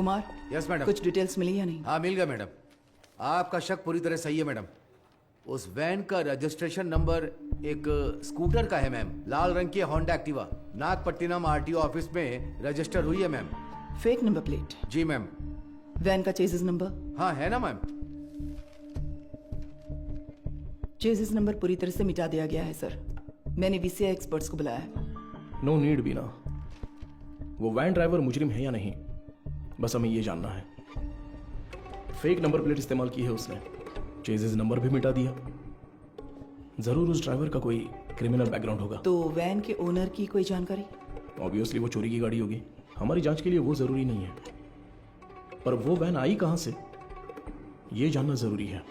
Kumar, yes madam. कुछ details मिली या नहीं? हाँ मिल गया मैडम। आपका शक पूरी तरह सही है मैडम। उस वैन का रजिस्ट्रेशन नंबर एक स्कूटर का है मैम, लाल रंग की Honda Activa, Nagapattinam RTO office में रजिस्टर हुई है मैम। Fake number plate. जी मैम। वैन का चेसिस नंबर? हाँ है ना मैम। चेसिस नंबर पूरी तरह से मिटा दिया गया है सर। मैंने वीसीआई एक्सपर्ट्स को बुलाया है। नो नीड बीना। वो वैन ड्राइवर मुजरिम है या नहीं, बस हमें ये जानना है। फेक नंबर प्लेट इस्तेमाल की है उसने, चेजिस नंबर भी मिटा दिया। जरूर उस ड्राइवर का कोई क्रिमिनल बैकग्राउंड होगा। तो वैन के ओनर की कोई जानकारी? ऑब्वियसली वो चोरी की गाड़ी होगी। हमारी जांच के लिए वो जरूरी नहीं है, पर वो वैन आई कहां से ये जानना जरूरी है।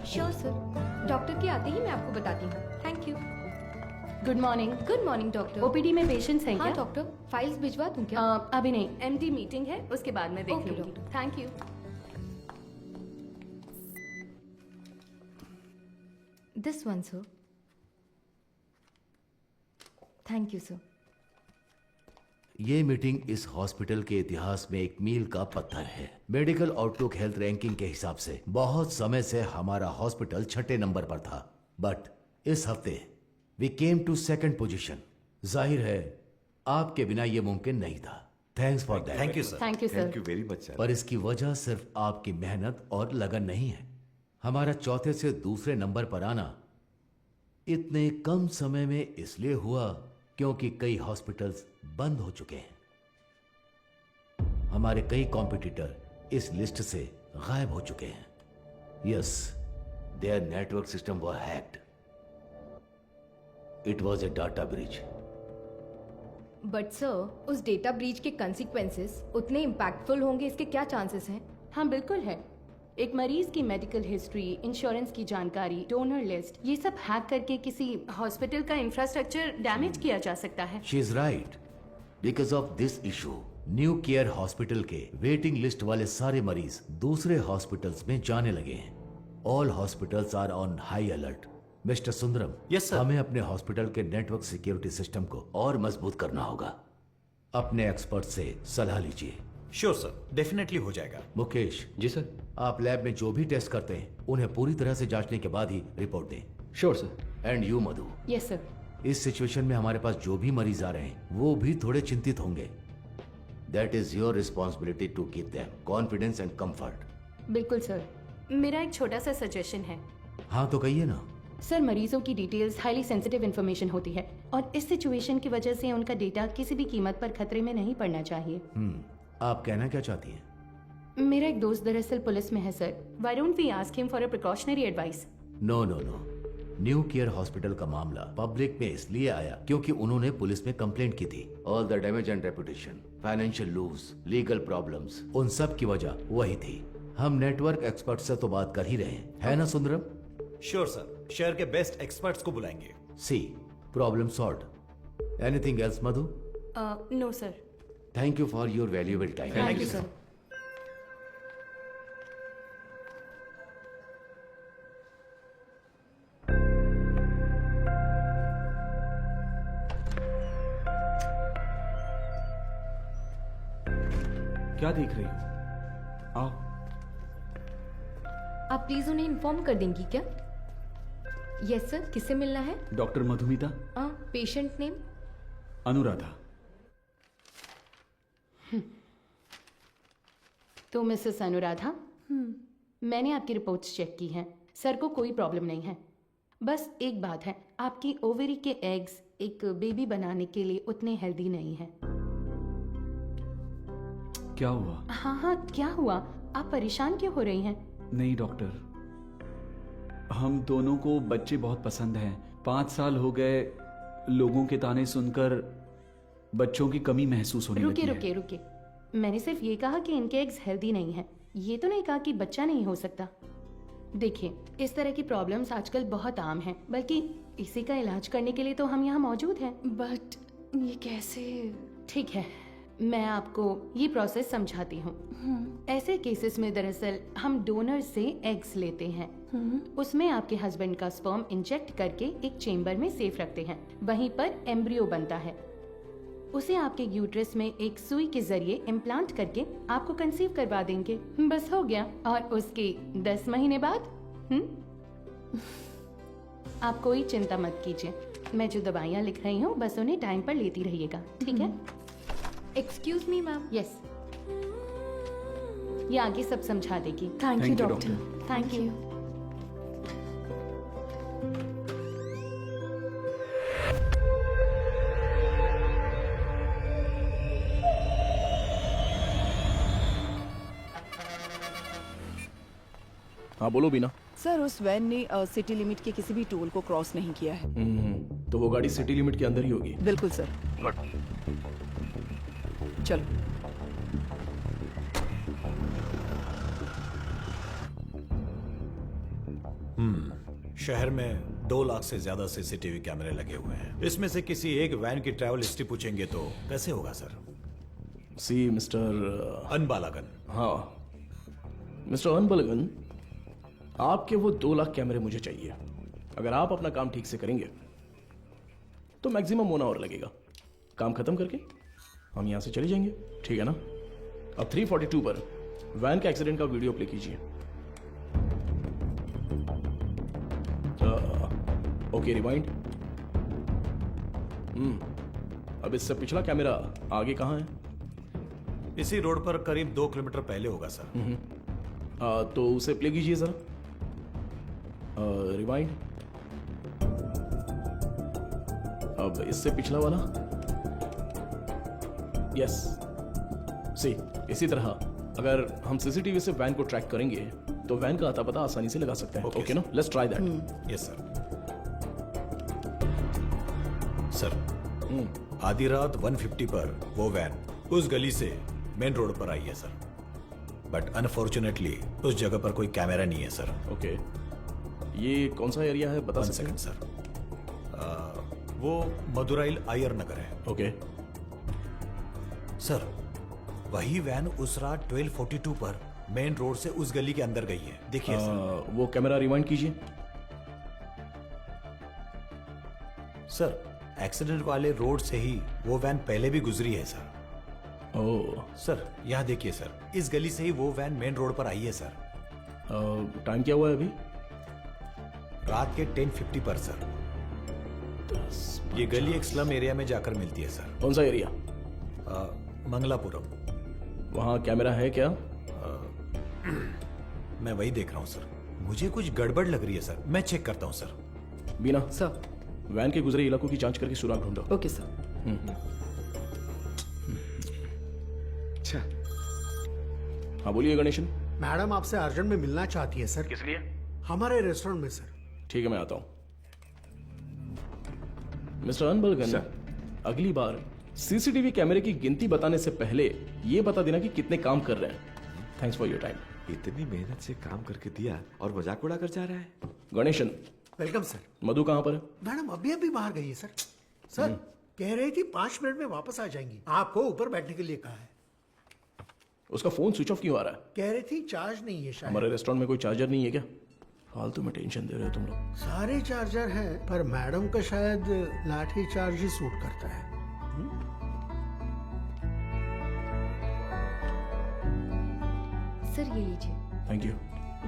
श्योर सर, डॉक्टर के आते ही मैं आपको बताती हूँ। Thank you. Good morning. Good morning doctor. OPD में पेशेंट्स हैं हाँ क्या? डॉक्टर, फाइल्स भिजवा दूँ क्या? अभी नहीं, एमडी मीटिंग है, उसके बाद मैं देख ओके लूंगी। Doctor. Thank you. This one sir. Thank you sir. ये मीटिंग इस हॉस्पिटल के इतिहास में एक मील का पत्थर है। मेडिकल आउटलुक हेल्थ रैंकिंग के हिसाब से बहुत समय से हमारा हॉस्पिटल 6ठे नंबर पर था, बट इस हफ्ते we came to 2nd position. जाहिर है आपके बिना ये मुमकिन नहीं था। Thanks for that. Thank you sir. Thank you sir. Thank you very much sir. पर इसकी वजह सिर्फ आपकी मेहनत और लगन नहीं है। हमारा चौथे से दूसरे नंबर पर आना इतने कम समय में इसलिए हुआ क्योंकि कई हॉस्पिटल्स बंद हो चुके हैं। हमारे कई कॉम्पिटिटर इस लिस्ट से गायब हो चुके हैं। Yes, there network system were hacked. It was a data breach. But sir, उस डेटा ब्रीच के कंसिक्वेंसेस उतने इम्पैक्टफुल होंगे, इसके क्या चांसेस हैं? हाँ बिल्कुल है। एक मरीज की मेडिकल हिस्ट्री, इंश्योरेंस की जानकारी, डोनर लिस्ट, ये सब हैक करके किसी हॉस्पिटल का इंफ्रास्ट्रक्चर डैमेज किया जा सकता है। She is right. Because of this issue new care hospital के वेटिंग लिस्ट वाले सारे मरीज दूसरे हॉस्पिटल्स में जाने लगे हैं। All hospitals are on high alert. Mister Sundaram, Yes, sir. हमें अपने हॉस्पिटल के नेटवर्क सिक्योरिटी सिस्टम को और मजबूत करना होगा। अपने एक्सपर्ट से सलाह लीजिए। श्योर सर, डेफिनेटली हो जाएगा। मुकेश जी सर। आप लैब में जो भी टेस्ट करते हैं उन्हें पूरी तरह से जांचने के बाद ही रिपोर्ट दें। Sure sir. And you Madhu, yes sir. इस सिचुएशन में हमारे पास जो भी मरीज आ रहे हैं वो भी थोड़े चिंतित होंगे। That is your responsibility to give them confidence and comfort. बिल्कुल सर। मेरा एक छोटा सा सजेशन है। हाँ तो कहिए ना। सर, मरीजों की डिटेल्स हाईली सेंसिटिव इंफॉर्मेशन होती है और इस सिचुएशन की वजह से उनका डेटा किसी भी कीमत पर खतरे में नहीं पड़ना चाहिए। आप कहना क्या चाहती हैं? मेरा एक दोस्त दरअसल पुलिस में है sir. Why don't we ask him for a precautionary advice? No no no. New care hospital का मामला पब्लिक में इसलिए आया क्योंकि उन्होंने पुलिस में कंप्लेंट की थी। All the damage and reputation, financial loss, legal problems, उन सब की वजह वही थी। हम नेटवर्क एक्सपर्ट से तो बात कर ही रहे हैं, है ना सुंदरम? श्योर सर, शहर के बेस्ट एक्सपर्ट्स को बुलाएंगे। See, problem solved. Anything else Madhu? No sir. Thank you for your valuable time. Thank you sir. क्या देख रही हो? आओ। आप प्लीज उन्हें इन्फॉर्म कर देंगी क्या? यस सर, किससे मिलना है? Doctor Madhumita. Patient name? Anuradha. तो मिसेस अनुराधा, मैंने आपकी रिपोर्ट्स चेक की हैं। सर को कोई प्रॉब्लम नहीं है। बस एक बात है, आपकी ओवरी के एग्स एक बेबी बनाने के लिए उतने हेल्दी नहीं हैं। क्या हुआ? हाँ, क्या हुआ? आप परेशान क्यों हो रही हैं? नहीं डॉक्टर, हम दोनों को बच्चे बहुत पसंद हैं। 5 साल हो गए लोगों के ताने सुनकर बच्चों की कमी महसूस होने लगी है। रुके। मैंने सिर्फ ये कहा कि इनके एग्स हेल्दी नहीं हैं। ये तो नहीं कहा कि बच्चा नहीं हो सकता। देखिए, इस तरह की प्रॉब्लम्स आजकल बहुत आम हैं, बल्कि इसी का इलाज करने के लिए तो हम यहाँ मौजूद हैं। बट ये कैसे? ठीक है, मैं आपको ये प्रोसेस समझाती हूँ। ऐसे केसेस में दरअसल हम डोनर से एग्स लेते हैं, उसमें आपके हस्बैंड का स्पर्म इंजेक्ट करके एक चेम्बर में सेफ रखते हैं। वहीं पर एम्ब्रियो बनता है, उसे आपके यूट्रस में एक सुई के जरिए इम्प्लांट करके आपको कंसीव करवा देंगे। बस हो गया। और उसके 10 महीने बाद आप कोई चिंता मत कीजिए, मैं जो दवाइयाँ लिख रही हूँ बस उन्हें टाइम पर लेती रहिएगा, ठीक है? Excuse me ma'am. यस, ये आगे सब समझा देगी। Thank you Thank you, doctor. Thank you. हाँ बोलो बीना। सर उस वैन ने सिटी लिमिट के किसी भी टोल को क्रॉस नहीं किया है। तो वो गाड़ी सिटी लिमिट के अंदर ही होगी। बिल्कुल सर। चलो। शहर में 2 लाख से ज्यादा सीसीटीवी कैमरे लगे हुए हैं। इसमें से किसी एक वैन की ट्रैवल हिस्ट्री पूछेंगे तो कैसे होगा सर? सी मिस्टर अनबालागन। हाँ मिस्टर अनबलगन, आपके वो 2 लाख कैमरे मुझे चाहिए। अगर आप अपना काम ठीक से करेंगे तो मैक्सिमम 1 आवर लगेगा। काम खत्म करके हम यहां से चले जाएंगे, ठीक है ना? अब 342 पर वैन के एक्सीडेंट का वीडियो प्ले कीजिए। Okay rewind. अब इससे पिछला कैमरा आगे कहाँ है? इसी रोड पर करीब 2 किलोमीटर पहले होगा सर। तो उसे प्ले कीजिए जरा। रिवाइंड। अब इससे पिछला वाला। यस, सी इसी तरह अगर हम सीसीटीवी से वैन को ट्रैक करेंगे तो वैन का अता पता आसानी से लगा सकते हैं। ओके ना? Let's try that. Yes sir. Sir आधी रात 150 पर वो वैन उस गली से मेन रोड पर आई है सर, बट अनफॉर्चुनेटली उस जगह पर कोई कैमरा नहीं है सर। ओके, ये कौन सा एरिया है बता 1 सकते हैं? Second sir. वो मदुराइल आयर नगर है। ओके, सर वही वैन उस रात 1242 पर मेन रोड से उस गली के अंदर गई है। देखिए सर। वो कैमरा रिवाइंड कीजिए। सर एक्सीडेंट वाले रोड से ही वो वैन पहले भी गुजरी है सर। ओह, सर यहाँ देखिए सर, इस गली से ही वो वैन मेन रोड पर आई है सर। टाइम क्या हुआ है अभी? रात के 10:50 पर सर। ये गली एक स्लम एरिया में जाकर मिलती है सर। कौन सा एरिया? मंगलापुरम। वहाँ कैमरा है क्या? मैं वही देख रहा हूँ सर। मुझे कुछ गड़बड़ लग रही है सर, मैं चेक करता हूँ सर। बीना, सर। वैन के गुजरे इलाकों की जांच करके सुराग ढूंढो। Okay sir. अच्छा हाँ बोलिए गणेशन। मैडम आपसे अर्जेंट में मिलना चाहती है सर। किस लिए? हमारे रेस्टोरेंट में सर। ठीक है, मैं आता हूँ। मिस्टर अनबलगन, अगली बार सीसीटीवी कैमरे की गिनती बताने से पहले ये बता देना कि कितने काम कर रहे हैं। Thanks for your time. इतनी मेहनत से काम करके दिया और मजाक उड़ा कर जा रहा है। Ganesan, welcome sir. मधु कहाँ पर है? मैडम अभी अभी बाहर गई है सर। सर कह रही थी 5 मिनट में वापस आ जाएंगी। आपको ऊपर बैठने के लिए कहा है। उसका फोन स्विच ऑफ क्यों आ रहा है? कह रही थी चार्ज नहीं है शायद। हमारे रेस्टोरेंट में कोई चार्जर नहीं है क्या? फालतू में टेंशन दे रहे हो तुम लोग। सारे चार्जर हैं पर मैडम का शायद लाठी चार्ज ही सूट करता है। सर ये लीजिए। Thank you.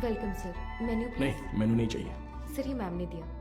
Welcome sir. Menu please. नहीं, मेनू नहीं चाहिए। सर ये मैम ने दिया।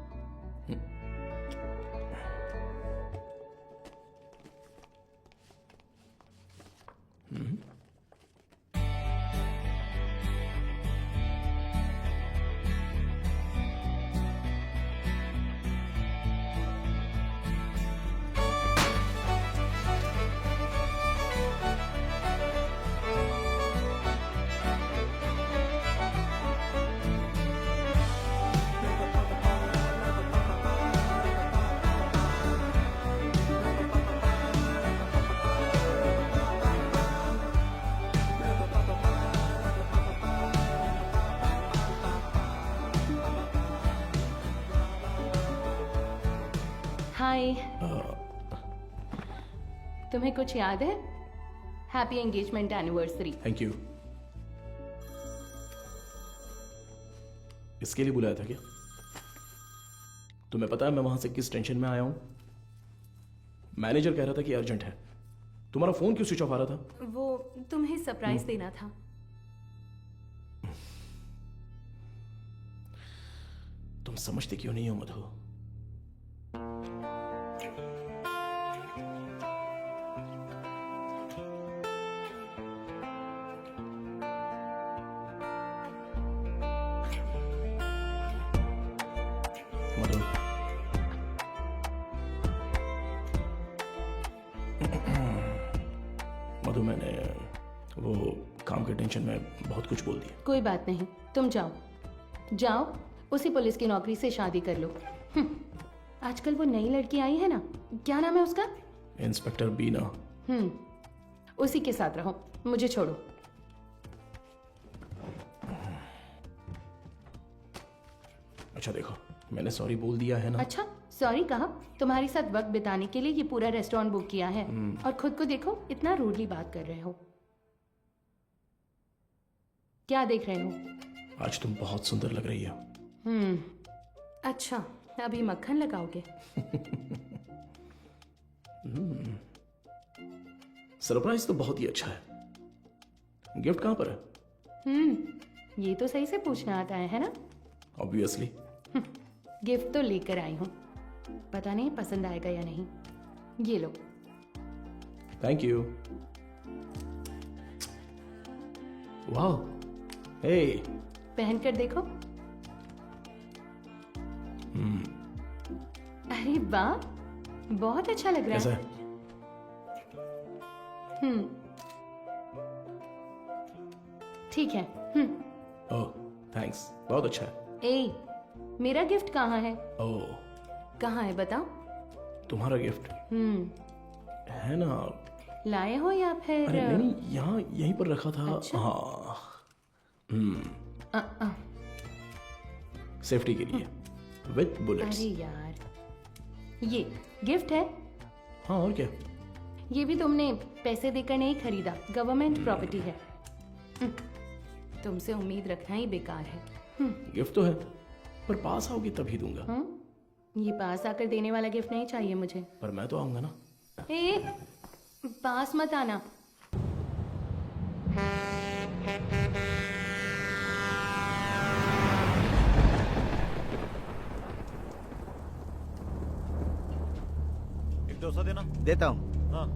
हाय। तुम्हें कुछ याद है? Happy engagement anniversary. Thank you. इसके लिए बुलाया था क्या? तुम्हें पता है मैं वहां से किस टेंशन में आया हूं? मैनेजर कह रहा था कि अर्जेंट है। तुम्हारा फोन क्यों स्विच ऑफ आ रहा था? वो तुम्हें सरप्राइज देना था। तुम समझते क्यों नहीं हो मधु? मधु, मधु मैंने वो काम के टेंशन में बहुत कुछ बोल दिया। कोई बात नहीं, तुम जाओ जाओ, उसी पुलिस की नौकरी से शादी कर लो। आजकल वो नई लड़की आई है ना, क्या नाम है उसका? इंस्पेक्टर बीना। उसी के साथ रहो, मुझे छोड़ो। अच्छा देखो, मैंने सॉरी बोल दिया है ना। अच्छा, सॉरी कहा? तुम्हारे साथ वक्त बिताने के लिए ये पूरा रेस्टोरेंट बुक किया है और खुद को देखो, इतना रूडली बात कर रहे हो। क्या देख रहे हो? आज तुम बहुत सुंदर लग रही हो। अच्छा, अभी मक्खन लगाओगे? सरप्राइज तो बहुत ही अच्छा है। गिफ्ट कहां पर है? ये तो सही से पूछना आता है ना? ऑब्वियसली। गिफ्ट तो लेकर आई हूँ, पता नहीं पसंद आएगा या नहीं। ये लो। Thank you. वाह, हे। पहन कर देखो। अरे वाह, बहुत अच्छा लग रहा कैसा है। है? ठीक है। ओह, थैंक्स, बहुत अच्छा है। ए, मेरा गिफ्ट कहाँ है? ओह, कहाँ है बताओ? तुम्हारा गिफ्ट है ना? लाए हो या फिर? अरे नहीं, यहाँ यहीं पर रखा था। अच्छा? हाँ। अ, सेफ्टी के लिए विथ बुलेट्स। अरे यार, ये गिफ्ट है। हाँ, और क्या? ये भी तुमने पैसे देकर नहीं खरीदा, गवर्नमेंट प्रॉपर्टी है। तुमसे उम्मीद रखना ही बेकार है। गिफ्ट तो है, पर पास आओगी तभी दूंगा। ये पास आकर देने वाला गिफ्ट नहीं चाहिए मुझे। पर मैं तो आऊंगा ना। ए, पास मत आना। एक 200 देना। देता हूँ। हाँ।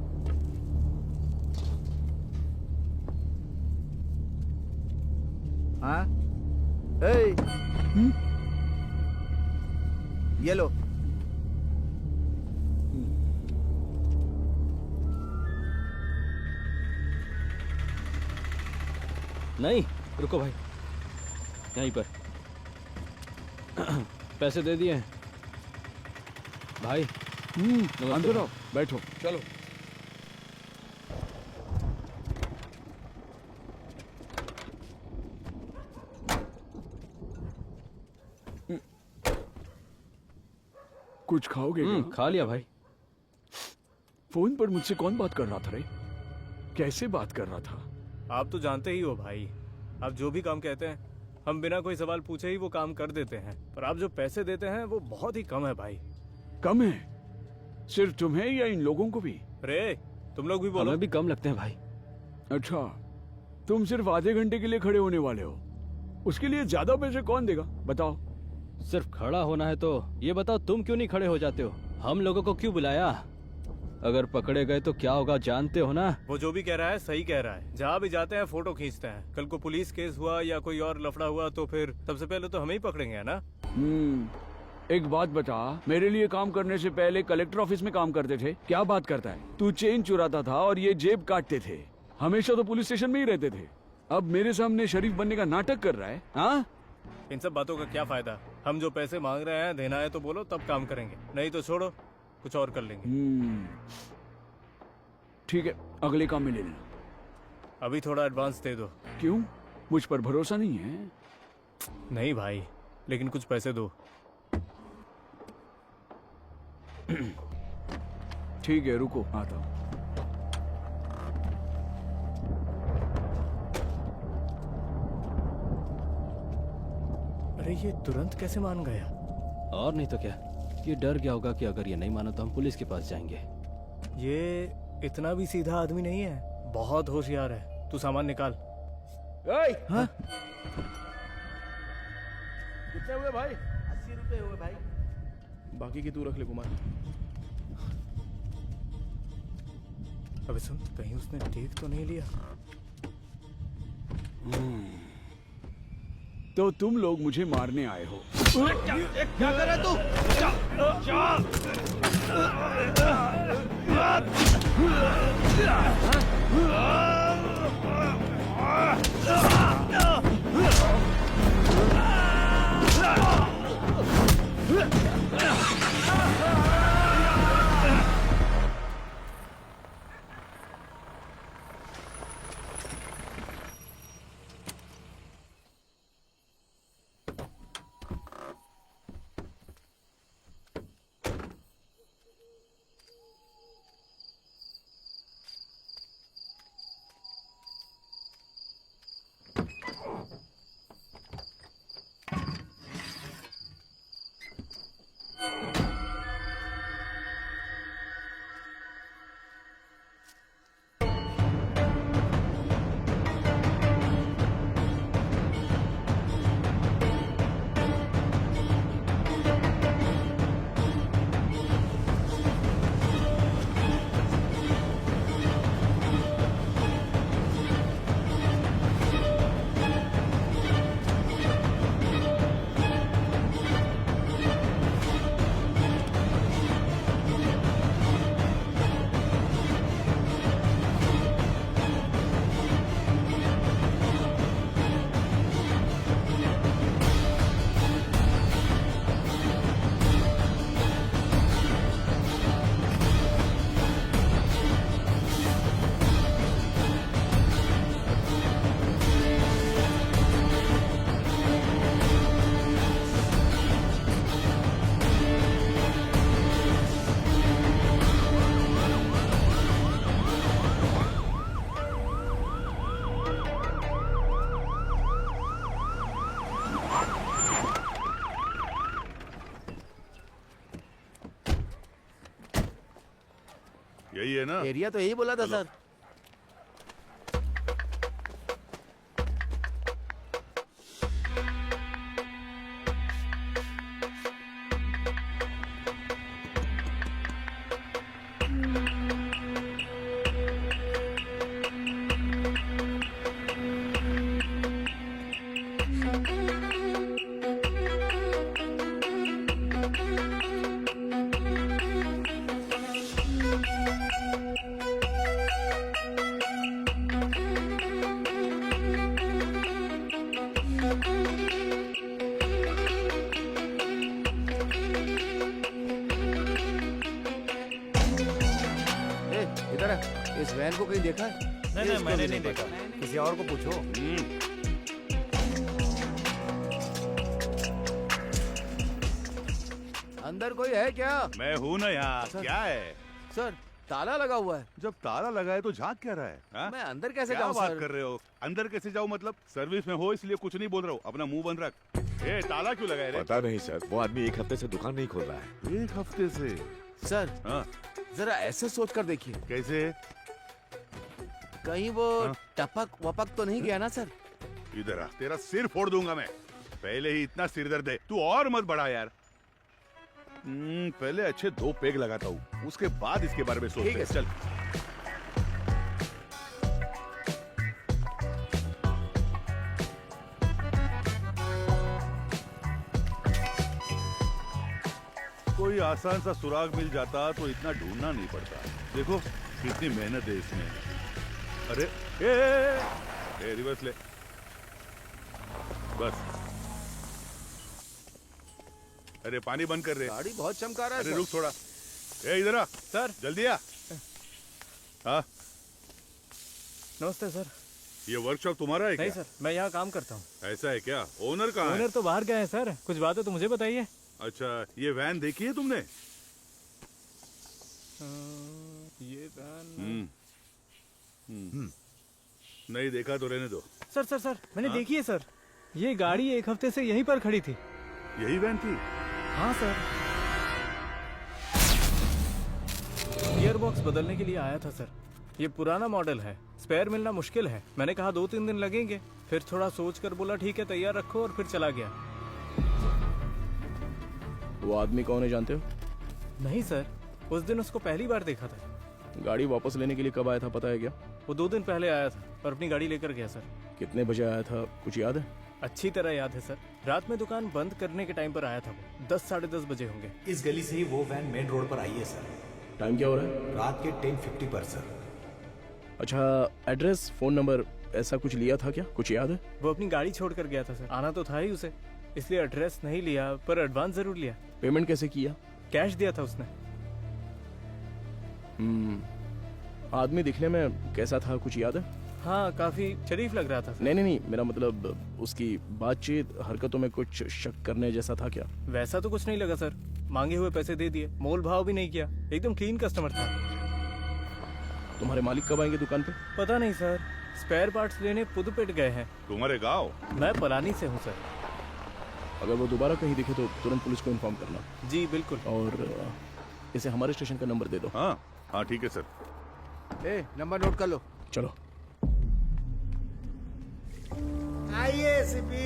हाँ, ए, ये लो। नहीं, रुको भाई, यहीं पर पैसे दे दिए हैं भाई। अंदर आओ, बैठो। चलो। कुछ खाओगे क्या? खा लिया भाई। फोन पर मुझसे कौन बात कर रहा था रे? कैसे बात कर रहा था? आप तो जानते ही हो भाई, आप जो भी काम कहते हैं हम बिना कोई सवाल पूछे ही वो काम कर देते हैं, पर आप जो पैसे देते हैं वो बहुत ही कम है भाई। कम है? सिर्फ तुम्हें या इन लोगों को भी? रे, तुम लोग भी बोलो। हमें भी कम लगते हैं भाई। अच्छा, तुम सिर्फ आधे घंटे के लिए खड़े होने वाले हो, उसके लिए ज्यादा पैसे कौन देगा बताओ? सिर्फ खड़ा होना है तो ये बताओ, तुम क्यों नहीं खड़े हो जाते हो? हम लोगों को क्यों बुलाया? अगर पकड़े गए तो क्या होगा जानते हो ना? वो जो भी कह रहा है सही कह रहा है। जहाँ भी जाते हैं फोटो खींचते हैं। कल को पुलिस केस हुआ या कोई और लफड़ा हुआ तो फिर सबसे पहले तो हमें ही पकड़ेंगे, है ना? एक बात बता, मेरे लिए काम करने से पहले कलेक्टर ऑफिस में काम करते थे, क्या बात करता है? तू चेन चुराता था और ये जेब काटते थे, हमेशा तो पुलिस स्टेशन में ही रहते थे। अब मेरे सामने शरीफ बनने का नाटक कर रहा है? हाँ, इन सब बातों का क्या फायदा? हम जो पैसे मांग रहे हैं, देना है तो बोलो, तब काम करेंगे, नहीं तो छोड़ो, कुछ और कर लेंगे। ठीक है, अगले काम में ले लेना। अभी थोड़ा एडवांस दे दो। क्यों? मुझ पर भरोसा नहीं है? नहीं भाई, लेकिन कुछ पैसे दो। ठीक है, रुको, आता हूँ। अरे ये तुरंत कैसे मान गया? और नहीं तो क्या, ये डर गया होगा कि अगर ये नहीं माना तो हम पुलिस के पास जाएंगे। ये इतना भी सीधा आदमी नहीं है, बहुत होशियार है। तू सामान निकाल। हाँ? कितने हुए भाई? 80 रुपए हुए भाई। बाकी की तू रख ले कुमार। अबे सुन, कहीं उसने देख तो नहीं लिया? तो तुम लोग मुझे मारने आए हो। क्या कर रहा है तू? यही है ना? एरिया तो यही बोला था सर। इधर है, इस वैन को कहीं देखा है? नहीं, मैंने नहीं देखा। किसी और को पूछो। अंदर कोई है क्या? मैं हूँ ना यहाँ। क्या है सर? ताला लगा हुआ है। जब ताला लगा है तो झांक क्या रहा है? हा? मैं अंदर कैसे क्या जाऊँ बात सर? कर रहे हो? अंदर कैसे जाऊँ मतलब? सर्विस में हो इसलिए कुछ नहीं बोल रहा हूँ। अपना मुंह बंद रख। ए, ताला क्यों लगा है रे? पता नहीं सर, वो आदमी एक हफ्ते से दुकान नहीं खोल रहा है। 1 हफ्ते से? सर हाँ? जरा ऐसे सोच कर देखिए, कैसे? कहीं वो हाँ? टपक वपक तो नहीं गया ना सर? इधर आ, तेरा सिर फोड़ दूंगा मैं। पहले ही इतना सिर दर्द है, तू और मत बढ़ा यार। पहले अच्छे 2 पेग लगाता हूँ, उसके बाद इसके बारे में सोचते हैं। चल। कोई आसान सा सुराग मिल जाता तो इतना ढूंढना नहीं पड़ता। देखो कितनी मेहनत है इसमें। अरे ए, रिवर्स ले बस। अरे पानी बंद कर रहे। गाड़ी बहुत चमका रहा है अरे सर। रुक थोड़ा। ए इधर आ सर। जल्दी आ। हाँ नमस्ते सर। ये वर्कशॉप तुम्हारा है क्या? नहीं सर, मैं यहाँ काम करता हूँ। ऐसा है क्या? ओनर कहाँ है? ओनर तो बाहर गए हैं सर। कुछ बात है तो मुझे बताइए। अच्छा, ये वैन देखी है तुमने? ये वैन नहीं देखा तो रहने दो। सर सर सर मैंने देखी है सर, ये गाड़ी एक हफ्ते से यहीं पर खड़ी थी। यही वैन थी? हाँ सर, गियर बॉक्स बदलने के लिए आया था सर। ये पुराना मॉडल है, स्पेयर मिलना मुश्किल है। मैंने कहा 2-3 दिन लगेंगे, फिर थोड़ा सोच कर बोला ठीक है तैयार रखो, और फिर चला गया। वो आदमी कौन है जानते हो? नहीं सर, उस दिन उसको पहली बार देखा था। गाड़ी वापस लेने के लिए कब आया था पता है क्या? वो 2 दिन पहले आया था और अपनी गाड़ी लेकर गया सर। कितने बजे आया था कुछ याद है? अच्छी तरह याद है सर, रात में दुकान बंद करने के टाइम पर आया था वो। 10-10:30 बजे होंगे। इस गली से ही वो वैन मेन रोड पर आई है सर। टाइम क्या हो रहा है? रात के 10:50 पर सर। अच्छा, एड्रेस, फोन नंबर ऐसा कुछ लिया था क्या? कुछ याद है? वो अपनी गाड़ी छोड़ कर गया था सर, आना तो था ही उसे, इसलिए एड्रेस नहीं लिया, पर एडवांस जरूर लिया। पेमेंट कैसे किया? कैश दिया था उसने। आदमी दिखने में कैसा था कुछ याद है? हाँ, काफी शरीफ लग रहा था सर। नहीं, मेरा मतलब उसकी बातचीत, हरकतों में कुछ शक करने जैसा था क्या? वैसा तो कुछ नहीं लगा सर, मांगे हुए पैसे दे दिए, मोल भाव भी नहीं किया, एकदम क्लीन कस्टमर था। तुम्हारे मालिक कब आएंगे दुकान पे? पता नहीं सर, स्पेयर पार्ट्स लेने पुदुपेट गए हैं। तुम्हारे गाँव? मैं पलानी से हूँ सर। अगर वो दोबारा कहीं दिखे तो तुरंत पुलिस को इन्फॉर्म करना। जी बिल्कुल। और इसे हमारे स्टेशन का नंबर दे दो। हाँ ठीक है सर। नंबर नोट कर लो। चलो आइए सीपी।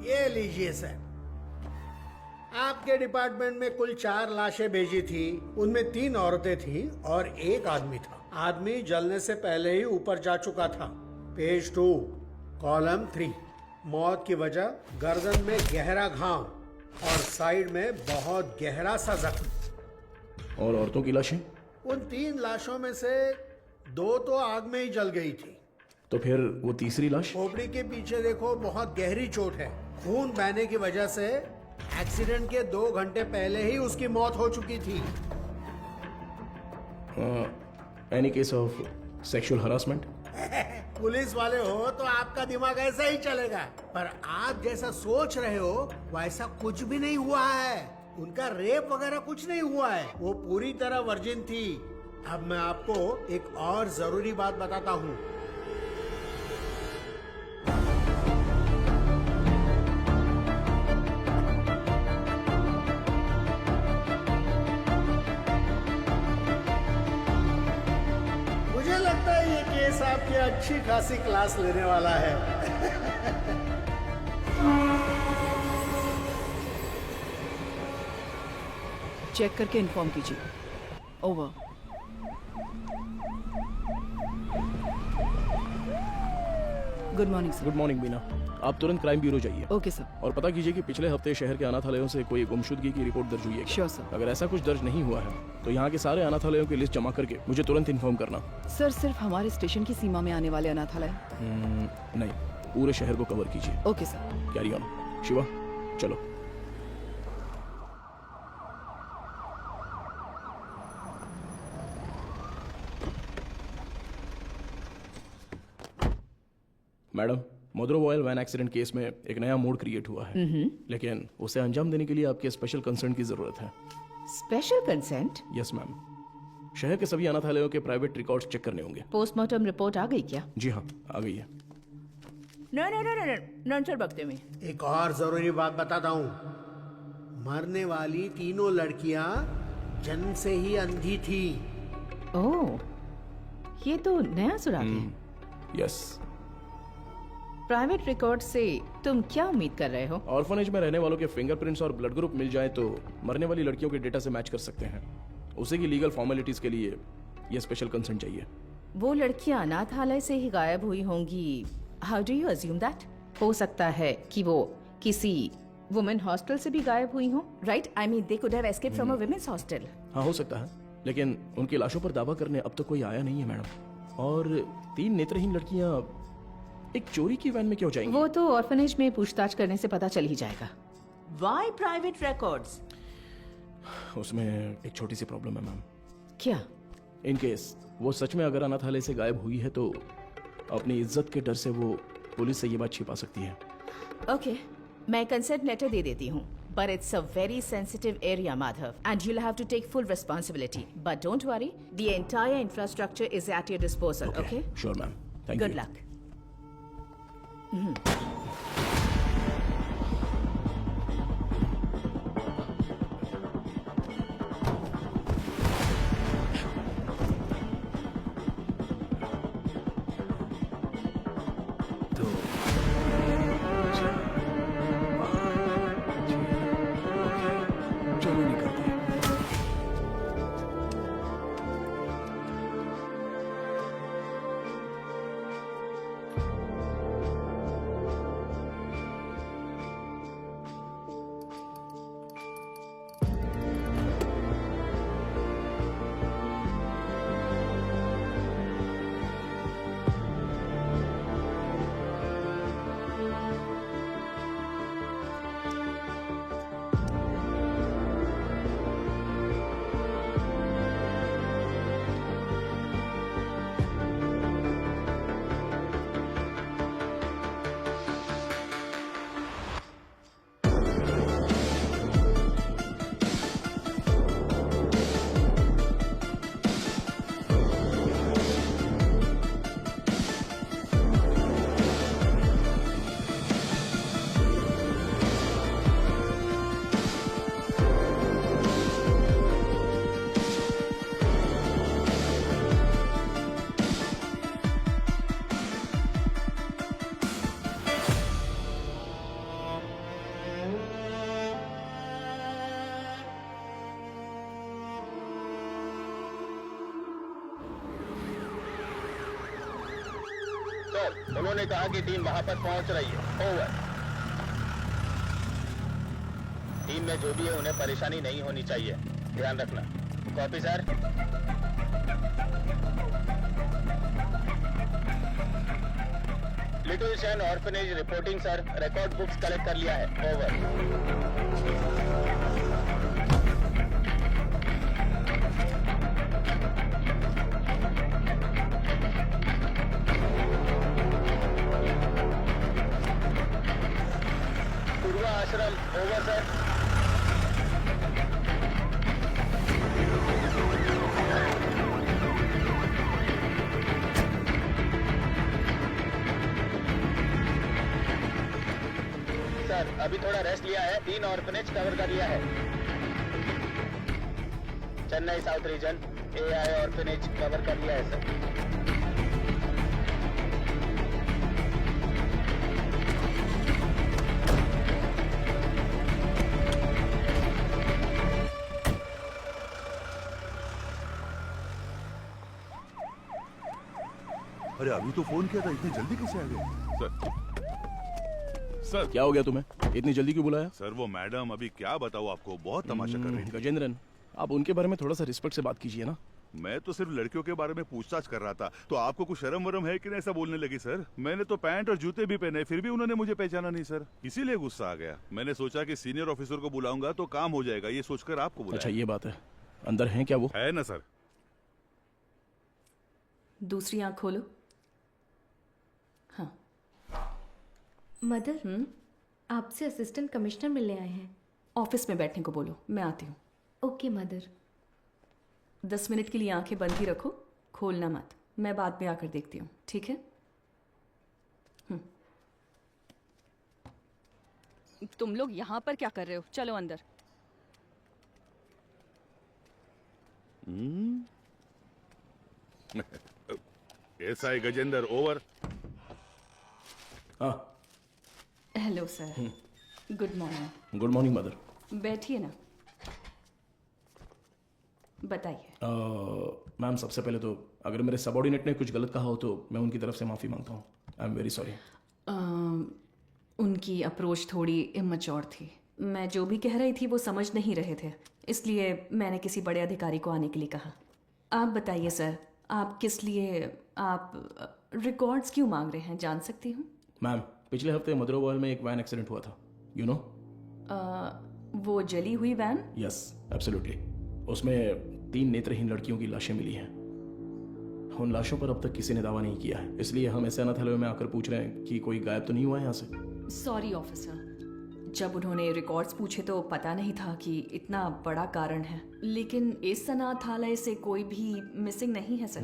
ये लीजिए सर, आपके डिपार्टमेंट में कुल 4 लाशें भेजी थी, उनमें 3 औरतें थी और 1 आदमी था। आदमी जलने से पहले ही ऊपर जा चुका था। पेज 2 कॉलम 3, मौत की वजह गर्दन में गहरा घाव और साइड में बहुत गहरा सा जख्म। और औरतों की लाशें? उन 3 लाशों में से 2 तो आग में ही जल गई थी। तो फिर वो तीसरी लाश? खोपड़ी के पीछे देखो, बहुत गहरी चोट है। खून बहने की वजह से एक्सीडेंट के 2 घंटे पहले ही उसकी मौत हो चुकी थी। Any case of sexual harassment? Police वाले हो तो आपका दिमाग ऐसा ही चलेगा, पर आप जैसा सोच रहे हो वैसा कुछ भी नहीं हुआ है। उनका रेप वगैरह कुछ नहीं हुआ है, वो पूरी तरह वर्जिन थी। अब मैं आपको एक और जरूरी बात बताता हूँ। मुझे लगता है ये केस आपकी अच्छी खासी क्लास लेने वाला है। चेक करके इन्फॉर्म कीजिए। Over. Good morning sir. Good morning Bina, आप तुरंत क्राइम ब्यूरो जाइए। Okay sir. और पता कीजिए कि पिछले हफ्ते शहर के अनाथालयों से कोई गुमशुदगी की रिपोर्ट दर्ज हुई है। Sure sir. अगर ऐसा कुछ दर्ज नहीं हुआ है तो यहाँ के सारे अनाथालयों की लिस्ट जमा करके मुझे तुरंत इन्फॉर्म करना। सर, सिर्फ हमारे स्टेशन की सीमा में आने वाले अनाथालय? नहीं, पूरे शहर को कवर कीजिए। Okay sir. Carry on. Shiva चलो। मैडम, मदुरो ऑयल वैन एक्सीडेंट केस में एक नया मोड क्रिएट हुआ है, लेकिन उसे अंजाम देने के लिए आपके स्पेशल कंसर्न की जरूरत है। Special consent? यस मैम, शहर के सभी अनाथालयों के प्राइवेट रिकॉर्ड्स चेक करने होंगे। पोस्टमार्टम रिपोर्ट आ गई क्या? जी हाँ, आ गई है। नहीं सर, बकते में एक और जरूरी बात बताता हूँ, मरने वाली 3 लड़कियां जन्म से ही अंधी थी। ओह, ये तो नया सुराग है। यस। प्राइवेट रिकॉर्ड से तुम क्या उम्मीद कर रहे हो? ऑर्फनेज में रहने वालों के फिंगरप्रिंट्स और ब्लड ग्रुप मिल जाए तो मरने वाली लड़कियों के डेटा से मैच कर सकते हैं। उसे की लीगल फॉर्मेलिटीज के लिए यह स्पेशल कंसर्न चाहिए। वो लड़कियां अनाथालय से ही गायब हुई होंगी। How do you assume that? हो सकता है कि वो किसी वुमेन हॉस्टल से भी गायब हुई हो, right? I mean they could have escaped from a women's hostel. हाँ, हो सकता है, लेकिन उनकी लाशों पर दावा करने अब तक कोई आया नहीं है मैडम। और 3 नेत्रहीन लड़कियां एक चोरी की वैन में क्यों जाएंगी? वो तो ऑर्फनेज में पूछताछ करने से पता चल ही जाएगा। Why private records? उसमें एक छोटी सी प्रॉब्लम है मैम। क्या? इन केस वो सच में अगर अनाथालय से गायब हुई है तो अपनी इज्जत के डर से वो पुलिस से ये बात छिपा सकती है। ओके, मैं कंसेंट लेटर दे देती हूँ, But it's a very sensitive area, Madhav, and you'll have to take full responsibility. But don't worry, the entire infrastructure is at your disposal, okay? Sure, ma'am. Thank Good you. luck. चलो निकलते हैं। Sir, उन्होंने कहा कि team वहां पर पहुंच रही है। ओवर। टीम में जो भी है उन्हें परेशानी नहीं होनी चाहिए, ध्यान रखना। Copy sir. Little Shane orphanage reporting sir, record books collect कर लिया है। ओवर। आश्रम ओवर सर। सर अभी थोड़ा रेस्ट लिया है, 3 ऑर्फनेज कवर कर लिया है। Chennai south region AI orphanage cover कर लिया है सर। अरे अभी तो फोन किया था, इतनी जल्दी कैसे आ गए? सर क्या हो गया तुम्हें? इतनी जल्दी क्यों बुलाया? सर वो मैडम अभी क्या बताऊँ आपको, बहुत तमाशा कर रही थी। गजेंद्रन, आप उनके बारे में थोड़ा सा रिस्पेक्ट से बात कीजिए ना। मैं तो सिर्फ लड़कियों के बारे में पूछताछ कर रहा था, तो आपको कुछ शर्म वरम है कि नहीं ऐसा बोलने लगी? सर मैंने तो पैंट और जूते भी पहने, फिर भी उन्होंने मुझे पहचाना नहीं सर, इसीलिए गुस्सा आ गया। मैंने सोचा कि सीनियर ऑफिसर को बुलाऊंगा तो काम हो जाएगा, ये सोचकर आपको बुलाया। अच्छा ये बात है, अंदर है क्या वो? है ना सर। दूसरी आंख खोलो। हाँ मदर, आपसे असिस्टेंट कमिश्नर मिलने आए हैं। ऑफिस में बैठने को बोलो, मैं आती हूँ। Okay mother. 10 मिनट के लिए आंखें बंद ही रखो, खोलना मत। मैं बाद में आकर देखती हूँ, ठीक है? तुम लोग यहाँ पर क्या कर रहे हो? चलो अंदर। SI Gajendra over. हाँ hello sir, good morning. Good morning mother. बैठिए ना, बताइए। मैम सबसे पहले तो अगर मेरे सबऑर्डिनेट ने कुछ गलत कहा हो तो मैं उनकी तरफ से माफ़ी मांगता हूँ। I am very sorry. उनकी अप्रोच थोड़ी इमैच्योर थी। मैं जो भी कह रही थी वो समझ नहीं रहे थे, इसलिए मैंने किसी बड़े अधिकारी को आने के लिए कहा। आप बताइए सर, आप किस लिए, आप रिकॉर्ड्स क्यों मांग रहे हैं, जान सकती हूँ? मैम पिछले हफ्ते मधुरावाल में एक वैन एक्सीडेंट हुआ था, यू नो? वो जली हुई वैन? Yes absolutely. उसमें 3 नेत्रहीन लड़कियों की लाशें मिली हैं। उन लाशों पर अब तक किसी ने दावा नहीं किया है, इसलिए हम ऐसे अनाथालय में आकर पूछ रहे हैं कि कोई गायब तो नहीं हुआ है यहाँ से। सॉरी ऑफिसर, जब उन्होंने रिकॉर्ड्स पूछे तो पता नहीं था कि इतना बड़ा कारण है, लेकिन इस अनाथालय से कोई भी मिसिंग नहीं है सर।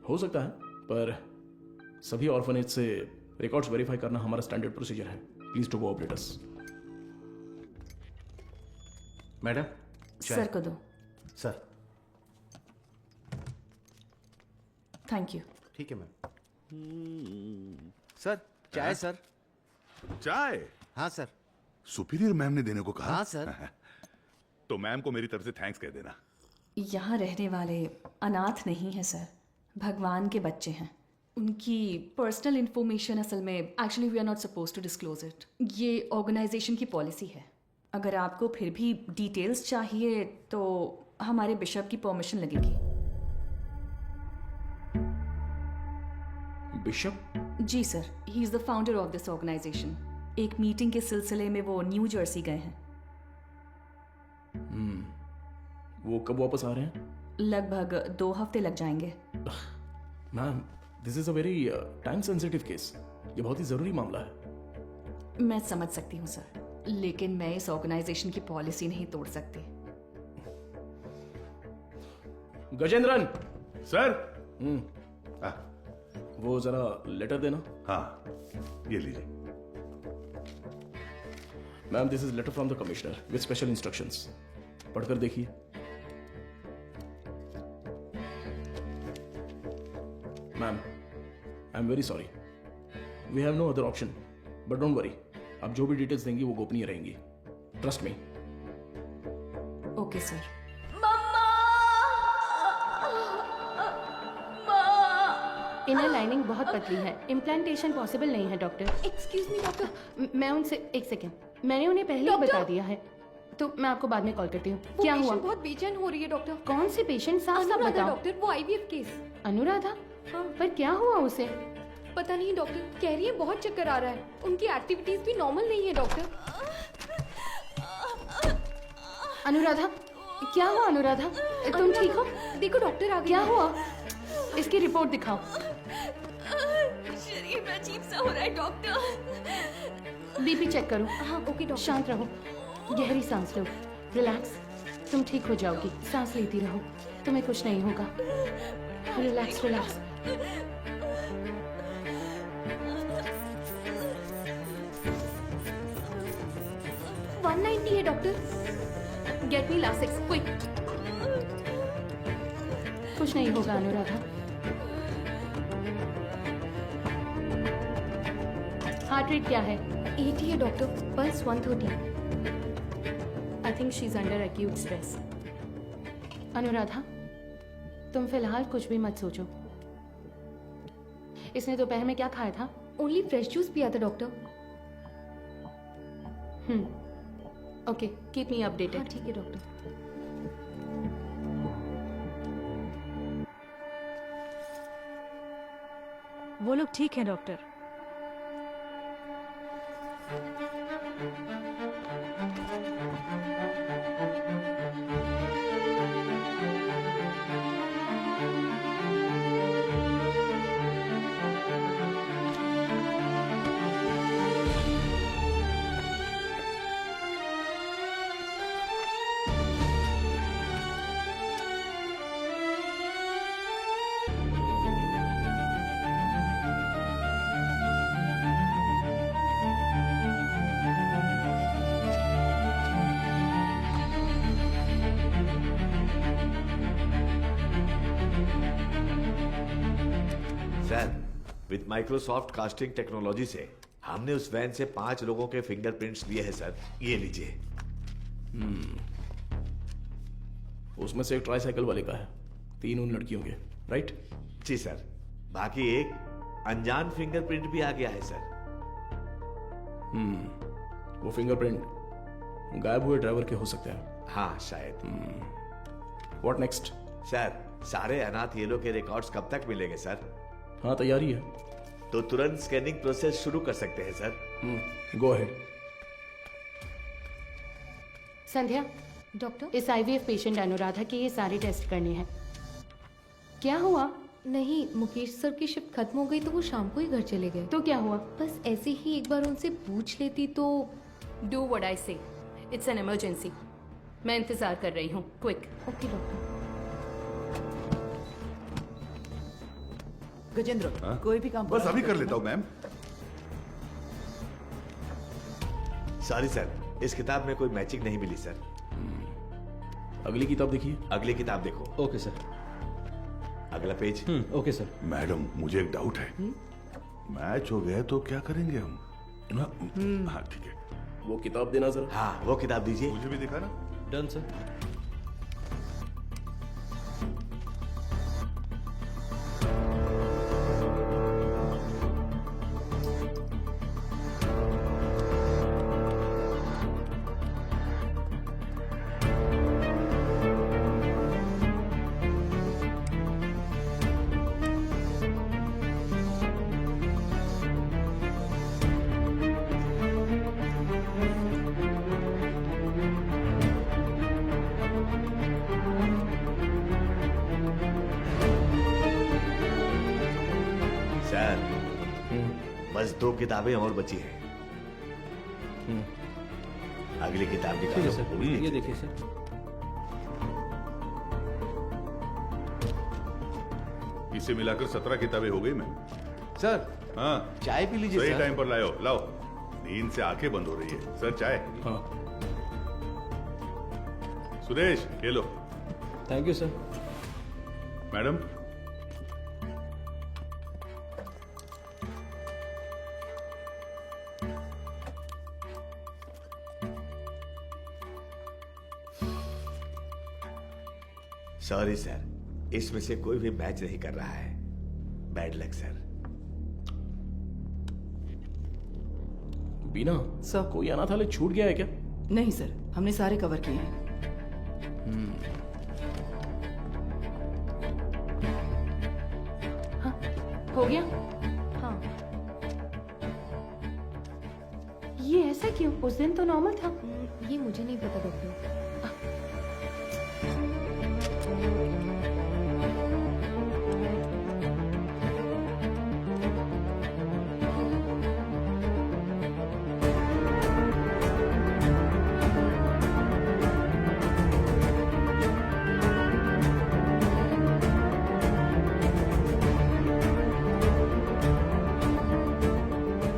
हो सकता है, पर सभी ऑर्फनेज से रिकॉर्ड्स वेरीफाई करना हमारा स्टैंडर्ड प्रोसीजर है। Please to cooperate us. Madam sir को दो। Sir thank you. ठीक है मैम। सर चाय सर। चाय? हाँ सर। सुपीरियर मैम ने देने को कहा? हाँ सर। तो मैम को मेरी तरफ से थैंक्स कह देना। यहाँ रहने वाले अनाथ नहीं है सर, भगवान के बच्चे हैं। उनकी पर्सनल इंफॉर्मेशन असल में actually we are not suppose to disclose it. ये ऑर्गेनाइजेशन की पॉलिसी है। अगर आपको फिर भी डिटेल्स चाहिए तो हमारे बिशप की परमिशन लगेगी। बिशप? जी sir, he is the founder of this organisation. एक मीटिंग के सिलसिले में वो न्यू जर्सी गए हैं। वो कब वापस आ रहे हैं? लगभग 2 हफ्ते लग जाएंगे। Ma'am, this is a very time sensitive case. ये बहुत ही जरूरी मामला है। मैं समझ सकती हूँ सर, लेकिन मैं इस ऑर्गेनाइजेशन की पॉलिसी नहीं तोड़ सकती। गजेंद्रन! सर! वो जरा लेटर देना। हाँ, ये लीजिए। Ma'am, this is letter from the commissioner with special instructions. पढ़कर देखिए। Ma'am, I am very sorry. We have no other option, but don't worry. आप जो भी डिटेल्स देंगी वो गोपनीय रहेंगी। Trust me. Okay sir. Inner lining बहुत पतली है, इम्प्लांटेशन पॉसिबल नहीं है डॉक्टर। Excuse me doctor. मैं उनसे एक सेकेंड, मैंने उन्हें पहले ही बता दिया है, तो मैं आपको बाद में कॉल करती हूँ। क्या हुआ? बहुत बेचैन हो रही है डॉक्टर। कौन सी पेशेंट? साफ साफ बताओ। डॉक्टर, वो आईवीएफ केस। अनुराधा? हाँ। पर क्या हुआ उसे? पता नहीं डॉक्टर, कह रही है बहुत चक्कर आ रहा है। उनकी एक्टिविटीज भी नॉर्मल नहीं है डॉक्टर। अनुराधा, क्या हुआ अनुराधा? तुम ठीक हो? देखो डॉक्टर आ गए। क्या हुआ? इसकी रिपोर्ट दिखाओ। शरीर में अजीब सा हो रहा है डॉक्टर। बीपी चेक करो। हाँ ओके डॉक्टर। शांत रहो, गहरी सांस लो, रिलैक्स। तुम ठीक हो जाओगी, सांस लेती रहो, तुम्हें कुछ नहीं होगा। Relax relax. है doctor. Get me Lasix quick. कुछ नहीं होगा अनुराधा। हार्ट रेट क्या है? 80 है doctor, pulse 130। I think she is under acute stress. Anuradha, तुम फिलहाल कुछ भी मत सोचो। इसने दोपहर में क्या खाया था? ओनली फ्रेश जूस पिया था doctor. Okay, keep me updated. हाँ ठीक है डॉक्टर। वो लोग ठीक है doctor. With Microsoft casting technology से हमने उस वैन से 5 लोगों के फिंगरप्रिंट्स लिए हैं सर। ये लीजिए। उसमें से एक ट्राईसाइकिल वाले का है, 3 उन लड़कियों के, राइट? जी सर। बाकी एक अनजान फिंगरप्रिंट भी आ गया है सर। वो फिंगरप्रिंट गायब हुए ड्राइवर के हो सकते हैं। हाँ शायद। What next? सर, सारे अनाथ येलो के रिकॉर्ड्स कब तक मिलेंगे सर? हाँ तैयारी है। तो तुरंत स्कैनिंग प्रोसेस शुरू कर सकते हैं sir. Go ahead. Sandhya, doctor, इस आईवीएफ पेशेंट अनुराधा के ये सारे टेस्ट करने हैं। क्या हुआ? नहीं, मुकेश सर की शिफ्ट खत्म हो गई तो वो शाम को ही घर चले गए। तो क्या हुआ? बस ऐसे ही एक बार उनसे पूछ लेती तो। डू व्हाट आई से, इट्स एन इमरजेंसी। मैं इंतजार कर रही हूँ, क्विक। Okay doctor. गजेंद्र, कोई भी काम बस अभी कर लेता हूँ मैम। सॉरी सर, इस किताब में कोई मैचिंग नहीं मिली सर। अगली किताब देखिए। अगली किताब देखो। Okay sir. अगला पेज। Okay sir. मैडम मुझे एक डाउट है, मैच हो गया तो क्या करेंगे हम? हाँ ठीक है। वो किताब देना जरा। हाँ वो किताब दीजिए। मुझे भी दिखा ना। Done sir. सर बस 2 किताबें और बची हैं। अगली किताब ठीक निकालो। है सर, वो भी ये देखिए। देखिए सर। इसे मिलाकर 17 किताबें हो गई मैम। सर हाँ चाय पी लीजिए सही सर। टाइम पर लाओ लाओ। नींद से आंखें बंद हो रही है। सर चाय। हाँ सुरेश ये लो। Thank you sir. Madam sorry sir, इसमें से कोई भी मैच नहीं कर रहा है। Bad luck sir. Bina sir. कोई अनाथालय छूट गया है क्या? नहीं सर, हमने सारे कवर किए हैं। हो गया? हाँ। ये ऐसा क्यों? उस दिन तो नॉर्मल था। ये मुझे नहीं पता डॉक्टर।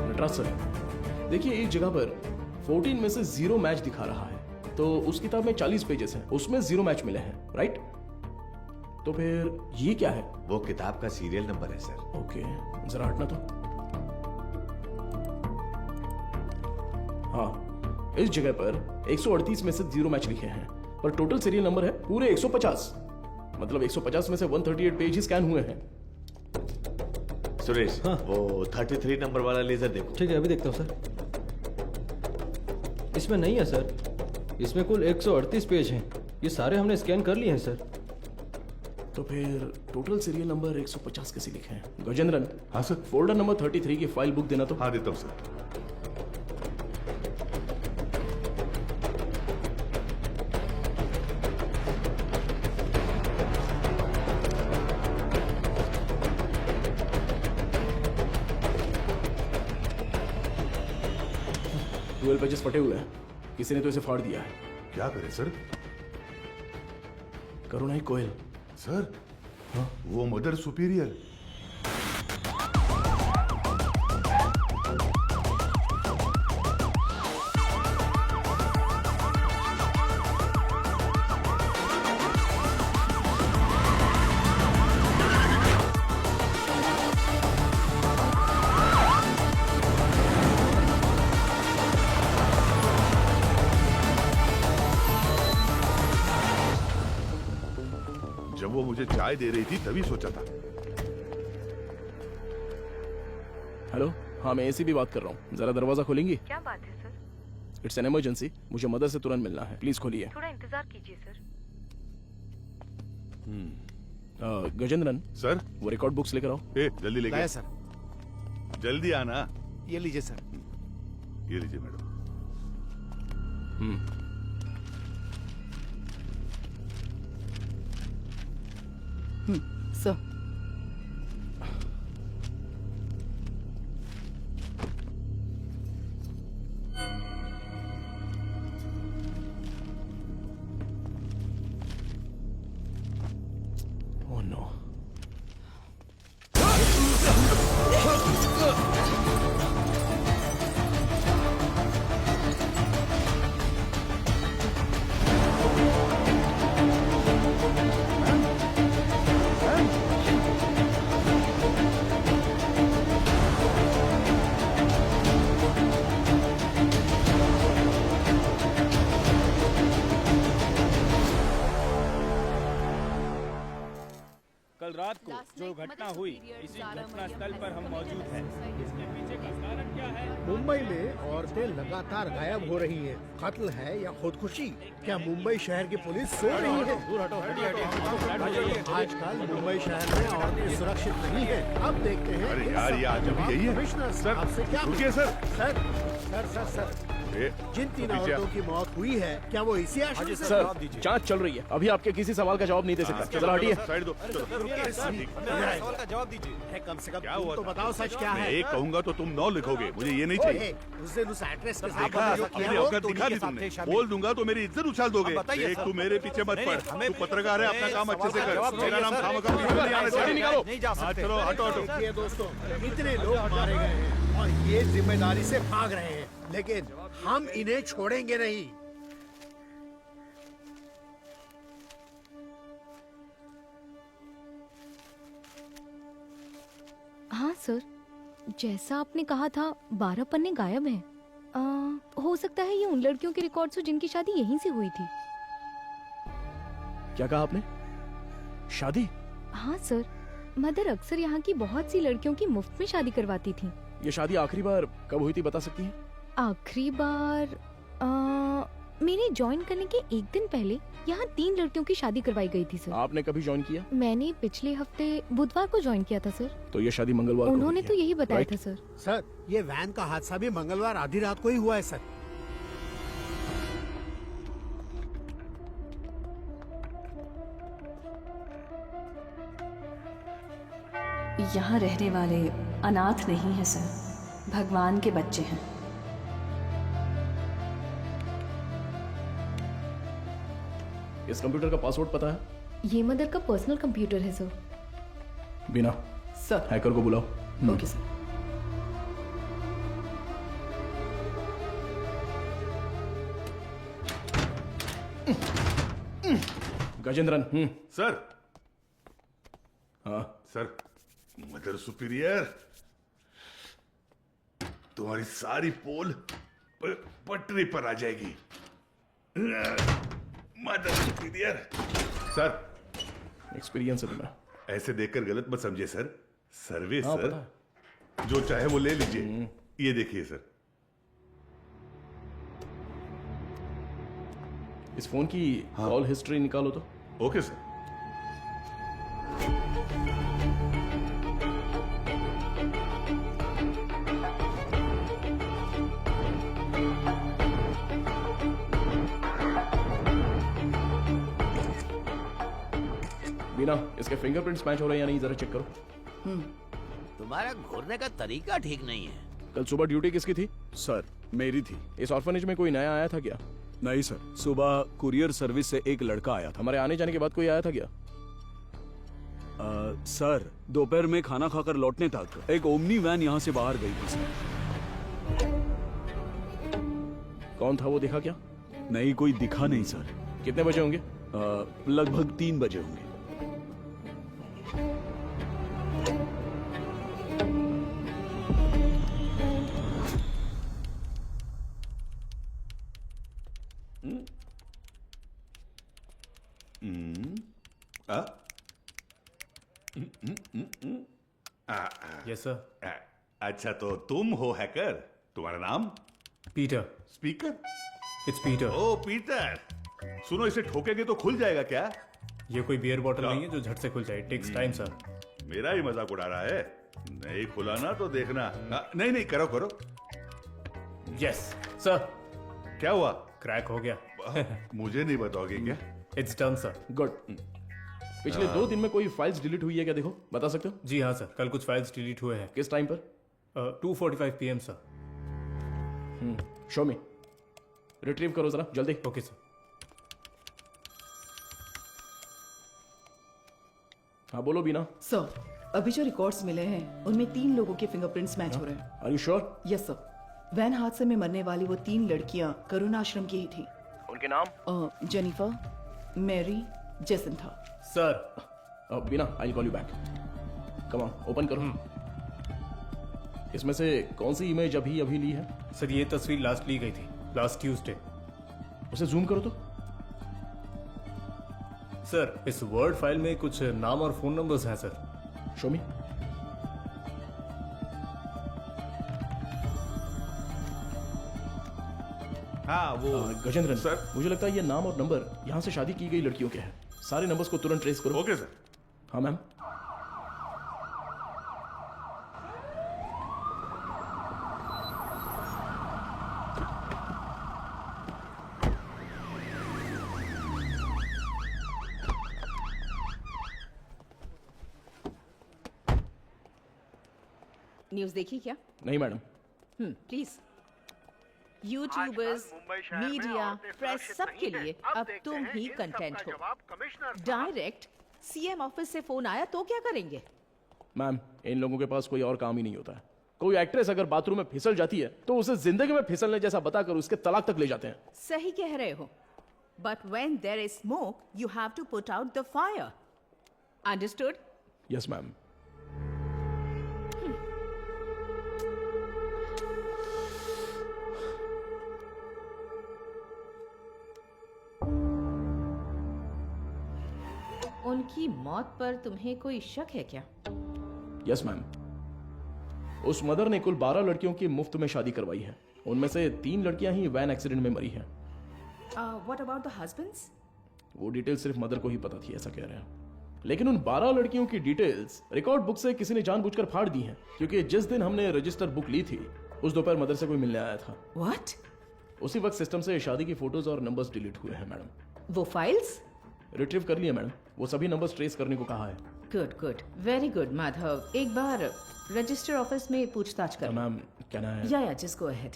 नटराज सर, देखिए एक जगह पर 14 में से 0 मैच दिखा रहा है, तो उस किताब में 40 पेजेस हैं, उसमें 0 मैच मिले हैं, राइट? तो फिर ये क्या है? वो किताब का सीरियल नंबर है सर। ओके, जरा हटना तो। हाँ, इस जगह पर 138 में से 0 मैच लिखे हैं, पर टोटल सीरियल नंबर है पूरे 150। मतलब 150 में से 138 पेज ही स्कैन हुए हैं। सुरेश वो 33 नंबर वाला लेजर देखो। ठीक है, अभी देखता हूँ सर। इसमें नहीं है सर, इसमें कुल 138 पेज हैं। ये सारे हमने स्कैन कर लिए हैं सर। तो फिर टोटल सीरियल नंबर 150 कैसे लिखे हैं? गजेंद्रन। हाँ सर। फोल्डर नंबर 33 की फाइल बुक देना तो। हाँ देता हूँ सर। ट्वेल्व पेजेस फटे हुए हैं, किसी ने तो इसे फाड़ दिया है। क्या करे सर? करुणाई कोयल। सर हाँ? वो मदर सुपीरियर। जब वो मुझे चाय दे रही थी तभी सोचा था। हेलो, हाँ मैं एसी भी बात कर रहा हूँ, जरा दरवाजा खोलेंगी? क्या बात है सर? इट्स एन इमरजेंसी, मुझे मदर से तुरंत मिलना है, प्लीज खोलिए। थोड़ा इंतजार कीजिए सर। गजेंद्रन सर, वो रिकॉर्ड बुक्स लेकर आओ। जल्दी लेके लाया सर। जल्दी आना। ये लीजिए सर। ये लीजिए मैडम। सर, जो घटना हुई इसी घटना स्थल पर हम मौजूद हैं। इसके पीछे का कारण क्या है? मुंबई में औरतें लगातार गायब हो रही हैं। कत्ल है या खुदकुशी? क्या मुंबई शहर की पुलिस सो रही है? आजकल मुंबई शहर में औरतें सुरक्षित नहीं है। अब देखते हैं। अरे यार, ये आज अभी यही है। कमिश्नर सर, आपसे क्या रुकिए sir. Sir sir sir sir जिन 3 औरतों की मौत हुई है, क्या वो इसी आश्रम से? सर, जांच चल रही है, अभी आपके किसी सवाल का जवाब नहीं दे सकता। चलो हटिए। साइड दो। सवाल का जवाब दीजिए। कम से कम क्या तुम हुआ तो था? बताओ सच क्या मैं है? एक कहूंगा तो तुम 9 लिखोगे, मुझे ये नहीं चाहिए। उस दिन उस एक्ट्रेस के साथ देखा, जो किया अपनी वो औकात तो दिखा दी उन्हीं के तुमने। साथ बोल दूंगा तो मेरी इज्जत उछाल दोगे। बताइए देख, सर। तू मेरे पीछे मत पड़। तू पत्रकार है, अपना काम अच्छे से कर। मेरा नाम खामखा नहीं आना चाहिए। निकालो। हाँ, चलो हटो हटो। देखिए दोस्तों, इतने लोग मारे गए हैं और ये जिम्मेदारी से भाग रहे हैं, लेकिन हम इन्हें छोड़ेंगे नहीं। हाँ सर, जैसा आपने कहा था 12 पन्ने गायब हैं। हो सकता है ये उन लड़कियों के रिकॉर्ड्स हो जिनकी शादी यहीं से हुई थी। क्या कहा आपने? शादी? हाँ सर, मदर अक्सर यहाँ की बहुत सी लड़कियों की मुफ्त में शादी करवाती थी। ये शादी आखिरी बार कब हुई थी, बता सकती हैं? आखिरी बार मेरे ज्वाइन करने के एक दिन पहले यहाँ 3 लड़कियों की शादी करवाई गई थी सर। आपने कभी ज्वाइन किया? मैंने पिछले हफ्ते बुधवार को ज्वाइन किया था सर। तो ये शादी मंगलवार को उन्होंने हुई तो है, यही बताया राइट? था सर। सर, ये वैन का हादसा भी मंगलवार आधी रात को ही हुआ है सर। यहाँ रहने वाले अनाथ नहीं हैं सर, भगवान के बच्चे हैं। इस कंप्यूटर का पासवर्ड पता है? ये मदर का पर्सनल कंप्यूटर है सर। बिना सर। हैकर को बुलाओ। Okay sir. गजेंद्रन। सर। हाँ सर, मदर सुपीरियर, तुम्हारी सारी पोल पटरी पर आ जाएगी। Mother superior. सर, एक्सपीरियंस है तुम्हें। ऐसे देखकर गलत मत समझिए सर। सर्विस हाँ, सर, पता जो चाहे वो ले लीजिए। ये देखिए सर। इस फोन की कॉल हिस्ट्री निकालो तो। Okay sir. बिना, इसके फिंगरप्रिंट्स मैच हो रहे हैं या नहीं, जरा चेक करो। तुम्हारा घूरने का तरीका ठीक नहीं है। कल सुबह ड्यूटी किसकी थी? सर, मेरी थी। इस ऑर्फनेज में कोई नया आया था क्या? नहीं सर, सुबह कुरियर सर्विस से एक लड़का आया था। हमारे आने जाने के बाद कोई आया था क्या? सर, दोपहर में खाना खाकर लौटने तक एक ओमनी वैन यहाँ से बाहर गई थी सर। कौन था वो, देखा क्या? नहीं, कोई दिखा नहीं सर। कितने बजे होंगे? लगभग 3 बजे होंगे। Yes sir. अच्छा, तो तुम हो हैकर। तुम्हारा नाम? Peter. Speaker? It's Peter. Oh Peter, सुनो, इसे ठोकेंगे तो खुल जाएगा क्या? ये कोई बियर बॉटल नहीं है जो झट से खुल जाए। Takes time sir. मेरा ही मजाक उड़ा रहा है। नहीं खुला ना तो देखना। नहीं नहीं, करो करो। Yes sir. क्या हुआ? क्रैक हो गया। मुझे नहीं बताओगे क्या? It's done sir. गुड। पिछले 2 दिन में कोई फाइल्स डिलीट हुई है क्या, देखो, बता सकते हो? जी हाँ सर, कल कुछ फाइल्स डिलीट हुए हैं। किस टाइम पर? 2:45 PM सर। शो मी। रिट्रीव करो जरा जल्दी। Okay sir. हाँ बोलो बीना। सर, अभी जो रिकॉर्ड्स मिले हैं उनमें 3 लोगों के फिंगरप्रिंट्स मैच हो रहे हैं। Are you sure? Yes sir. Van हादसे में मरने वाली वो 3 लड़कियां करुणा आश्रम की ही थी। उनके नाम? Jennifer, Mary, Jacintha. Sir Bina, I will call you back. Come on, open करो। इसमें से कौन सी इमेज अभी अभी ली है? सर, ये तस्वीर लास्ट ली गई थी, लास्ट ट्यूसडे। उसे जूम करो तो। सर, इस वर्ड फाइल में कुछ नाम और फोन नंबर्स हैं सर। शो मी। हाँ वो गजेंद्रन सर, मुझे लगता है ये नाम और नंबर यहाँ से शादी की गई लड़कियों के हैं। सारे नंबर्स को तुरंत ट्रेस करो। Okay sir. हाँ मैम। न्यूज़ देखी क्या? नहीं madam. Please. YouTubers, media, press सबके लिए अब तुम ही कंटेंट हो। डायरेक्ट सीएम ऑफिस से फोन आया तो क्या करेंगे? मैम, इन लोगों के पास कोई और काम ही नहीं होता है। कोई एक्ट्रेस अगर बाथरूम में फिसल जाती है तो उसे जिंदगी में फिसलने जैसा बताकर उसके तलाक तक ले जाते हैं। सही कह रहे हो। But when there is smoke you have to put out the fire. Understood? Yes ma'am. उनकी मौत पर तुम्हें कोई शक है क्या? Yes ma'am. उस मदर ने कुल 12 लड़कियों की मुफ्त में शादी करवाई है। उनमें से 3 लड़कियां ही वैन एक्सीडेंट में मरी हैं। What about the husbands? वो डिटेल सिर्फ मदर को ही पता थी, ऐसा कह रहे हैं। लेकिन उन 12 लड़कियों की डिटेल्स रिकॉर्ड बुक से किसी ने जानबूझकर फाड़ दी हैं, क्योंकि जिस दिन हमने रजिस्टर बुक ली थी उस दोपहर मदर से कोई मिलने आया था। व्हाट? उसी वक्त सिस्टम से शादी की फोटोज और नंबर्स डिलीट हुए हैं मैडम। वो फाइल्स रिट्रीव कर लिए मैडम। वो सभी नंबर्स ट्रेस करने को कहा है। Good good, very good Madhav. एक बार रजिस्टर ऑफिस में पूछताछ कर। मैम कहना है। या जस्ट गो अहेड।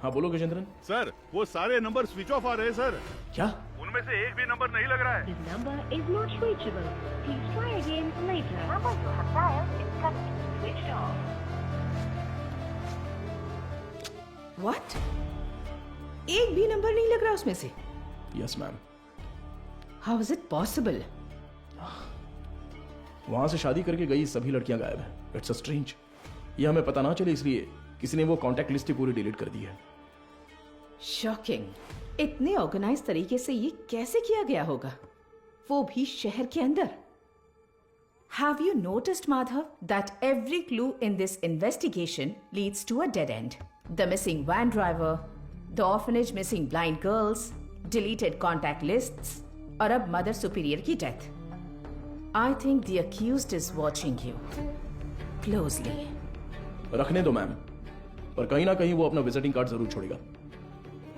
हाँ बोलो गजेंद्रन। सर वो सारे नंबर स्विच ऑफ आ रहे हैं सर। क्या? उनमें से एक भी नंबर नहीं लग रहा है। This number is not reachable. Please try again later. Number you have dialed is currently switched off. What? एक भी नंबर नहीं लग रहा उसमें से? Yes ma'am. How is it possible? वहां से शादी करके गई सभी लड़कियां गायब हैं। It's a strange. ये हमें पता ना चले इसलिए किसी ने वो कांटेक्ट लिस्ट ही पूरी डिलीट कर दी है। शॉकिंग। इतने ऑर्गेनाइज तरीके से ये कैसे किया गया होगा, वो भी शहर के अंदर? Have you noticed, Madhav, that every clue in this investigation leads to a dead end? The missing van driver, the orphanage missing blind girls, deleted contact lists, और अब मदर सुपीरियर की death. I think the accused is watching you closely. रखने दो ma'am, पर कहीं ना कहीं वो अपना विजिटिंग कार्ड जरूर छोड़ेगा।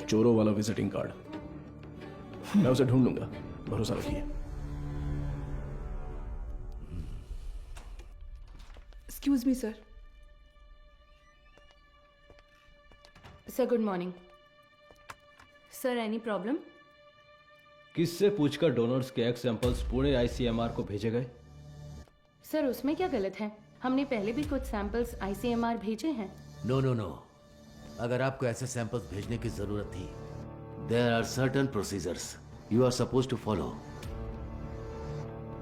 चोरों वाला विजिटिंग कार्ड। मैं उसे ढूंढ लूंगा, भरोसा रखिए। Excuse me sir. Sir good morning. Sir any problem? किससे पूछकर डोनर्स के एग सैंपल्स पुणे आईसीएमआर को भेजे गए? सर उसमें क्या गलत है? हमने पहले भी कुछ सैंपल्स आईसीएमआर भेजे हैं। नो नो नो, अगर आपको ऐसे सैंपल्स भेजने की जरूरत थी, there are certain procedures you are suppose to follow.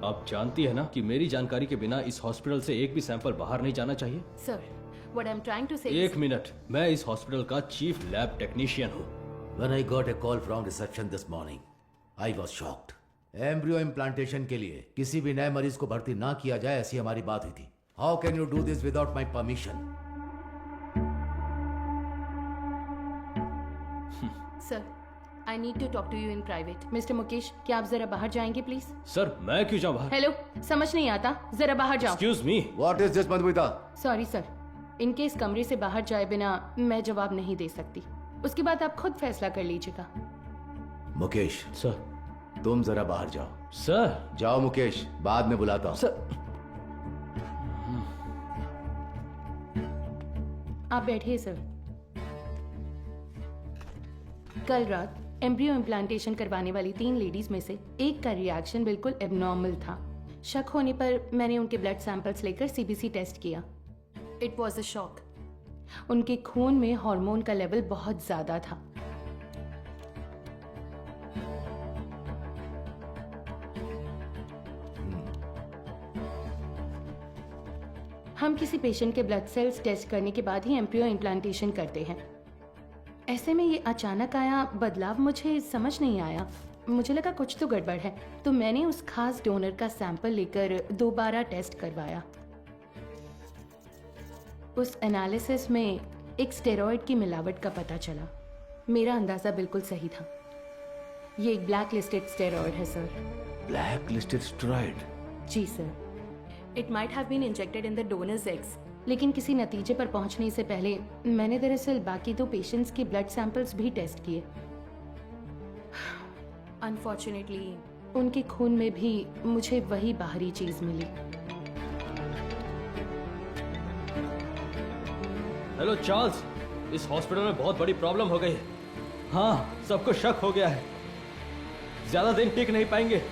आप जानती है ना कि मेरी जानकारी के बिना इस हॉस्पिटल से एक भी सैंपल बाहर नहीं जाना चाहिए। Sir what I am trying to say. एक मिनट, मैं इस हॉस्पिटल का चीफ लैब टेक्नीशियन हूँ। When I got a call from reception this morning, I was shocked. Embryo implantation के लिए किसी भी नए मरीज को भर्ती ना किया जाए, ऐसी हमारी बात हुई थी। How can you do this without my permission? Sir I need to talk to you in private. Mister Mukesh, क्या आप जरा बाहर जाएंगे प्लीज? सर मैं क्यों जाऊं बाहर? हेलो, समझ नहीं आता, जरा बाहर जाओ। Excuse me, what is this Madhumita? Sorry sir, इनके इस कमरे से बाहर जाए बिना मैं जवाब नहीं दे सकती। उसके बाद आप खुद फैसला कर लीजिएगा। मुकेश सर, तुम जरा बाहर जाओ। सर जाओ मुकेश, बाद में बुलाता हूं। सर आप बैठिए सर। कल रात एम्ब्रियो इम्प्लांटेशन करवाने वाली 3 लेडीज में से एक का रिएक्शन बिल्कुल एबनॉर्मल था। शक होने पर मैंने उनके ब्लड सैंपल्स लेकर सीबीसी टेस्ट किया। It was a shock. उनके खून में हार्मोन का लेवल बहुत ज्यादा था। हम किसी पेशेंट के ब्लड सेल्स टेस्ट करने के बाद ही एम्ब्रियो इम्प्लांटेशन करते हैं। ऐसे में ये अचानक आया बदलाव मुझे समझ नहीं आया। मुझे लगा कुछ तो गड़बड़ है, तो मैंने उस खास डोनर का सैंपल लेकर दोबारा टेस्ट करवाया। उस एनालिसिस में एक स्टेरॉइड की मिलावट का पता चला। मेरा अंदाजा बिल्कुल सही था। ये एक ब्लैक लिस्टेड स्टेरॉइड है सर। Black listed steroid? जी सर। It might have been injected in the donors eggs, लेकिन किसी नतीजे पर पहुंचने से पहले मैंने दरअसल बाकी 2 पेशेंट्स के ब्लड सैंपल्स भी टेस्ट किए। अनफॉर्चुनेटली उनके खून में भी मुझे वही बाहरी चीज मिली। हेलो चार्ल्स, इस हॉस्पिटल में बहुत बड़ी प्रॉब्लम हो गई है। हाँ, सबको शक हो गया है, ज्यादा दिन टिक नहीं पाएंगे।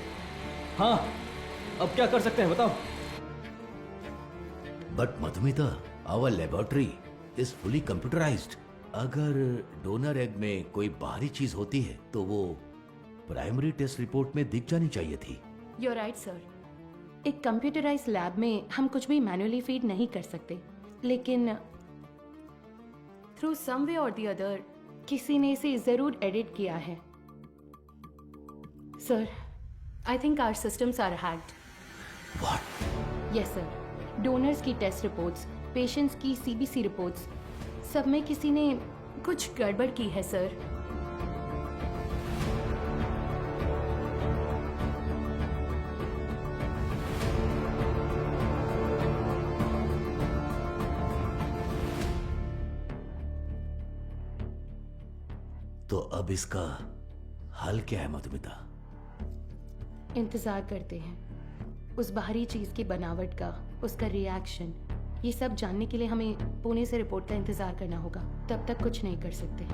हाँ, अब क्या कर सकते हैं बताओ? But Madhumita, our laboratory is fully computerised. अगर डोनर एग में कोई बाहरी चीज होती है तो वो प्राइमरी टेस्ट रिपोर्ट में दिख जानी चाहिए थी। You're right, sir. एक कंप्यूटराइज्ड लैब में हम कुछ भी मैन्युअली फीड नहीं कर सकते, लेकिन थ्रू सम वे और द अदर किसी ने इसे जरूर एडिट किया है। Sir, I think our systems are hacked. What? Yes sir. Donors की टेस्ट रिपोर्ट्स, पेशेंट्स की सीबीसी रिपोर्ट्स, सब में किसी ने कुछ गड़बड़ की है सर। तो अब इसका हल क्या है मधुमिता? इंतजार करते हैं उस बाहरी चीज की बनावट का, उसका रिएक्शन। ये सब जानने के लिए हमें पुणे से रिपोर्ट का इंतजार करना होगा। तब तक कुछ नहीं कर सकते।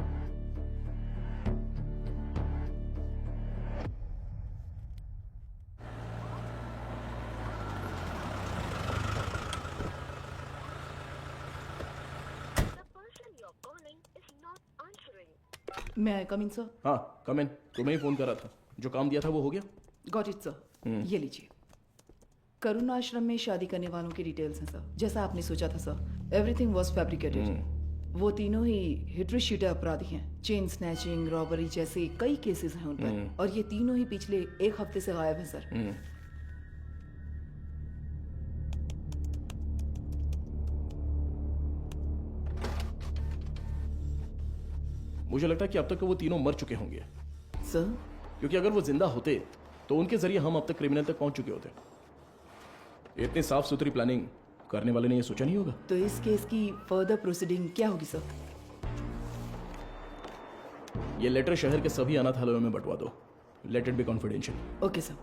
मैं आई कम इन सर? हाँ, कम इन। तुम्हें ही फोन करा था। जो काम दिया था वो हो गया? Got it sir. ये लीजिए। करुण आश्रम में शादी करने वालों की डिटेल्स हैं सर, जैसा आपने सोचा था सर। Everything was fabricated. वो तीनों ही हिटरी शीटर अपराधी हैं। चेन स्नैचिंग, रॉबरी जैसे कई केसेस हैं उन पर, और ये तीनों ही पिछले 1 हफ्ते से गायब हैं सर। मुझे लगता है कि अब तक वो तीनों मर चुके होंगे सर, क्योंकि अगर वो जिंदा होते तो उनके जरिए हम अब तक क्रिमिनल तक पहुंच चुके होते। इतनी साफ सुथरी प्लानिंग करने वाले ने ये सोचा नहीं होगा। तो इस केस की फर्दर प्रोसीडिंग क्या होगी सर? ये लेटर शहर के सभी अनाथालयों में बंटवा दो। Let it be confidential. Okay sir.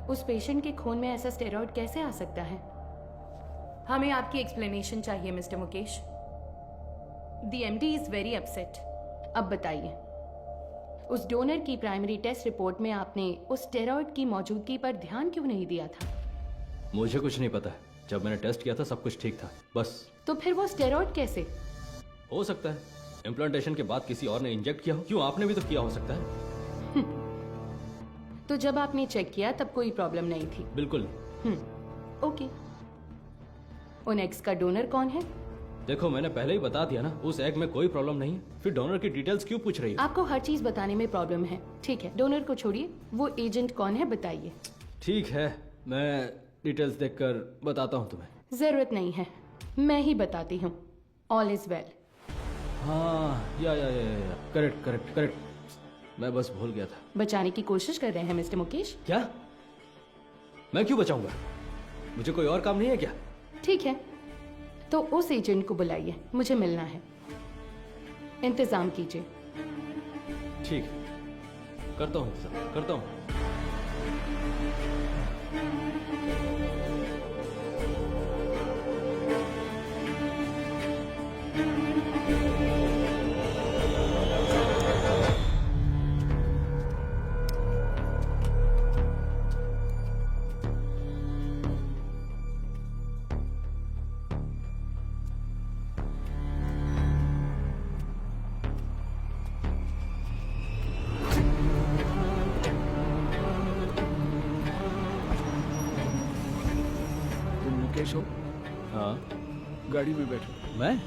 उस पेशेंट के खून में ऐसा स्टेरॉइड कैसे आ सकता है? हमें आपकी एक्सप्लेनेशन चाहिए mister Mukesh. The MD is very upset. अब बताइए, उस डोनर की प्राइमरी टेस्ट रिपोर्ट में आपने उस स्टेरॉइड की मौजूदगी पर ध्यान क्यों नहीं दिया था? मुझे कुछ नहीं पता। जब मैंने टेस्ट किया था सब कुछ ठीक था, बस। तो फिर वो स्टेरॉइड कैसे? हो सकता है इम्प्लांटेशन के बाद किसी और ने इंजेक्ट किया हो। क्यों, आपने भी तो किया हो सकता है। तो जब आपने चेक किया तब कोई प्रॉब्लम नहीं थी? बिल्कुल। ओके। उन एग्स का डोनर कौन है? देखो, मैंने पहले ही बता दिया ना, उस एग में कोई प्रॉब्लम नहीं है। फिर डोनर की डिटेल्स क्यों पूछ रही हो? आपको हर चीज बताने में प्रॉब्लम है। ठीक है, डोनर को छोड़िए, वो एजेंट कौन है बताइए। ठीक है, मैं डिटेल्स देखकर बताता हूँ तुम्हें। जरूरत नहीं है, मैं ही बताती हूँ। All is well. हाँ, या करेक्ट करेक्ट करेक्ट। मैं बस भूल गया था। बचाने की कोशिश कर रहे हैं मिस्टर मुकेश? क्या? मैं क्यों बचाऊंगा? मुझे कोई और काम नहीं है क्या? ठीक है, तो उस एजेंट को बुलाइए, मुझे मिलना है। इंतजाम कीजिए। ठीक है, करता हूँ इंतजाम, करता हूँ। मुकेश हो? हाँ गाड़ी में बैठो। मैं?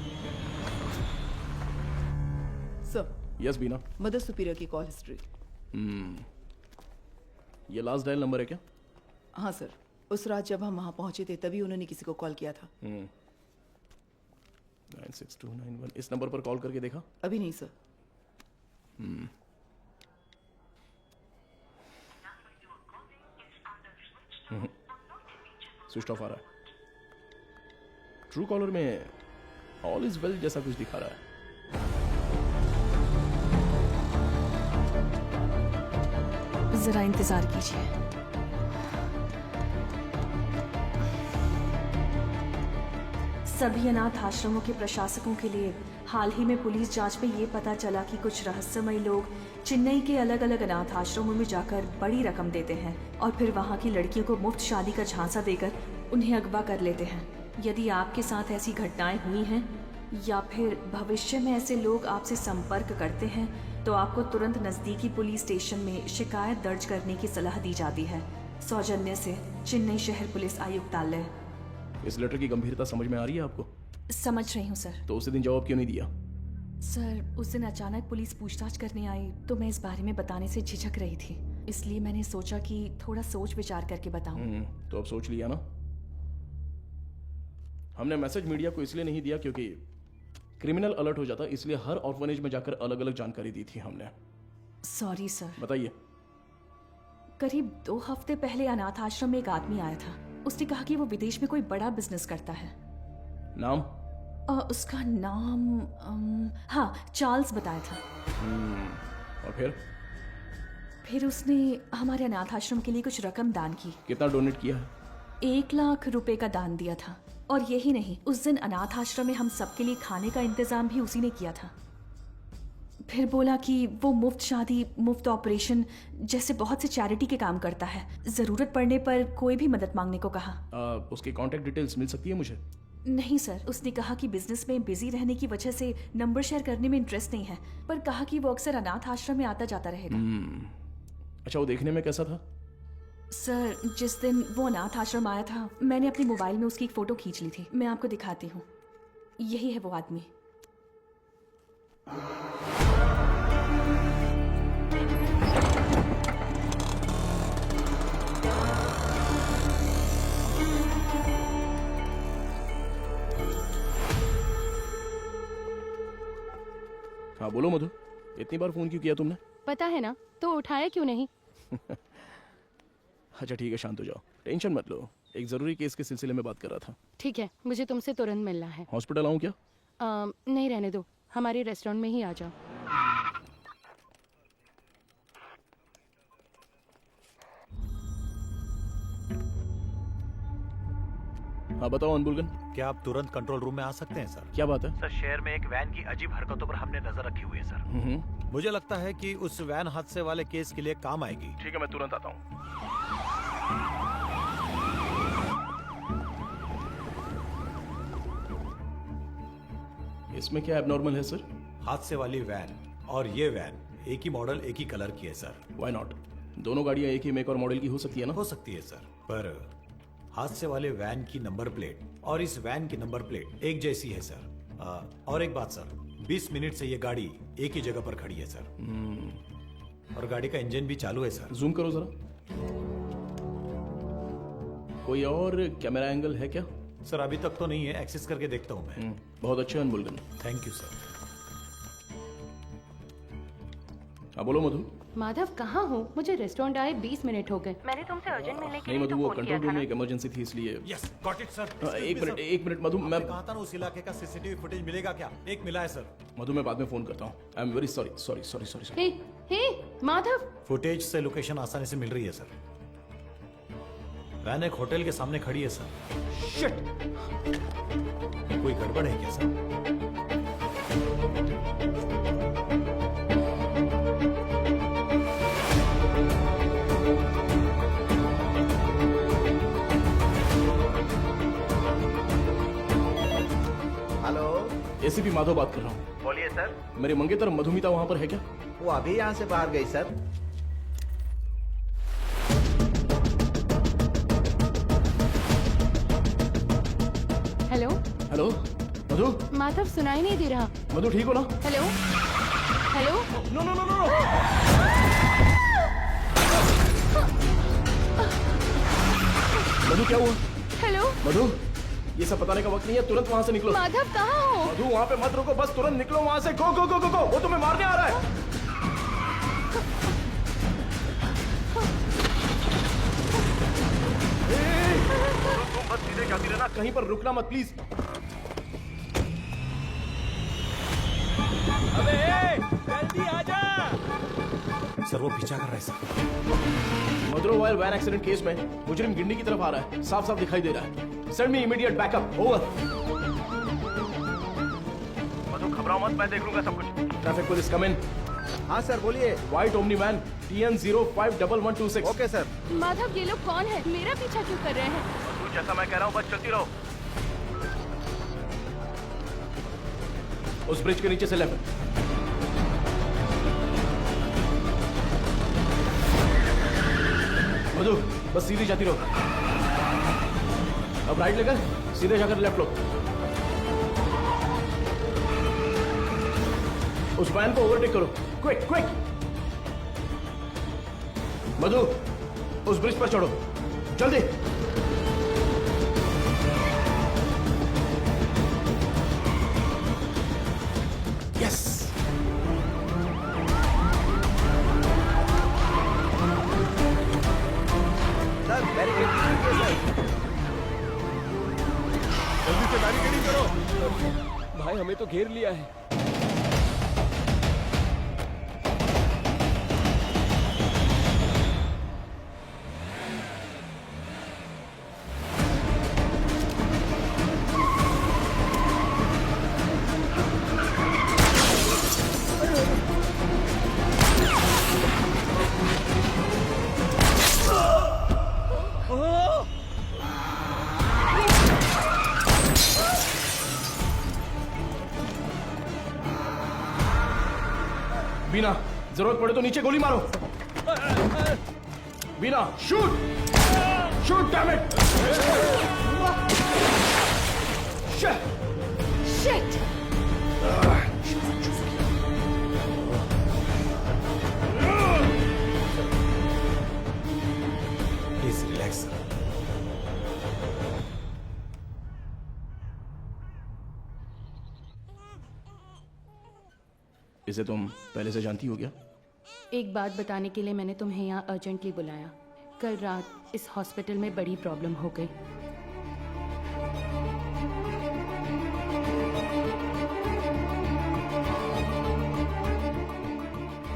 सर, यस बीना। मदर सुपीरियर की कॉल हिस्ट्री। ये लास्ट डायल नंबर है क्या? हाँ सर, उस रात जब हम वहां पहुंचे थे तभी उन्होंने किसी को कॉल किया था। 96291 इस नंबर पर कॉल करके देखा? अभी नहीं सर। स्विच ऑफ आ रहा है। ट्रू कॉलर में ऑल इज वेल जैसा कुछ दिखा रहा है। जरा इंतजार कीजिए। सभी अनाथ आश्रमों के प्रशासकों के लिए हाल ही में पुलिस जांच में ये पता चला कि कुछ रहस्यमयी लोग चेन्नई के अलग अलग अनाथ आश्रमों में जाकर बड़ी रकम देते हैं और फिर वहाँ की लड़कियों को मुफ्त शादी का झांसा देकर उन्हें अगवा कर लेते हैं। यदि आपके साथ ऐसी घटनाएं हुई हैं या फिर भविष्य में ऐसे लोग आपसे संपर्क करते हैं तो आपको तुरंत नज़दीकी पुलिस स्टेशन में शिकायत दर्ज करने की सलाह दी जाती है। सौजन्य से चेन्नई शहर पुलिस आयुक्तालय। इस लेटर की गंभीरता समझ में आ रही है आपको? समझ रही हूँ सर। तो उसी दिन जवाब क्यों नहीं दिया? सर, उस दिन अचानक पुलिस पूछताछ करने आई तो मैं इस बारे में बताने से झिझक रही थी, इसलिए मैंने सोचा कि थोड़ा सोच विचार करके बताऊं। तो अब सोच लिया ना? हमने मैसेज मीडिया को इसलिए नहीं दिया क्योंकि क्रिमिनल अलर्ट हो जाता, इसलिए हर ऑर्फनेज में जाकर अलग अलग जानकारी दी थी हमने। Sorry sir. बताइए। करीब 2 हफ्ते पहले अनाथ आश्रम में एक आदमी आया था। उसने कहा कि वो विदेश में कोई बड़ा बिजनेस करता है। नाम? उसका नाम हाँ, चार्ल्स बताया था। और फिर उसने हमारे अनाथ आश्रम के लिए कुछ रकम दान की। कितना डोनेट किया है? 1 लाख रुपए का दान दिया था। और यही नहीं, उस दिन अनाथ आश्रम में हम सबके लिए खाने का इंतजाम भी उसी ने किया था। फिर बोला कि वो मुफ्त शादी, मुफ्त ऑपरेशन जैसे बहुत से चैरिटी के काम करता है। जरूरत पड़ने पर कोई भी मदद मांगने को कहा। उसकी कांटेक्ट डिटेल्स मिल सकती है मुझे? नहीं सर, उसने कहा कि बिजनेस में बिजी रहने की वजह से नंबर शेयर करने में इंटरेस्ट नहीं है, पर कहा कि वो अक्सर अनाथ आश्रम में आता जाता रहेगा। अच्छा, वो देखने में कैसा था? सर, जिस दिन वो अनाथ आश्रम आया था मैंने अपने मोबाइल में उसकी एक फोटो खींच ली थी। मैं आपको दिखाती हूँ। यही है वो आदमी। हाँ बोलो मधु, इतनी बार फोन क्यों किया तुमने? पता है ना, तो उठाया क्यों नहीं? अच्छा ठीक है, शांत हो जाओ, टेंशन मत लो। एक जरूरी केस के सिलसिले में बात कर रहा था। ठीक है, मुझे तुमसे तुरंत मिलना है। हॉस्पिटल आऊँ क्या? नहीं, रहने दो, हमारे रेस्टोरेंट में ही आ जाओ। हाँ बताओ अनबुलगन। क्या आप तुरंत कंट्रोल रूम में आ सकते हैं सर? क्या बात है? सर, शहर में एक वैन की अजीब हरकतों पर हमने नजर रखी हुई है सर। मुझे लगता है कि उस वैन हादसे वाले केस के लिए काम आएगी। ठीक है, मैं तुरंत आता हूँ। इसमें क्या एबनॉर्मल है सर? हादसे वाली वैन और ये वैन एक ही मॉडल, एक ही कलर की है सर। Why not? दोनों गाड़ियां एक ही मेक और मॉडल की हो सकती है ना? हो सकती है सर, पर हादसे वाले वैन की नंबर प्लेट और इस वैन की नंबर प्लेट एक जैसी है सर। और एक बात सर, 20 मिनट से ये गाड़ी एक ही जगह पर खड़ी है सर। और गाड़ी का इंजन भी चालू है सर। जूम करो जरा। कोई और कैमरा एंगल है क्या? सर अभी तक तो नहीं है, एक्सेस करके देखता हूँ मैं। बहुत अच्छे अनबुलगन। Thank you sir. हाँ बोलो मधु। माधव कहाँ हो? मुझे रेस्टोरेंट आए 20 मिनट हो गए। मैंने तुमसे अर्जेंट मिलने के नहीं लिए मधु, वो कंट्रोल रूम में एक इमरजेंसी थी इसलिए। Yes, got it sir. एक मिनट मधु, मैं कहा था ना उस इलाके का सीसीटीवी फुटेज मिलेगा क्या? एक मिला है सर। मधु मैं बाद में फोन करता हूँ। I am very sorry. Hey Madhav, footage से लोकेशन आसानी से मिल रही है सर। वैन एक होटल के सामने खड़ी है सर। शिट! कोई गड़बड़ है क्या सर? हेलो, एसीपी माधव बात कर रहा हूँ। बोलिए सर। मेरे मंगेतर मधुमिता वहाँ पर है क्या? वो अभी यहाँ से बाहर गई sir. Hello hello Madhu. Madhav, सुनाई नहीं दे रहा। मधु ठीक हो ना? Hello hello. No no no no. Madhu क्या हुआ? हेलो मधु, ये सब बताने का वक्त नहीं है, तुरंत वहां से निकलो। माधव कहाँ हो? मधु वहां पे मत रुको, बस तुरंत निकलो वहां से। गो गो गो गो गो, वो तुम्हें मारने आ रहा है। तुम बस सीधे जाती रहना, कहीं पर रुकना मत प्लीज। अबे जल्दी आजा। सर वो पीछा कर रहा है सर। मदुरवायल वैन एक्सीडेंट केस में मुजरिम गिंडी की तरफ आ रहा है, साफ साफ दिखाई दे रहा है। Send me immediate backup. Over. Madhu घबराओ मत, मैं देख लूंगा सब कुछ। Traffic police come in. हाँ सर बोलिए। White Omni van TN 051126। Okay sir. Madhav, ये लोग कौन है? मेरा पीछा क्यों कर रहे हैं? मधु जैसा मैं कह रहा हूँ बस चलती रहो। उस ब्रिज के नीचे से लेफ्ट। मधु बस सीधी जाती रहो। अब राइट लेकर सीधे जाकर लेफ्ट लो। उस वैन को ओवरटेक करो, क्विक क्विक। मधु उस ब्रिज पर चढ़ो, जल्दी। यस। सर बैरिकेड कीजिए सर। जल्दी से बैरिकेडिंग करो। भाई हमें तो घेर लिया है। बीना, जरूरत पड़े तो नीचे गोली मारो। Bina, shoot shoot damn it. Shit. Please relax. इसे तुम पहले से जानती हो क्या? एक बात बताने के लिए मैंने तुम्हें यहाँ अर्जेंटली बुलाया। कल रात इस हॉस्पिटल में बड़ी प्रॉब्लम हो गई।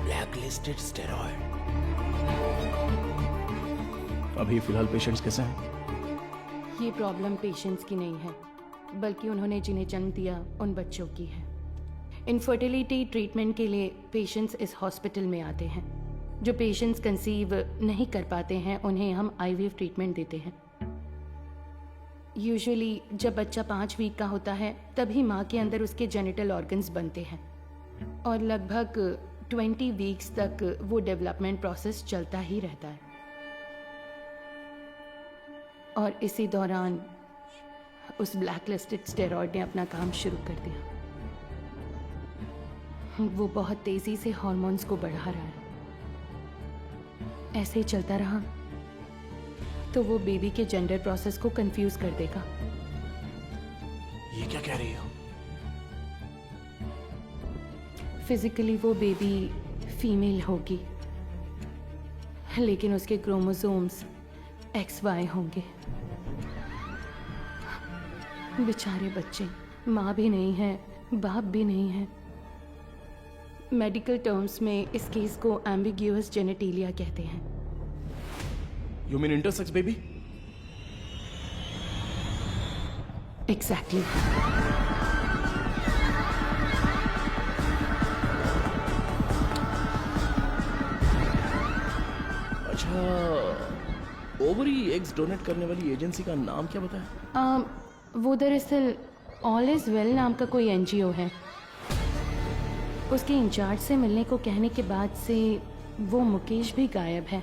Blacklisted steroid. अभी फिलहाल पेशेंट्स कैसे हैं? ये प्रॉब्लम पेशेंट्स की नहीं है, बल्कि उन्होंने जिन्हें जन्म दिया उन बच्चों की है। इनफर्टिलिटी ट्रीटमेंट के लिए पेशेंट्स इस हॉस्पिटल में आते हैं। जो पेशेंट्स कंसीव नहीं कर पाते हैं उन्हें हम IVF ट्रीटमेंट देते हैं। यूजुअली जब बच्चा 5 वीक का होता है तभी माँ के अंदर उसके जेनिटल ऑर्गन्स बनते हैं और लगभग 20 वीक्स तक वो डेवलपमेंट प्रोसेस चलता ही रहता है। और इसी दौरान उस ब्लैकलिस्टेड स्टेरॉइड ने अपना काम शुरू कर दिया। वो बहुत तेजी से हॉर्मोन्स को बढ़ा रहा है। ऐसे ही चलता रहा तो वो बेबी के जेंडर प्रोसेस को कंफ्यूज कर देगा। ये क्या कह रही हो? फिजिकली वो बेबी फीमेल होगी, लेकिन उसके क्रोमोसोम्स XY होंगे। बेचारे बच्चे, माँ भी नहीं है, बाप भी नहीं है। मेडिकल टर्म्स में इस केस को एम्बिग्यूअस जेनेटिलिया कहते हैं। You mean intersex baby? Exactly. अच्छा, ओवरी एग्स डोनेट करने वाली एजेंसी का नाम क्या बताया? वो दरअसल ऑल इज वेल नाम का कोई NGO है। उसके इंचार्ज से मिलने को कहने के बाद से वो मुकेश भी गायब है।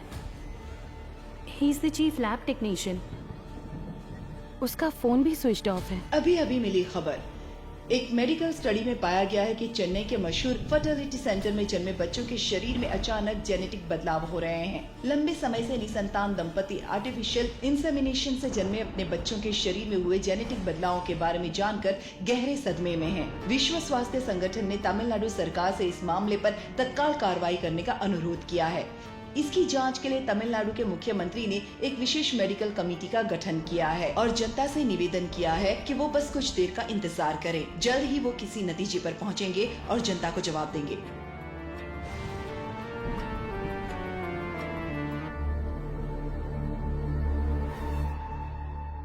ही is the chief lab technician. उसका फोन भी स्विच ऑफ है। अभी अभी मिली खबर, एक मेडिकल स्टडी में पाया गया है कि चेन्नई के मशहूर फर्टिलिटी सेंटर में जन्मे बच्चों के शरीर में अचानक जेनेटिक बदलाव हो रहे हैं। लंबे समय से निसंतान दंपति आर्टिफिशियल इंसेमिनेशन से जन्मे अपने बच्चों के शरीर में हुए जेनेटिक बदलावों के बारे में जानकर गहरे सदमे में हैं। विश्व स्वास्थ्य संगठन ने तमिलनाडु सरकार से इस मामले पर तत्काल कार्रवाई करने का अनुरोध किया है। इसकी जांच के लिए तमिलनाडु के मुख्यमंत्री ने एक विशेष मेडिकल कमेटी का गठन किया है और जनता से निवेदन किया है कि वो बस कुछ देर का इंतजार करें। जल्द ही वो किसी नतीजे पर पहुंचेंगे और जनता को जवाब देंगे।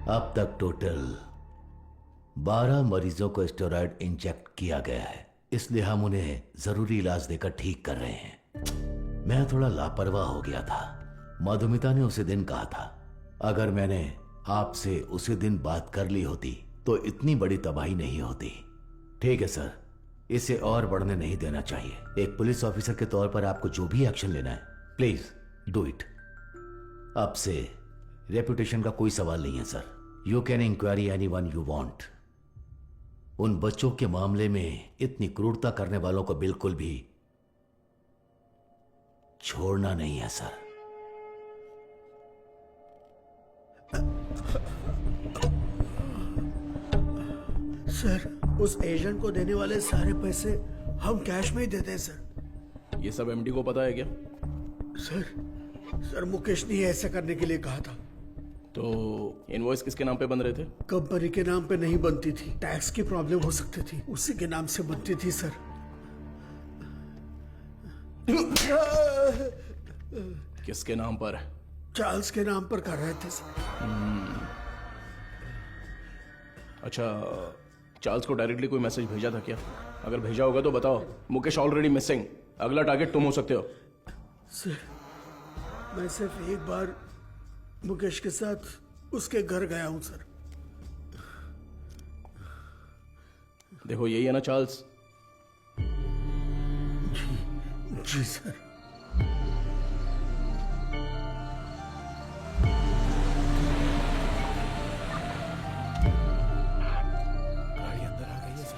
अब तक टोटल 12 मरीजों को स्टेरॉयड इंजेक्ट किया गया है, इसलिए हम उन्हें जरूरी इलाज देकर ठीक कर रहे हैं। मैं थोड़ा लापरवाह हो गया था। मधुमिता ने उसी दिन कहा था, अगर मैंने आपसे उसी दिन बात कर ली होती तो इतनी बड़ी तबाही नहीं होती। ठीक है सर, इसे और बढ़ने नहीं देना चाहिए। एक पुलिस ऑफिसर के तौर पर आपको जो भी एक्शन लेना है, प्लीज डू इट। अब से रेपुटेशन का कोई सवाल नहीं है sir. You can inquiry anyone you want. उन बच्चों के मामले में इतनी क्रूरता करने वालों को बिल्कुल भी छोड़ना नहीं है सर। सर, उस एजेंट को देने वाले सारे पैसे हम कैश में ही देते हैं सर। ये सब एमडी को पता है क्या? सर मुकेश ने ऐसा करने के लिए कहा था। तो इनवॉइस किसके नाम पे बन रहे थे? कंपनी के नाम पे नहीं बनती थी, टैक्स की प्रॉब्लम हो सकती थी, उसी के नाम से बनती थी सर। किसके नाम पर? चार्ल्स के नाम पर कर रहे थे सर। अच्छा, चार्ल्स को डायरेक्टली कोई मैसेज भेजा था क्या? अगर भेजा होगा तो बताओ। मुकेश ऑलरेडी मिसिंग, अगला टारगेट तुम हो सकते हो। सर, मैं सिर्फ एक बार मुकेश के साथ उसके घर गया हूं सर। देखो यही है ना चार्ल्स? जी सर। गाड़ी अंदर आ गई है सर।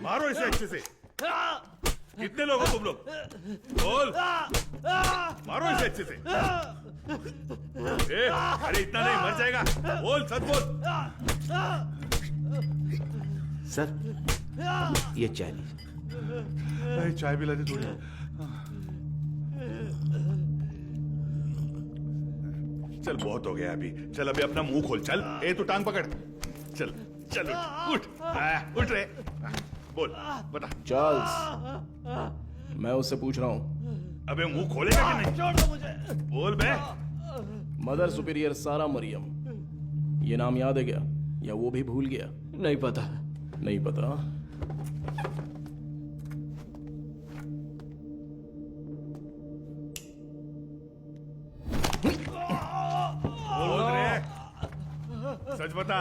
मारो इसे अच्छे से। कितने लोग हो तुम लोग? बोल, मारो इसे अच्छे से। अरे इतना नहीं, मर जाएगा। बोल, सच बोल। सर, ये चाइनीज चाय पिला दे थोड़ी। चल बहुत हो गया अभी, चल अभी अपना मुंह खोल, चल। ए तू टांग पकड़, चल चल उठ उठ रे, बोल बता। चार्ल्स, मैं उससे पूछ रहा हूँ। अबे मुंह खोलेगा कि नहीं? छोड़ दो मुझे। बोल बे। मदर सुपीरियर सारा मरियम, ये नाम याद है क्या, या वो भी भूल गया? नहीं पता। नहीं पता? बोल रे, सच बता,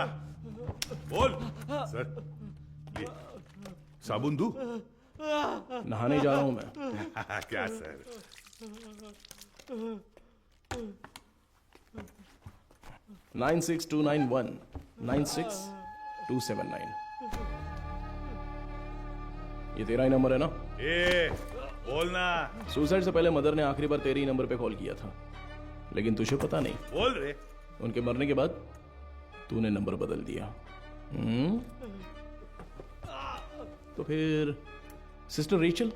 बोल। सर ये साबुन दूं? नहाने जा रहा हूं मैं। क्या सर? 96291 96279। ये तेरा ही नंबर है ना? ए बोलना। सुसाइड से पहले मदर ने आखिरी बार तेरे ही नंबर पे कॉल किया था, लेकिन तुझे पता नहीं। बोल रे। उनके मरने के बाद तूने नंबर बदल दिया। तो फिर सिस्टर रेचल?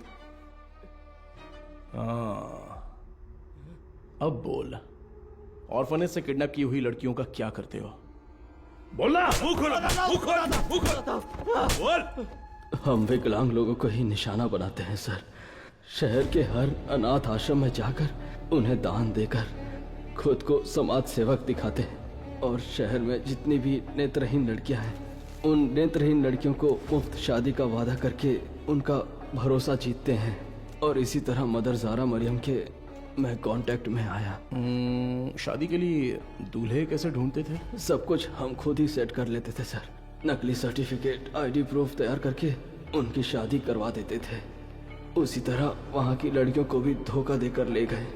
अब बोल, ऑर्फनेज से किडनैप की हुई लड़कियों का क्या करते हो? बोलना। मुंह खोलो, मुंह खोलो, मुंह खोलो, बोल। हम विकलांग लोगों को ही निशाना बनाते हैं सर। शहर के हर अनाथ आश्रम में जाकर उन्हें दान देकर खुद को समाज सेवक दिखाते हैं, और शहर में जितनी भी नेत्रहीन लड़कियां हैं, उन नेत्रहीन लड़कियों को मुफ्त शादी का वादा करके उनका भरोसा जीतते हैं। और इसी तरह मदर जारा मरियम के मैं कांटेक्ट में आया। शादी के लिए दूल्हे कैसे ढूंढते थे? सब कुछ हम खुद ही सेट कर लेते थे सर। नकली सर्टिफिकेट, आईडी प्रूफ तैयार करके उनकी शादी करवा देते थे। उसी तरह वहाँ की लड़कियों को भी धोखा देकर ले गए,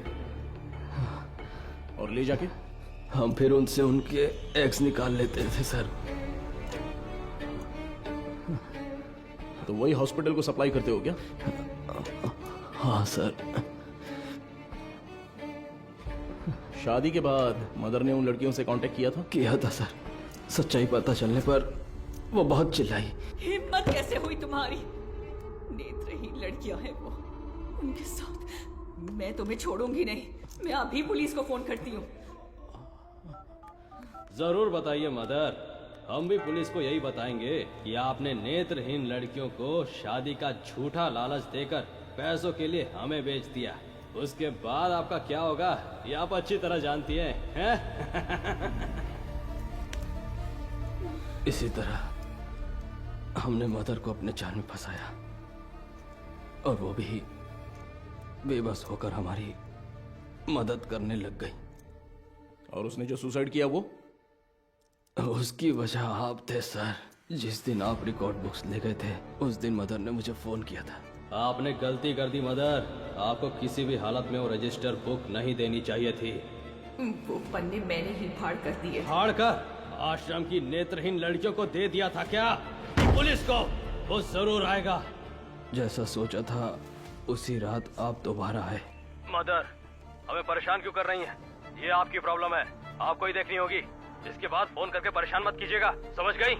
और ले जाके हम फिर उनसे उनके एग्स निकाल लेते थे सर। तो वही हॉस्पिटल को सप्लाई करते हो क्या? हाँ सर। शादी के बाद मदर ने उन लड़कियों से कांटेक्ट किया था? किया था सर। सच्चाई पता चलने पर वो बहुत चिल्लाई। हिम्मत कैसे हुई तुम्हारी? नेत्रहीन लड़कियां हैं वो, उनके साथ मैं तुम्हें छोड़ूंगी नहीं। मैं अभी पुलिस को फोन करती हूँ। जरूर बताइए मदर, हम भी पुलिस को यही बताएंगे कि आपने नेत्रहीन लड़कियों को शादी का झूठा लालच देकर पैसों के लिए हमें बेच दिया। उसके बाद आपका क्या होगा ये आप अच्छी तरह जानती हैं? इसी तरह हमने मदर को अपने जाल में फंसाया, और वो भी बेबस होकर हमारी मदद करने लग गई। और उसने जो सुसाइड किया वो? उसकी वजह आप थे सर। जिस दिन आप रिकॉर्ड बुक्स ले गए थे उस दिन मदर ने मुझे फोन किया था। आपने गलती कर दी मदर, आपको किसी भी हालत में वो रजिस्टर बुक नहीं देनी चाहिए थी। वो पन्ने मैंने ही फाड़ कर दिए। फाड़ कर आश्रम की नेत्रहीन लड़कियों को दे दिया था क्या? पुलिस को वो जरूर आएगा। जैसा सोचा था उसी रात आप दोबारा आए। मदर हमें परेशान क्यों कर रही हैं? ये आपकी प्रॉब्लम है, आपको ही देखनी होगी। इसके बाद फोन करके परेशान मत कीजिएगा, समझ गई?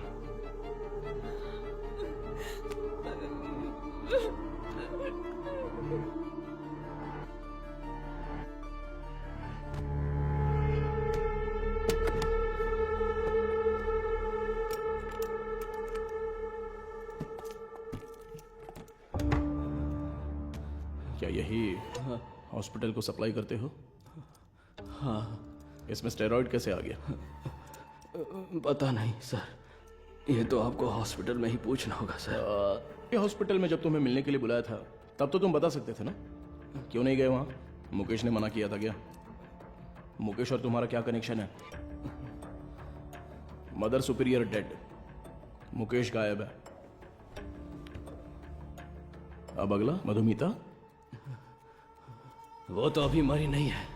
क्या यही हॉस्पिटल को सप्लाई करते हो? हाँ। इसमें स्टेरॉइड कैसे आ गया? पता नहीं सर, ये तो आपको हॉस्पिटल में ही पूछना होगा सर। ये हॉस्पिटल में जब तुम्हें मिलने के लिए बुलाया था तब तो तुम बता सकते थे ना, क्यों नहीं गए वहां? मुकेश ने मना किया था क्या? मुकेश और तुम्हारा क्या कनेक्शन है? मदर सुपीरियर डेड, मुकेश गायब है। अब अगला मधुमिता, वो तो अभी मरी नहीं है।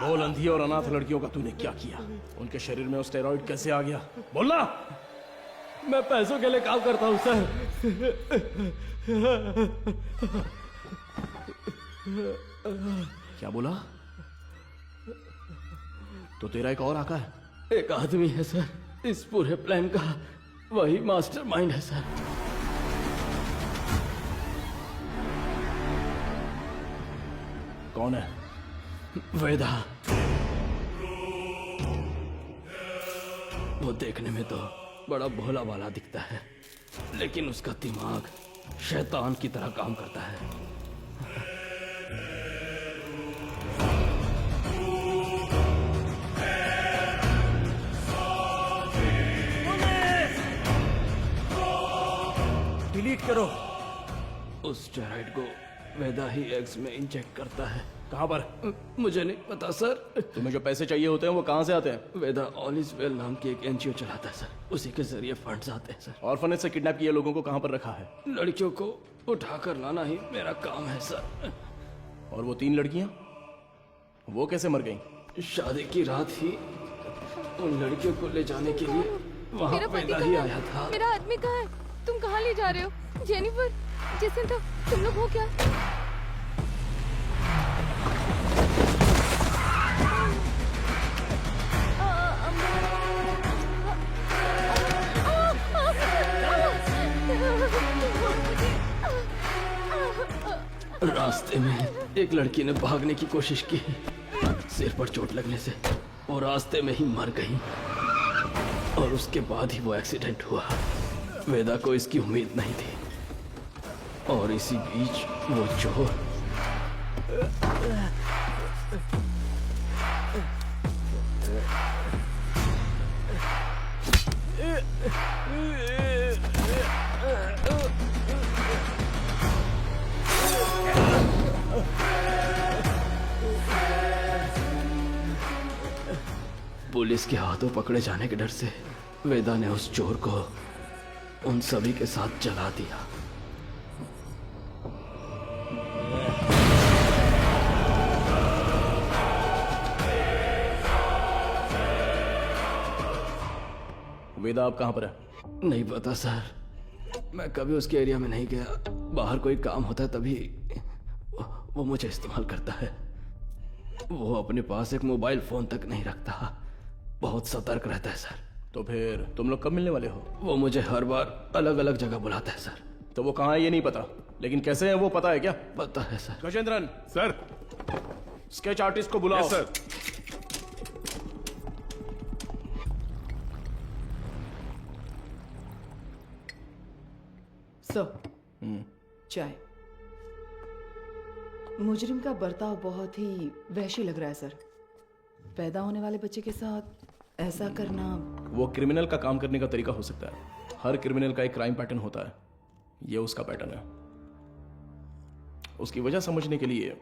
बोल, अंधी और अनाथ लड़कियों का तूने क्या किया? उनके शरीर में स्टेरॉइड कैसे आ गया? बोलना। मैं पैसों के लिए काम करता हूं सर। क्या बोला? तो तेरा एक और आका है? एक आदमी है सर इस पूरे प्लान का, वही मास्टरमाइंड है सर। कौन है? वेदा। वो देखने में तो बड़ा भोला वाला दिखता है, लेकिन उसका दिमाग शैतान की तरह काम करता है। डिलीट करो। उस स्टेरॉइड को वेदा ही एग्स में इंजेक्ट करता है। कहां पर? मुझे नहीं पता सर। तुम्हें जो पैसे चाहिए होते हैं वो कहां से आते हैं? वेदा ऑल इज वेल नाम की एक एनजीओ चलाता है सर, उसी के जरिए फंड्स आते हैं सर। ऑर्फनेज से किडनैप किए लोगों को कहां पर रखा है? लड़कियों को उठाकर लाना ही मेरा काम है सर। और वो 3 लड़कियां, वो कैसे मर गईं? शादी की रात ही उन लड़कियों को ले जाने के लिए वहाँ मेरा पति वेदा कहाँ ही है? आया था। मेरा आदमी कहाँ है? तुम कहाँ ले जा रहे हो? जेनिफर, जेसिंथा, तुम लोग हो क्या? रास्ते में एक लड़की ने भागने की कोशिश की, सिर पर चोट लगने से वो रास्ते में ही मर गई और उसके बाद ही वो एक्सीडेंट हुआ। वेदा को इसकी उम्मीद नहीं थी और इसी बीच वो चोर पुलिस के हाथों पकड़े जाने के डर से वेदा ने उस चोर को उन सभी के साथ जला दिया। वेदा आप कहां पर है? नहीं पता सर, मैं कभी उसके एरिया में नहीं गया। बाहर कोई काम होता है तभी वो मुझे इस्तेमाल करता है। वो अपने पास एक मोबाइल फोन तक नहीं रखता, बहुत सतर्क रहता है सर। तो फिर तुम लोग कब मिलने वाले हो? वो मुझे हर बार अलग अलग जगह बुलाता है सर। तो वो कहाँ है ये नहीं पता, लेकिन कैसे है वो पता है क्या? पता है sir. Gajendran sir, sketch artist को बुलाओ। सर। सर, चाय। मुजरिम का बर्ताव बहुत ही वहशी लग रहा है सर। पैदा होने वाले बच्चे के साथ ऐसा करना। वो क्रिमिनल का काम करने का तरीका हो सकता है। हर क्रिमिनल का एक क्राइम पैटर्न होता है, ये उसका पैटर्न है। उसकी वजह समझने के लिए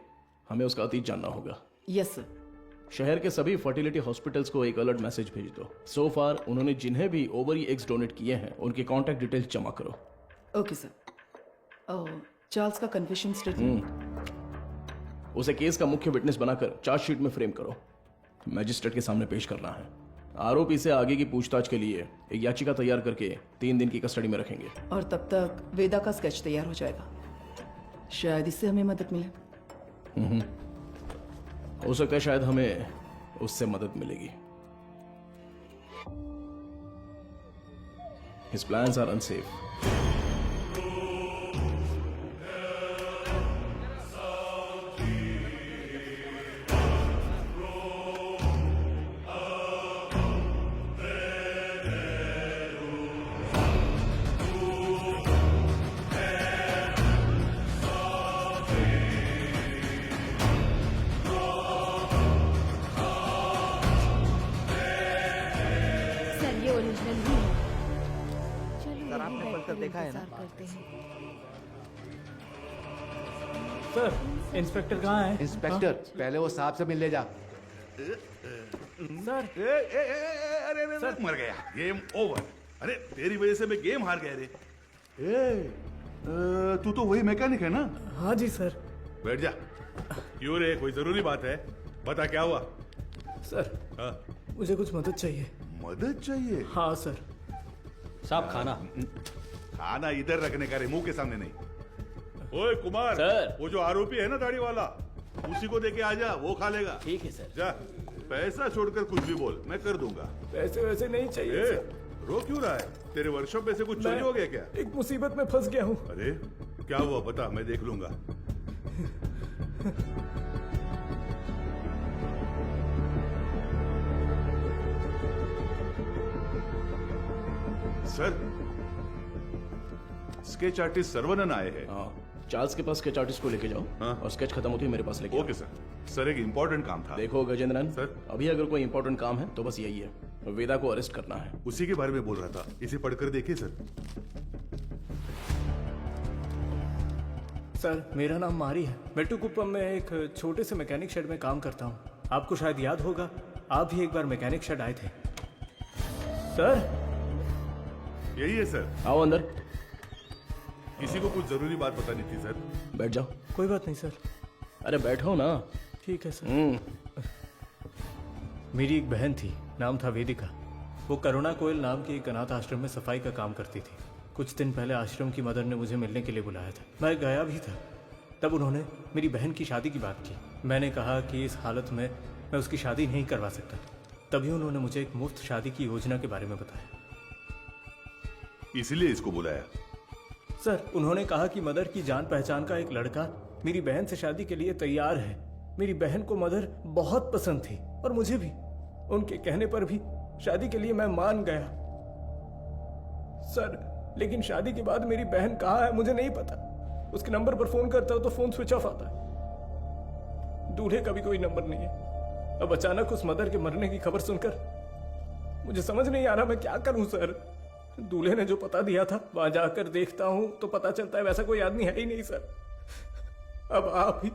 हमें उसका अतीत जानना होगा। Yes sir. शहर के सभी फर्टिलिटी हॉस्पिटल्स को एक अलर्ट मैसेज भेज दो। सो फार उन्होंने जिन्हें भी ओवरी एग्स डोनेट किए हैं उनकी कॉन्टैक्ट डिटेल्स जमा करो। Okay sir. चार्ल्स का कन्फेशन स्टेटमेंट उसे केस का मुख्य विटनेस बनाकर चार्जशीट में फ्रेम करो, मैजिस्ट्रेट के सामने पेश करना है। आरोपी से आगे की पूछताछ के लिए एक याचिका तैयार करके 3 दिन की कस्टडी में रखेंगे। और तब तक वेदा का स्केच तैयार हो जाएगा। शायद इससे हमें मदद मिले। हो सकता है शायद हमें उससे मदद मिलेगी। His plans are unsafe. देखा है ना? सर, इंस्पेक्टर कहाँ है? इंस्पेक्टर पहले वो साहब से मिल ले जा। सर, अरे सर, मर गया। Game over. अरे तेरी वजह से मैं गेम हार गया रे। तू तो वही मैकेनिक है ना? हाँ जी सर। बैठ जा। क्यों रे, कोई जरूरी बात है? बता क्या हुआ? सर, हाँ? मुझे कुछ मदद चाहिए। मदद चाहिए? हाँ सर। साहब खाना। खाना इधर रखने का रे, मुंह के सामने नहीं। ओए कुमार, सर। वो जो आरोपी है ना दाढ़ी वाला, उसी को देके आ जा, वो खा लेगा। ठीक है सर। जा। पैसा छोड़कर कुछ भी बोल, मैं कर दूंगा। पैसे वैसे नहीं चाहिए ए, सर। रो क्यों रहा है? तेरे वर्कशॉप में से कुछ चोरी हो गया क्या? एक मुसीबत में फंस गया हूँ। अरे क्या हुआ बता, मैं देख लूंगा। सर, स्केच आर्टिस्ट सर्वनन आए हैं। चार्ल्स के पास स्केच आर्टिस्ट को लेके जाओ। और स्केच खत्म होती है मेरे पास लेके ओके सर। सर एक इम्पोर्टेंट काम था। देखो गजेंद्रन सर, अभी अगर कोई इंपॉर्टेंट काम है तो बस यही है, वेदा को अरेस्ट करना है। उसी के बारे में बोल रहा था, इसे पढ़कर देखिए सर। सर मेरा नाम मारी है, मेट्टुकुप्पम में एक छोटे से मैकेनिक शेड में काम करता हूँ। आपको शायद याद होगा, आप भी एक बार मैकेनिक शेड आए थे। सर यही है सर। आओ अंदर। किसी को कुछ जरूरी बात बतानी थी सर। बैठ जाओ। कोई बात नहीं सर। अरे बैठो ना। ठीक है सर। मेरी एक बहन थी, नाम था वेदिका। वो करुणा कोयल नाम के एक अनाथ आश्रम में सफाई का काम करती थी। कुछ दिन पहले आश्रम की मदर ने मुझे मिलने के लिए बुलाया था। मैं गया भी था। तब उन्होंने मेरी बहन की शादी की बात की। मैंने कहा कि इस हालत में मैं उसकी शादी नहीं करवा सकता। तभी उन्होंने मुझे एक मुफ्त शादी की योजना के बारे में बताया। इसीलिए इसको बुलाया? सर उन्होंने कहा कि मदर की जान पहचान का एक लड़का मेरी बहन से शादी के लिए तैयार है। मेरी बहन को मदर बहुत पसंद थी और मुझे भी। उनके कहने पर भी शादी के लिए मैं मान गया। सर लेकिन शादी के बाद मेरी बहन कहाँ है मुझे नहीं पता। उसके नंबर पर फोन करता हूं तो फोन स्विच ऑफ आता है। दूल्हे का भी कोई नंबर नहीं है। अब अचानक उस मदर के मरने की खबर सुनकर मुझे समझ नहीं आ रहा मैं क्या करूं सर। दूल्हे ने जो पता दिया था वहां जाकर देखता हूं तो पता चलता है वैसा कोई आदमी है ही नहीं सर। अब आप ही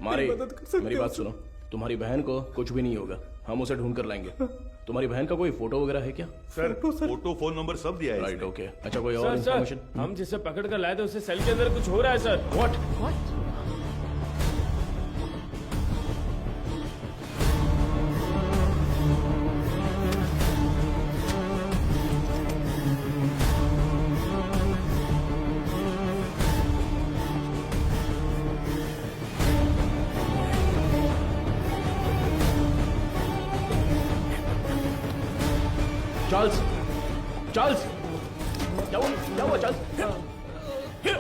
मारी, मदद कर सकते मेरी हो बात सर। सुनो। तुम्हारी बहन को कुछ भी नहीं होगा, हम उसे ढूंढ कर लाएंगे। तुम्हारी बहन का कोई फोटो वगैरह है क्या? सर फोटो, फोन नंबर सब दिया है। Right, okay. अच्छा कोई और सर, इन्फॉर्मेशन? हम जिसे पकड़ कर लाए थे उससे सेल के अंदर कुछ हो रहा है सर। व्हाट? चार्ल्स, चार्ल्स, क्या हुआ? क्या हुआ चार्ल्स?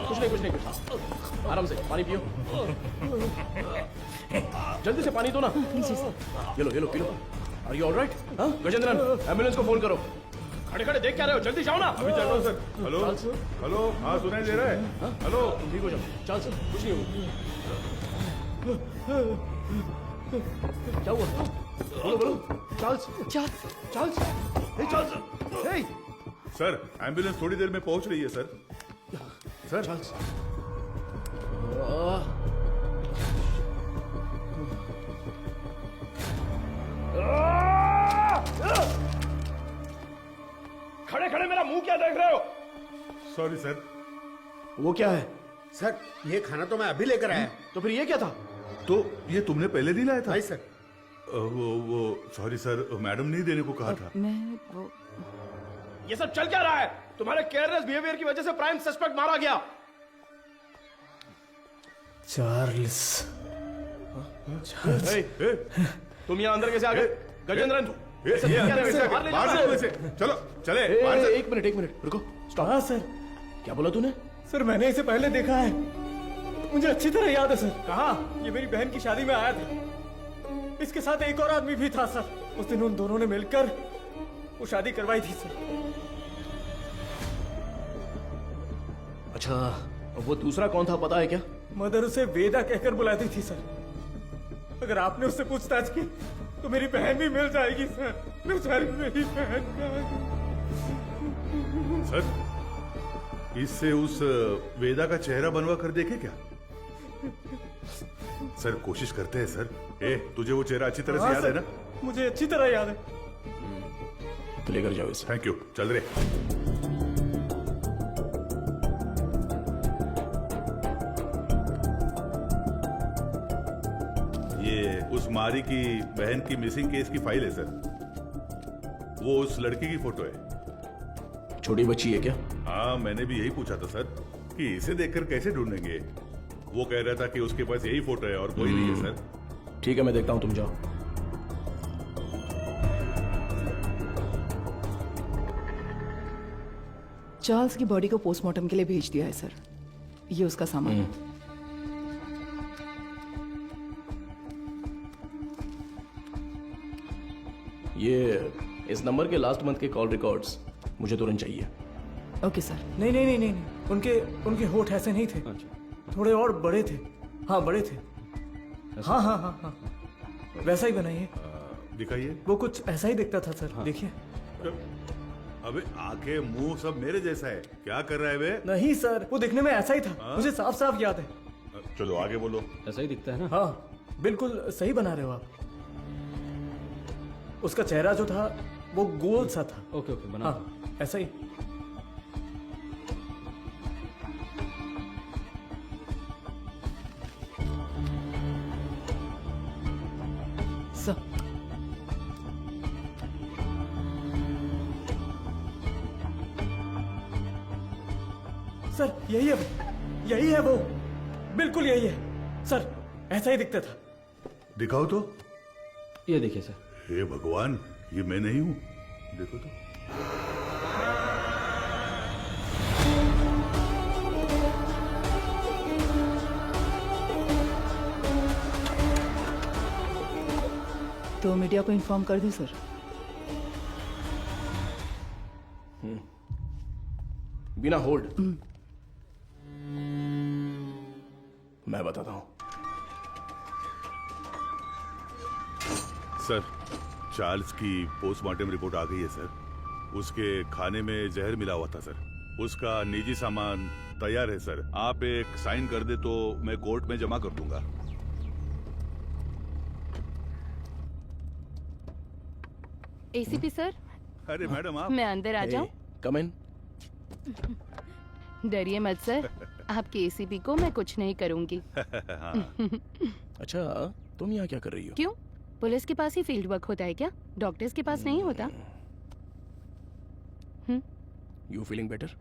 कुछ नहीं, कुछ नहीं, कुछ। आराम से पानी पियो। जल्दी से पानी दो ना। ये लो, ये लो, पी लो। Are you alright? हाँ गजेंद्रन, एम्बुलेंस को फोन करो। खड़े खड़े देख क्या रहे हो? जल्दी जाओ ना। अभी चल रहा हूँ सर। हेलो हेलो, हाँ सुनाई दे रहा है? हेलो, ठीक हो जाओ। चार्ल्स कुछ नहीं होगा। क्या हुआ? बोलो बोलो। चार्ल्स, चार्ल्स, चार्ल्स, हे चार्ल्स, हे। सर एम्बुलेंस थोड़ी देर में पहुंच रही है सर। सर चार्ल्स, खड़े खड़े मेरा मुंह क्या देख रहे हो? Sorry sir. वो क्या है? सर ये खाना तो मैं अभी लेकर आया। तो फिर ये क्या था? तो ये तुमने पहले नहीं लाया था? नहीं सर। वो सॉरी सर, मैडम ने देने को कहा था। मैं वो ये सब चल क्या रहा है? तुम्हारे केयरलेस बिहेवियर की वजह से प्राइम सस्पेक्ट मारा गया। चार्ल्स, हे, हे, तुम यहाँ अंदर कैसे आ गए? गजेंद्रन, चलो चले। एक मिनट रुको, स्टॉप। हाँ सर। क्या बोला तूने? सर मैंने इसे पहले देखा है, मुझे अच्छी तरह याद है सर। कहाँ? ये मेरी बहन की शादी में आया था। इसके साथ एक और आदमी भी था सर। उस दिन उन दोनों ने मिलकर वो शादी करवाई थी सर। अच्छा, वो दूसरा कौन था पता है क्या? मदर उसे वेदा कहकर बुलाती थी सर। अगर आपने उससे पूछताछ की तो मेरी बहन भी मिल जाएगी सर। बेचारी मेरी बहन। सर इससे उस वेदा का चेहरा बनवा कर देखे क्या? सर कोशिश करते हैं सर। तुझे वो चेहरा अच्छी तरह से याद है ना? मुझे अच्छी तरह याद है। तो लेकर जाओ इसे। थैंक यू, चल रहे। ये उस मारी की बहन की मिसिंग केस की फाइल है सर। वो उस लड़की की फोटो है। छोटी बच्ची है क्या? हाँ मैंने भी यही पूछा था सर कि इसे देखकर कैसे ढूंढेंगे। वो कह रहा था कि उसके पास यही फोटो है और कोई नहीं है सर। ठीक है मैं देखता हूं, तुम जाओ। चार्ल्स की बॉडी को पोस्टमार्टम के लिए भेज दिया है सर। ये उसका सामान। ये इस नंबर के लास्ट मंथ के कॉल रिकॉर्ड्स मुझे तुरंत चाहिए। Okay sir. नहीं नहीं नहीं नहीं नहीं। उनके होठ ऐसे नहीं थे, थोड़े और बड़े थे। हाँ बड़े थे। हाँ हाँ हाँ हाँ वैसा ही बनाइए। दिखाइए। वो कुछ ऐसा ही दिखता था सर। देखिए। अबे आंखें मुंह सब मेरे जैसा है, क्या कर रहा है वे? नहीं सर, वो दिखने में ऐसा ही था। मुझे साफ साफ याद है। चलो आगे बोलो। ऐसा ही दिखता है ना? हाँ बिल्कुल सही बना रहे हो आप। उसका चेहरा जो था वो गोल सा था। ओके ओके बना। हाँ ऐसा ही। सर यही है वो, बिल्कुल यही है सर, ऐसा ही दिखता था। दिखाओ तो। ये देखिए सर। हे भगवान, ये मैं नहीं हूं, देखो तो। तो मीडिया को इन्फॉर्म कर दें सर। बिना होल्ड मैं बताता हूं। सर, चार्ल्स की पोस्टमार्टम रिपोर्ट आ गई है सर। उसके खाने में जहर मिला हुआ था सर। उसका निजी सामान तैयार है सर। आप एक साइन कर दे तो मैं कोर्ट में जमा कर दूंगा। ACP sir. अरे मैडम आप। मैं अंदर आ जाऊं? कम इन। डरिए मत सर, आपके एसीपी को मैं कुछ नहीं करूंगी। अच्छा, तुम यहाँ क्या कर रही हो? क्यों? पुलिस के पास ही फील्ड वर्क होता है क्या? डॉक्टर्स के पास नहीं होता? You feeling better?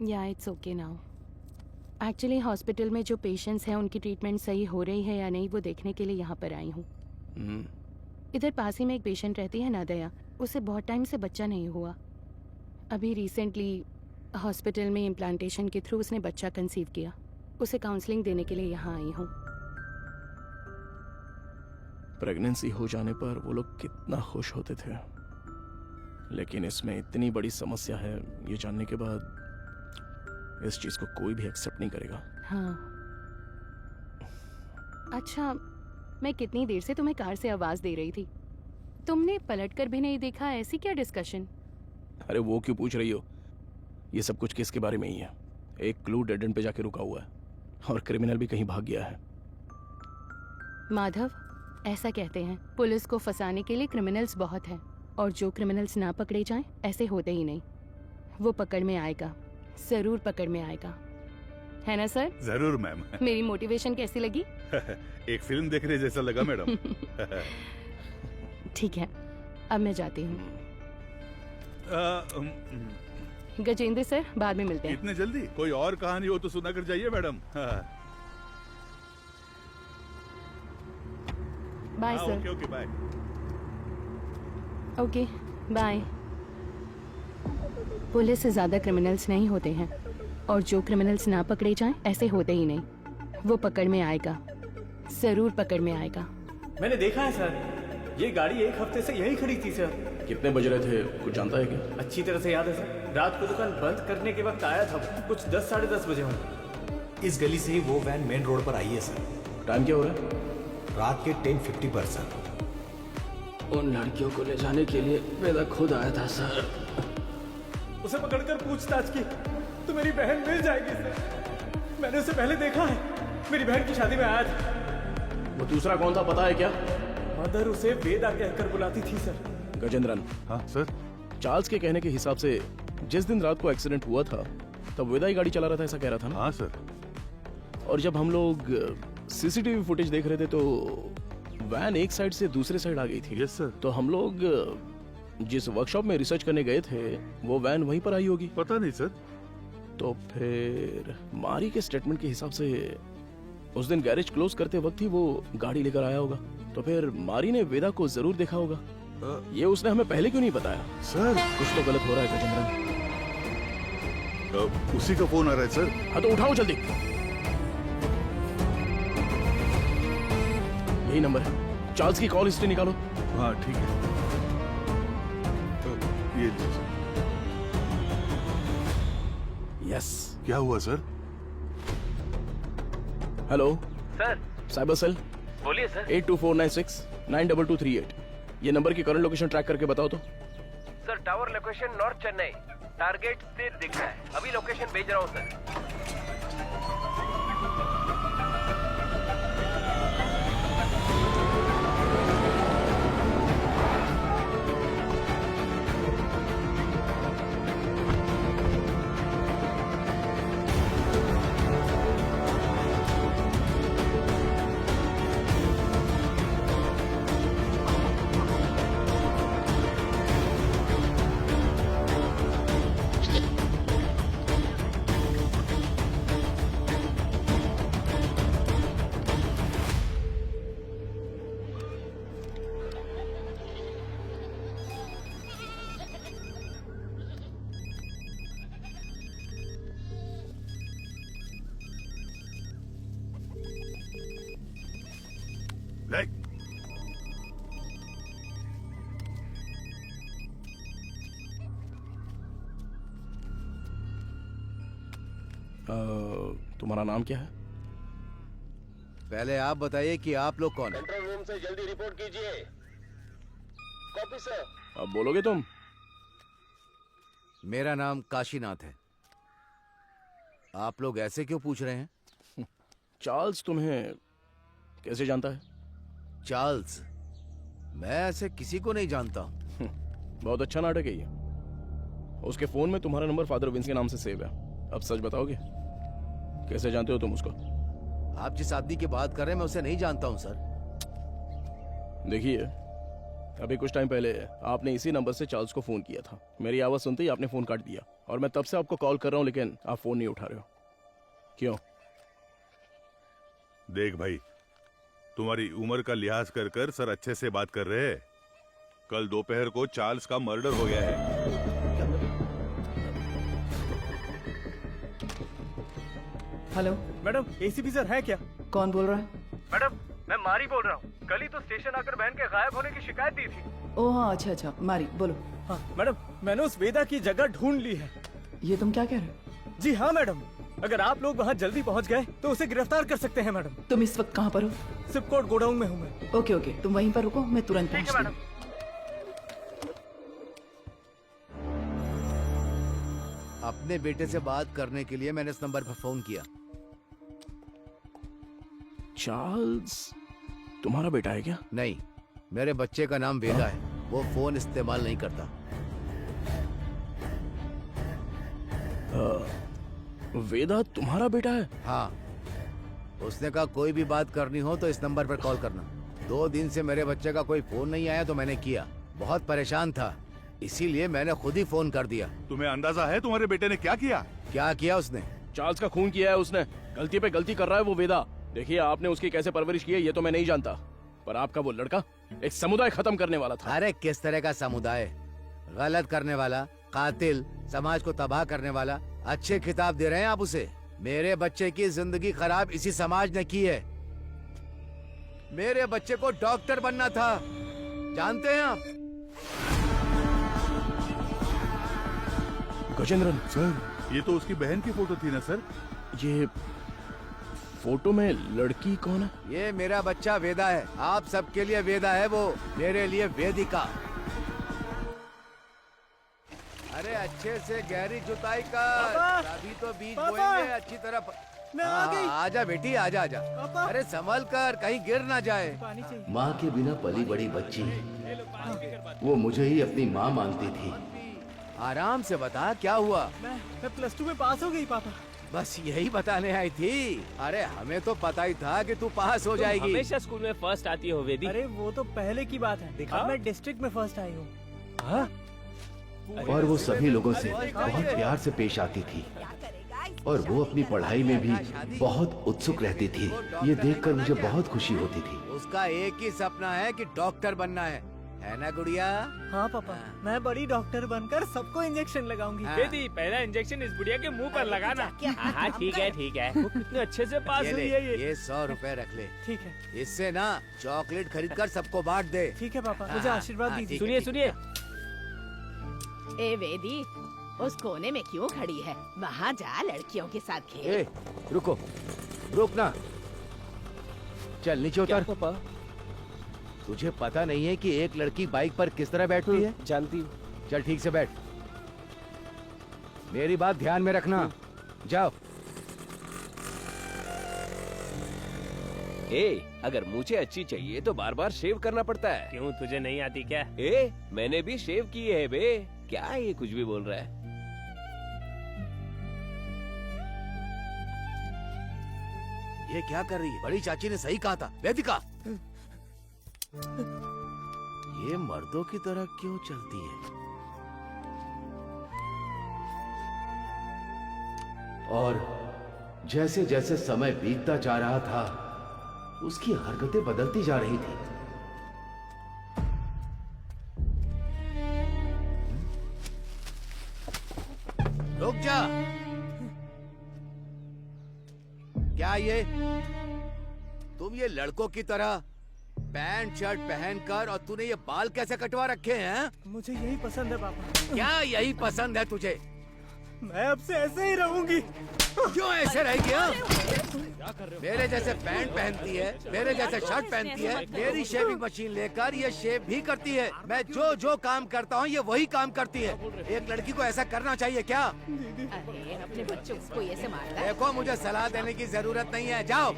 Yeah it's okay now. Actually hospital में जो पेशेंट्स हैं उनकी ट्रीटमेंट सही हो रही है या नहीं वो देखने के लिए यहाँ पर आई हूँ। इधर पास ही में एक पेशेंट रहती है नादया, उसे बहुत टाइम से बच्चा नहीं हुआ। अभी रिसेंटली हॉस्पिटल में इम्प्लांटेशन के थ्रू उसने बच्चा कंसीव किया। उसे काउंसलिंग देने के लिए यहाँ आई हूँ। प्रेगनेंसी हो जाने पर वो लोग कितना खुश होते थे, लेकिन इसमें इतनी बड़ी समस्या है ये जानने के बाद इस चीज को कोई भी एक्सेप्ट नहीं करेगा। हाँ। अच्छा, मैं कितनी देर से तुम्हें कार से आवाज दे रही थी, तुमने पलटकर भी नहीं देखा? ऐसी क्या डिस्कशन? अरे वो क्यों पूछ रही हो? ये सब कुछ केस के बारे में ही है। एक क्लू डेड एंड पे जाके रुका हुआ है और क्रिमिनल भी कहीं भाग गया है। माधव, ऐसा कहते हैं पुलिस को फंसाने के लिए क्रिमिनल्स बहुत हैं, और जो क्रिमिनल्स ना पकड़े जाएं ऐसे होते ही नहीं। वो पकड़ में आएगा, जरूर पकड़ में आएगा, है ना सर? जरूर मैम। मेरी मोटिवेशन कैसी लगी? एक फिल्म देखने जैसा लगा मैडम। ठीक है, अब मैं जाती हूँ। गजेंद्र सर, बाद में मिलते हैं। इतने जल्दी? कोई और कहानी हो तो सुना कर जाइए madam. Bye sir. Okay okay bye. Okay bye. Police से ज्यादा क्रिमिनल्स नहीं होते हैं, और जो क्रिमिनल्स ना पकड़े जाएं ऐसे होते ही नहीं। वो पकड़ में आएगा, जरूर पकड़ में आएगा। मैंने देखा है सर, ये गाड़ी एक हफ्ते से यही खड़ी थी सर। कितने बज रहे थे कुछ जानता है क्या? अच्छी तरह से याद है सर, रात को दुकान बंद करने के वक्त आया था, कुछ 10 साढ़े 10 बजे होंगे। इस गली से ही वो वैन मेन रोड पर आई है सर। टाइम क्या हो रहा है? रात के 10:50 पर सर। उन लड़कियों को ले जाने के लिए वेदा खुद आया था सर। उसे पकड़कर पूछताछ की तो मेरी बहन मिल जाएगी सर। मैंने उसे पहले देखा है, मेरी बहन की शादी में आया था। वो दूसरा कौन था पता है क्या? मदर उसे वेदा कहकर बुलाती थी सर। गजेंद्रन। हाँ सर। चार्ल्स के कहने के हिसाब से जिस दिन रात को एक्सीडेंट हुआ था तब वेदा ही गाड़ी चला रहा था, ऐसा कह रहा था ना? हाँ सर। और जब हम लोग सीसीटीवी फुटेज देख रहे थे तो वैन एक साइड से दूसरे साइड आ गई थी। Yes sir. तो हम लोग जिस वर्कशॉप में रिसर्च करने गए थे वो वैन वहीं पर आई होगी। पता नहीं सर। तो फिर मारी के स्टेटमेंट के हिसाब से उस दिन गैरेज क्लोज करते वक्त ही वो गाड़ी लेकर आया होगा। तो फिर मारी ने वेदा को जरूर देखा होगा। ये उसने हमें पहले क्यों नहीं बताया? सर कुछ तो गलत हो रहा है गजेंद्रन। उसी का फोन आ रहा है सर। हाँ तो उठाओ जल्दी। यही नंबर है। चार्ल्स की कॉल हिस्ट्री निकालो। हाँ ठीक है। ये लीजिए। यस। क्या हुआ sir? Hello sir. Cyber cell. बोलिए सर। 8249692238। ये नंबर की करंट लोकेशन ट्रैक करके बताओ तो। Sir tower location north Chennai, target स्थिर दिख रहा है। अभी लोकेशन भेज रहा हूँ सर। तुम्हारा नाम क्या है? पहले आप बताइए कि आप लोग कौन हैं? कंट्रोल रूम से जल्दी रिपोर्ट कीजिए। Copy sir. अब बोलोगे तुम? मेरा नाम काशीनाथ है। आप लोग ऐसे क्यों पूछ रहे हैं? चार्ल्स तुम्हें कैसे जानता है? चार्ल्स? मैं ऐसे किसी को नहीं जानता हूं। बहुत अच्छा नाटक है ये। उसके फोन में तुम्हारा नंबर फादर विंस के नाम से सेव है। अब सच बताओगे, कैसे जानते हो तुम उसको? आप जिस आदमी की बात कर रहे हैं मैं उसे नहीं जानता हूं सर। देखिए, अभी कुछ टाइम पहले आपने इसी नंबर से चार्ल्स को फोन किया था। मेरी आवाज सुनते ही आपने फोन काट दिया और मैं तब से आपको कॉल कर रहा हूं, लेकिन आप फोन नहीं उठा रहे हो। क्यों? देख भाई, तुम्हारी उम्र का लिहाज कर कर सर अच्छे से बात कर रहे हैं। कल दोपहर को चार्ल्स का मर्डर हो गया है। हेलो मैडम, एसीपी सर है क्या? कौन बोल रहा है? मैडम, मैं मारी बोल रहा हूँ। कल ही तो स्टेशन आकर बहन के गायब होने की शिकायत दी थी। ओह हाँ, अच्छा अच्छा, मारी बोलो। हाँ मैडम, मैंने उस वेदा की जगह ढूंढ ली है। ये तुम क्या कह रहे हो? जी हाँ मैडम, अगर आप लोग वहाँ जल्दी पहुँच गए तो उसे गिरफ्तार कर सकते हैं मैडम। तुम इस वक्त कहाँ पर हो? सिपकोट गोडाउन में हूँ मैं। ओके ओके, तुम वहीं पर रुको, मैं तुरंत ठीक है पहुँचती मैडम। हूँ। अपने बेटे से बात करने के लिए मैंने इस नंबर पर फोन किया। चार्ल्स तुम्हारा बेटा है क्या? नहीं, मेरे बच्चे का नाम वेदा है। वो फोन इस्तेमाल नहीं करता। वेदा तुम्हारा बेटा है? हाँ, उसने कहा कोई भी बात करनी हो तो इस नंबर पर कॉल करना। 2 दिन से मेरे बच्चे का कोई फोन नहीं आया तो मैंने किया। बहुत परेशान था, इसीलिए मैंने खुद ही फोन कर दिया। तुम्हें अंदाजा है तुम्हारे बेटे ने क्या किया? क्या किया उसने? चार्ल्स का खून किया है उसने। गलती पे गलती कर रहा है वो वेदा। देखिए, आपने उसकी कैसे परवरिश की है ये तो मैं नहीं जानता, पर आपका वो लड़का एक समुदाय खत्म करने वाला था। अरे किस तरह का समुदाय? गलत करने वाला, कातिल, समाज को तबाह करने वाला। अच्छे खिताब दे रहे हैं आप उसे। मेरे बच्चे की जिंदगी खराब इसी समाज ने की है। मेरे बच्चे को डॉक्टर बनना था, जानते हैं आप? गजेंद्रन सर, ये तो उसकी बहन की फोटो थी ना सर? ये फोटो में लड़की कौन है? ये मेरा बच्चा वेदा है। आप सबके लिए वेदा है वो, मेरे लिए वेदिका। अरे अच्छे से गहरी जुताई कर, अभी तो बीज बोएंगे अच्छी तरह। मैं आ गई। आजा बेटी, आजा आजा। अरे संभल कर, कहीं गिर ना जाए। माँ के बिना पली बड़ी बच्ची, वो मुझे ही अपनी माँ मानती थी। आराम से बता, क्या हुआ? मैं +2 में पास हो गई पापा। बस यही बताने आई थी। अरे हमें तो पता ही था कि तू पास हो जाएगी। हमेशा स्कूल में फर्स्ट आती हो वेदी। अरे वो तो पहले की बात है। अब मैं डिस्ट्रिक्ट में फर्स्ट आई हूँ। और वो सभी लोगों से बहुत प्यार से पेश आती थी और वो अपनी पढ़ाई में भी बहुत उत्सुक रहती थी। ये देखकर मुझे बहुत खुशी होती थी। उसका एक ही सपना है कि डॉक्टर बनना है। है ना गुड़िया? हाँ पापा, मैं बड़ी डॉक्टर बनकर सबको इंजेक्शन लगाऊंगी। हाँ। बेटी पहला इंजेक्शन इस बुढ़िया के मुंह पर लगाना। हाँ ठीक है ठीक है। वो कितने अच्छे से पास ये हुई ले, है ये 100 रुपए रख ले। ठीक है। इससे ना चॉकलेट खरीद कर सबको बांट दे। ठीक है पापा, मुझे आशीर्वाद दीजिए। सुनिए सुनिए, ए वेदी, उस कोने में क्यों खड़ी है? वहाँ जा, लड़कियों के साथ खेल। ए, रुको, रुक ना। चल नीचे उतर। पापा तुझे पता नहीं है कि एक लड़की बाइक पर किस तरह बैठती है? जानती हूँ। चल ठीक से बैठ। मेरी बात ध्यान में रखना। जाओ। अगर मुझे अच्छी चाहिए तो बार बार शेव करना पड़ता है। क्यों, तुझे नहीं आती क्या? मैंने भी शेव की है बे। क्या ये कुछ भी बोल रहा है? ये क्या कर रही है? बड़ी चाची ने सही कहा था, वेदिका। ये मर्दों की तरह क्यों चलती है? और जैसे जैसे समय बीतता जा रहा था, उसकी हरकतें बदलती जा रही थी। रुक जा। क्या ये तुम ये लड़कों की तरह पैंट शर्ट पहनकर और तूने ये बाल कैसे कटवा रखे हैं? मुझे यही पसंद है पापा। क्या यही पसंद है तुझे? मैं अब से ऐसे ही रहूंगी। क्यों ऐसे रहेगी? हाँ? मेरे जैसे पैंट पहनती है, मेरे जैसे शर्ट पहनती है, मेरी शेविंग मशीन लेकर ये शेव भी करती है। मैं जो जो काम करता हूँ ये वही काम करती है। एक लड़की को ऐसा करना चाहिए क्या? अरे अपने बच्चों को ऐसे मारता है? देखो, मुझे सलाह देने की जरूरत नहीं है। जाओ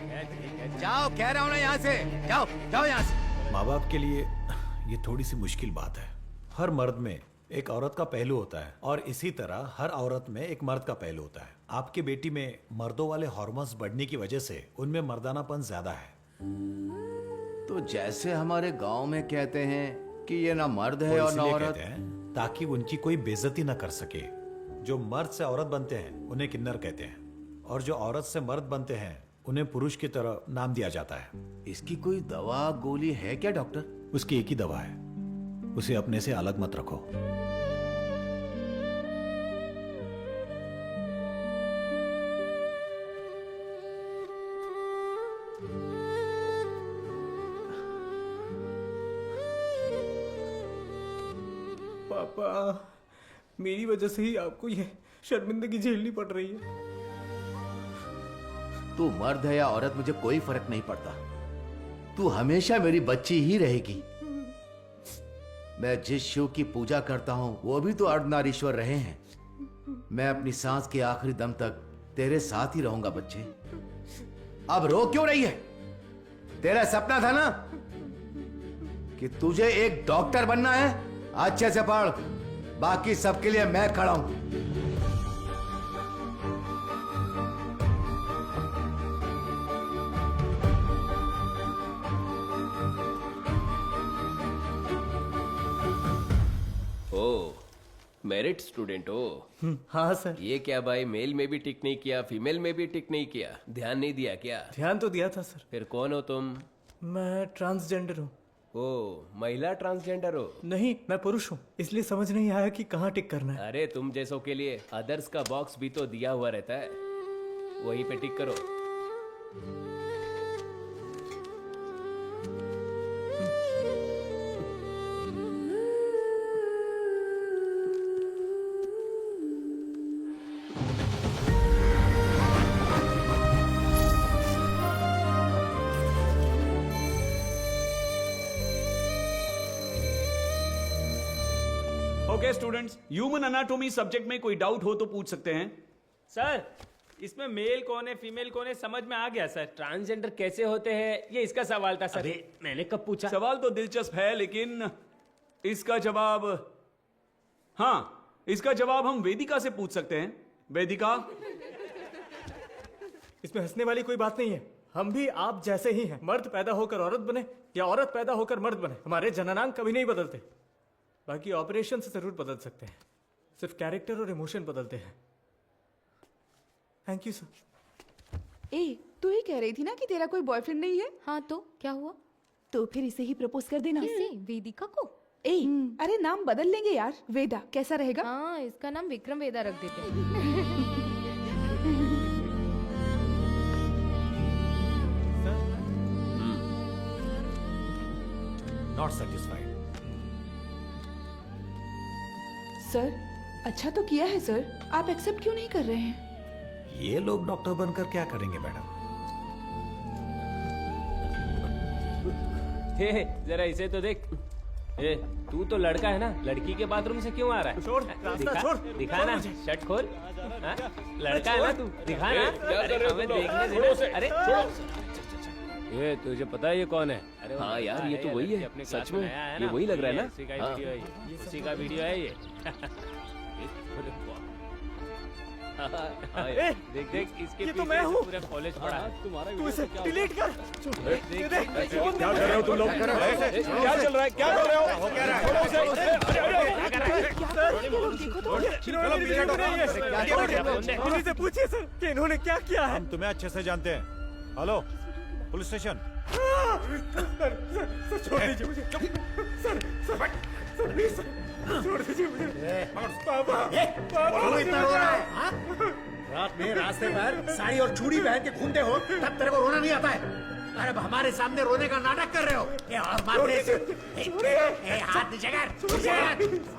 जाओ, कह रहा हूँ ना, यहाँ से जाओ, जाओ यहाँ से। माँ बाप के लिए ये थोड़ी सी मुश्किल बात है। हर मर्द में एक औरत का पहलू होता है और इसी तरह हर औरत में एक मर्द का पहलू होता है। आपकी बेटी में मर्दों वाले हार्मोन्स बढ़ने की वजह से उनमें मर्दानापन ज्यादा है। तो जैसे हमारे गांव में कहते हैं कि ये ना मर्द है वो और ना इसलिए औरत। कहते हैं ताकि उनकी कोई बेइज्जती न कर सके। जो मर्द से औरत बनते हैं उन्हें किन्नर कहते हैं, और जो औरत से मर्द बनते हैं उन्हें पुरुष की तरह नाम दिया जाता है। इसकी कोई दवा गोली है क्या डॉक्टर? उसकी एक ही दवा है, उसे अपने से अलग मत रखो। पापा, मेरी वजह से ही आपको ये शर्मिंदगी झेलनी पड़ रही है। तू मर्द है या औरत मुझे कोई फर्क नहीं पड़ता। तू हमेशा मेरी बच्ची ही रहेगी। मैं जिस शिव की पूजा करता हूं वो भी तो अर्धनारीश्वर रहे हैं। मैं अपनी सांस के आखिरी दम तक तेरे साथ ही रहूंगा बच्चे। अब रो क्यों रही है? तेरा सपना था ना कि तुझे एक डॉक्टर बनना है। अच्छे से पढ़, बाकी सबके लिए मैं खड़ा हूं। मेरिट स्टूडेंट हो? हाँ सर। ये क्या भाई, मेल में भी टिक नहीं किया, फीमेल में भी टिक नहीं किया, ध्यान नहीं दिया क्या? ध्यान तो दिया था सर। फिर कौन हो तुम? मैं ट्रांसजेंडर हूँ। ओ, महिला ट्रांसजेंडर हो? नहीं, मैं पुरुष हूँ, इसलिए समझ नहीं आया कि कहाँ टिक करना है। अरे तुम जैसों के लिए अदर्स का बॉक्स भी तो दिया हुआ रहता है, वहीं पे टिक करो। Okay students, human anatomy subject में कोई डाउट हो तो पूछ सकते हैं। सर, इसमें मेल कौन है फीमेल कौन है समझ में आ गया सर। ट्रांसजेंडर कैसे होते हैं ये इसका सवाल था सर। अरे मैंने कब पूछा? सवाल तो दिलचस्प है, लेकिन इसका जवाब, हाँ, इसका जवाब हम वेदिका से पूछ सकते हैं। वेदिका, इसमें हंसने वाली कोई बात नहीं है। हम भी आप जैसे ही हैं। मर्द पैदा होकर औरत बने या औरत पैदा होकर मर्द बने, हमारे जननांग कभी नहीं बदलते। बाकी ऑपरेशन से जरूर बदल सकते हैं, सिर्फ कैरेक्टर और इमोशन बदलते हैं। Thank you sir. ए, तू ही कह रही थी ना कि तेरा कोई बॉयफ्रेंड नहीं है? हाँ तो क्या हुआ? तो फिर इसे ही प्रपोज कर देना। किसे? वेदिका को? ए, अरे नाम बदल लेंगे यार, वेदा कैसा रहेगा? हाँ, इसका नाम विक्रम वेदा रख देते हैं। Not satisfied. सर अच्छा तो किया है सर, आप एक्सेप्ट क्यों नहीं कर रहे हैं? ये लोग डॉक्टर बनकर क्या करेंगे मैडम? हे जरा इसे तो देख। ए, तू तो लड़का है ना, लड़की के बाथरूम से क्यों आ रहा है? छोड़, रास्ता छोड़, दिखा छोड़ ना, मुझे। शर्ट खोल। हाँ? लड़का है ना तू, दिखा ना। क्या कर रहे हो हमें तुम लोग? देखने दे छोड़ो ना। उसे। अरे ये तुझे पता है ये कौन है? अरे हाँ वो यार, लड़का ये तो वही है। अपने सच क्लास में, नया है ये ना, वही लग रहा है ना? उसी का हाँ। वीडियो है ये, उसी का वीडियो है ये। ए, देख देख इसके ये तो पीछे मैं से हूँ। पूरा कॉलेज पड़ा है। तुम्हारा तू इसे डिलीट कर। देख, दे, देख, दे, देख, फोन क्या कर रहे हो तुम लोग? क्या चल रहा है? क्या कर रहे हो? हो क्या रहा है? किसी से पूछिए सर कि इन्होंने क्या किया है। हम तुम्हें अच्छे से जानते हैं। Hello police station. सर छोड़ दीजिए मुझे। सर प्लीज छोड़ दीजिए मुझे। पापा क्यों इतना रो रहा है? हाँ? रात में रास्ते पर साड़ी और चूड़ी पहन के घूमते हो, तब तेरे को रोना नहीं आता है? अरे अब हमारे सामने रोने का नाटक कर रहे हो? ए, और मार दे इसे। ए, हाथ नीचे कर।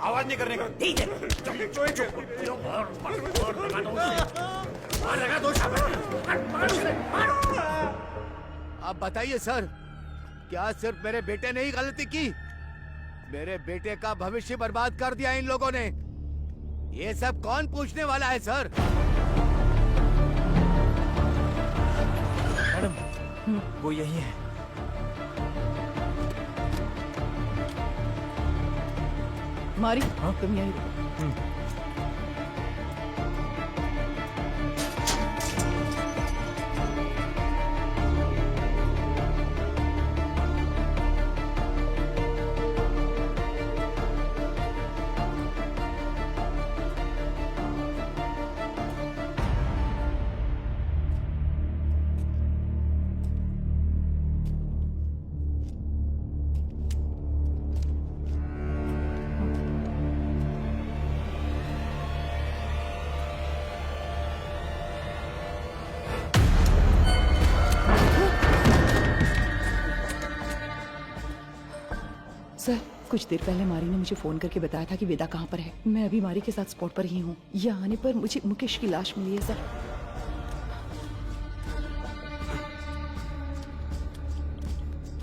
आवाज नहीं करने का। ठीक है। मार लगा दो अब बताइए सर, क्या सिर्फ मेरे बेटे ने ही गलती की? मेरे बेटे का भविष्य बर्बाद कर दिया इन लोगों ने। ये सब कौन पूछने वाला है सर? मैडम वो यही है। मारी तुम यहीं रुको। सर कुछ देर पहले मारी ने मुझे फोन करके बताया था कि वेदा कहाँ पर है। मैं अभी मारी के साथ स्पॉट पर ही हूँ। यहाँ आने पर मुझे मुकेश की लाश मिली है सर।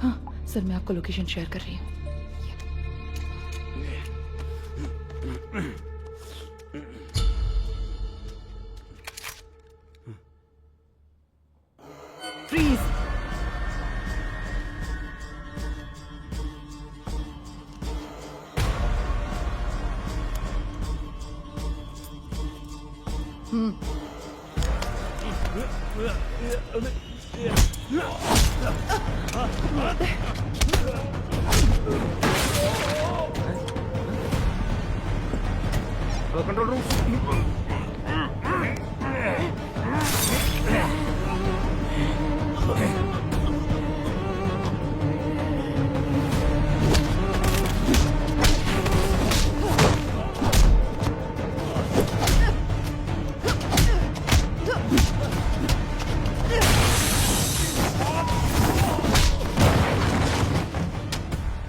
हाँ सर, मैं आपको लोकेशन शेयर कर रही हूँ। फ्रीज। Control room.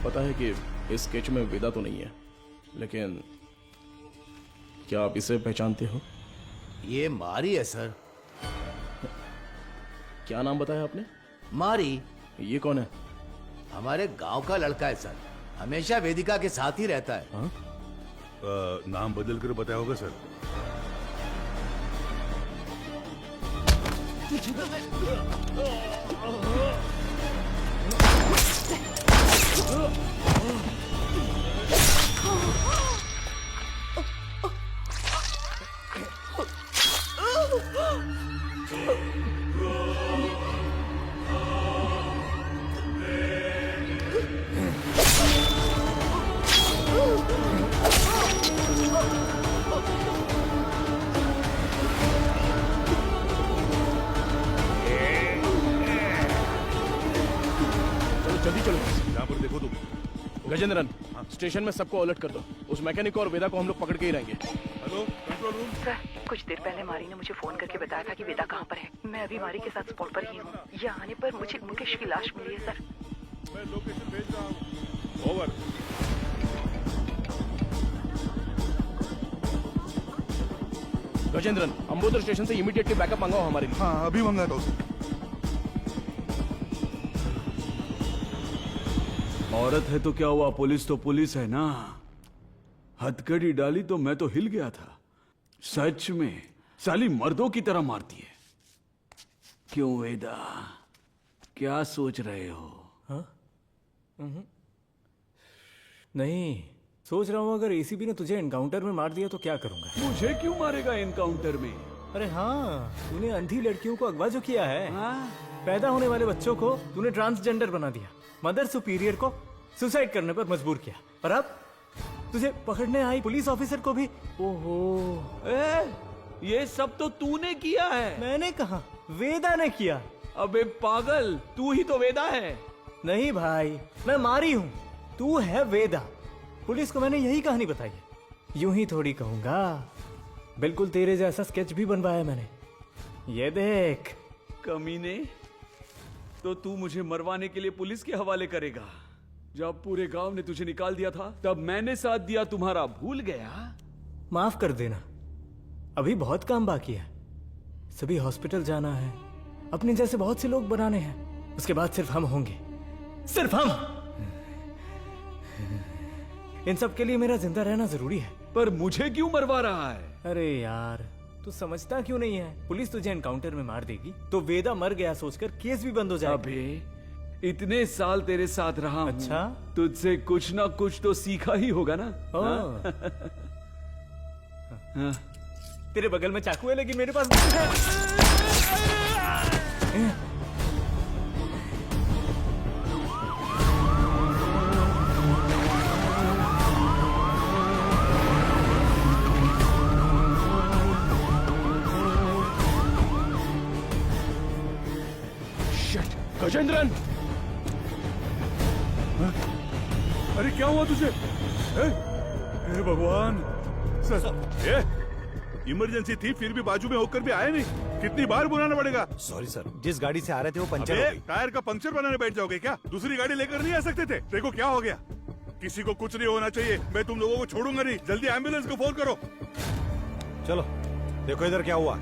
पता है कि इस स्केच में वेदा तो नहीं है, लेकिन क्या आप इसे पहचानते हो? ये मारी है सर। क्या नाम बताया आपने? मारी। ये कौन है? हमारे गांव का लड़का है सर, हमेशा वेदिका के साथ ही रहता है। हाँ? नाम बदल कर बताया होगा सर। जल्दी चलो। यहाँ पर देखो तुम। गजेंद्रन, स्टेशन में सबको अलर्ट कर दो। उस मैकेनिक और वेदा को हम लोग पकड़ के ही रहेंगे। Hello control room. सर, कुछ देर पहले मारी ने मुझे फोन करके बताया था कि वेदा कहाँ पर है। मैं अभी मारी के साथ स्पॉट पर ही हूँ। यहाँ आने पर मुझे मुकेश की लाश मिली है सर। मैं लोकेशन भेज रहा हूँ। ओवर। गजेंद्रन, अंबोदर स्टेशन से इमीडिएटली बैकअप मंगाओ हमारे लिए। हाँ अभी मंगाता हूँ। औरत है तो क्या हुआ, पुलिस तो पुलिस है ना। हथकड़ी डाली तो मैं तो हिल गया था। सच में साली मर्दों की तरह मारती है। क्यों वेदा, क्या सोच रहे हो? हाँ? नहीं, सोच रहा हूँ अगर एसीपी ने तुझे एनकाउंटर में मार दिया तो क्या करूंगा। मुझे क्यों मारेगा एनकाउंटर में? अरे हाँ, तूने अंधी लड़कियों को अगवा जो किया है, पैदा होने वाले बच्चों को तूने ट्रांसजेंडर बना दिया, मदर सुपीरियर को सुसाइड करने पर मजबूर किया, और अब तुझे पकड़ने आई पुलिस ऑफिसर को भी। ओहो, ये सब तो तूने किया है। मैंने कहा, वेदा ने किया। अबे पागल, तू ही तो वेदा है। नहीं भाई, मैं मारी हूँ, तू है वेदा। पुलिस को मैंने यही कहानी बताई है। यूं ही थोड़ी कहूंगा, बिल्कुल तेरे जैसा स्केच भी बनवाया मैंने। ये देख। कमीने, तो तू मुझे मरवाने के लिए पुलिस के हवाले करेगा? जब पूरे गांव ने तुझे निकाल दिया था तब मैंने साथ दिया तुम्हारा, भूल गया? माफ कर देना, अभी बहुत काम बाकी है। सभी हॉस्पिटल जाना है, अपने जैसे बहुत से लोग बनाने हैं, उसके बाद सिर्फ हम होंगे, सिर्फ हम। इन सब के लिए मेरा जिंदा रहना जरूरी है। पर मुझे क्यों मरवा रहा है? अरे यार, तू समझता क्यों नहीं है? पुलिस तुझे एनकाउंटर में मार देगी तो वेदा मर गया सोचकर केस भी बंद हो जाएगा। अबे इतने साल तेरे साथ रहा हूं, अच्छा, तुझसे कुछ ना कुछ तो सीखा ही होगा ना। हाँ? तेरे बगल में चाकू है लेकिन मेरे पास गजेंद्रन, अरे क्या हुआ तुझे? हे भगवान सर, इमरजेंसी थी फिर भी बाजू में होकर भी आए नहीं। कितनी बार बुलाना पड़ेगा? सॉरी सर, जिस गाड़ी से आ रहे थे वो पंचर हो गई। टायर का पंक्चर बनाने बैठ जाओगे क्या? दूसरी गाड़ी लेकर नहीं आ सकते थे? देखो क्या हो गया। किसी को कुछ नहीं होना चाहिए, मैं तुम लोगों को छोड़ूंगा नहीं। जल्दी एम्बुलेंस को फोन करो। चलो देखो इधर क्या हुआ।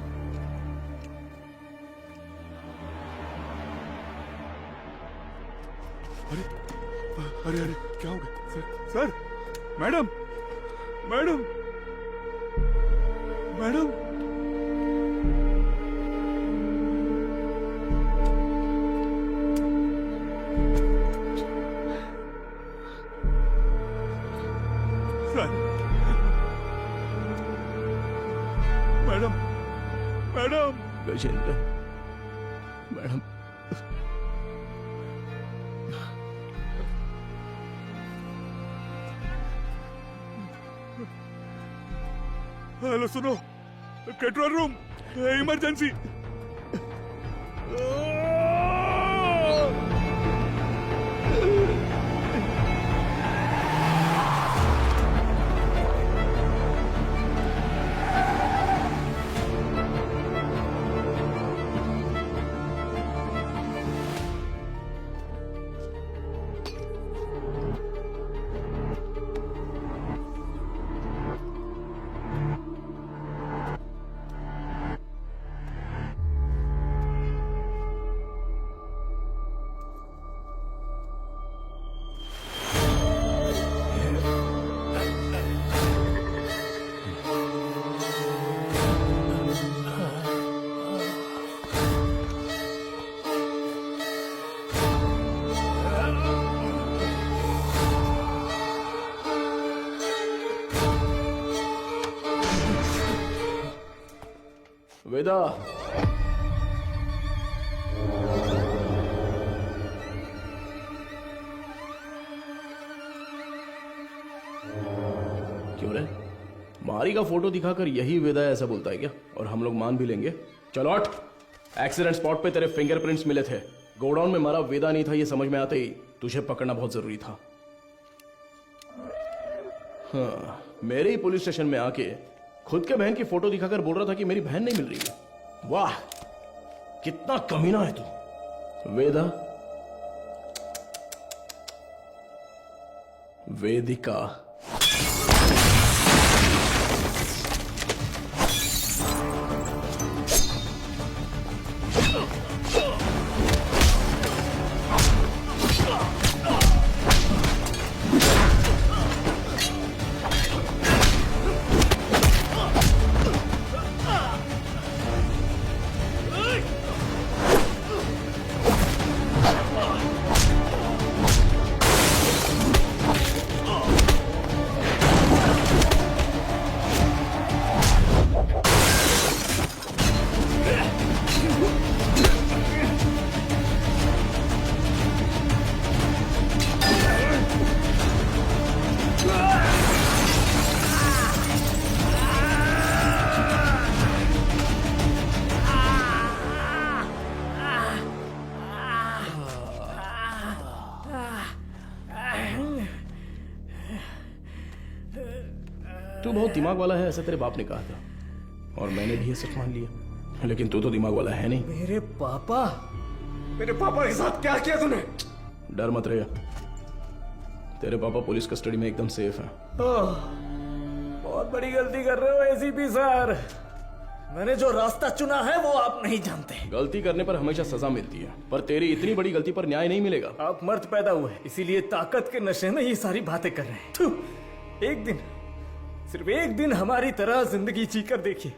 अरे अरे अरे क्या हो गया? Sir, madam madam madam, sir, madam madam, Gajendra, madam, hello सुनो, कंट्रोल रूम, इमरजेंसी। वेदा, क्यों रे? मारी का फोटो दिखाकर यही वेदा ऐसा बोलता है क्या? और हम लोग मान भी लेंगे? चलो हट। एक्सीडेंट स्पॉट पे तेरे फिंगरप्रिंट्स मिले थे। गोडाउन में मारा वेदा नहीं था ये समझ में आते ही तुझे पकड़ना बहुत जरूरी था। हाँ, मेरे ही पुलिस स्टेशन में आके खुद के बहन की फोटो दिखाकर बोल रहा था कि मेरी बहन नहीं मिल रही है। वाह, कितना कमीना है तू। वेदा, वेदिका, तू बहुत दिमाग वाला है ऐसा तेरे बाप ने कहा था, और मैंने भी ये सच मान लिया। लेकिन तू तो दिमाग वाला है नहीं। मेरे पापा के साथ क्या किया तूने? डर मत रहिया, तेरे पापा पुलिस कस्टडी में एकदम सेफ हैं। बहुत बड़ी गलती कर रहे हो एसीपी सर। मैंने जो रास्ता चुना है वो आप नहीं जानते। गलती करने पर हमेशा सजा मिलती है, पर तेरी इतनी बड़ी गलती पर न्याय नहीं मिलेगा। आप मर्द पैदा हुए इसीलिए ताकत के नशे में ये सारी बातें कर रहे हैं। थू, एक दिन, सिर्फ एक दिन हमारी तरह जिंदगी जीकर देखिए।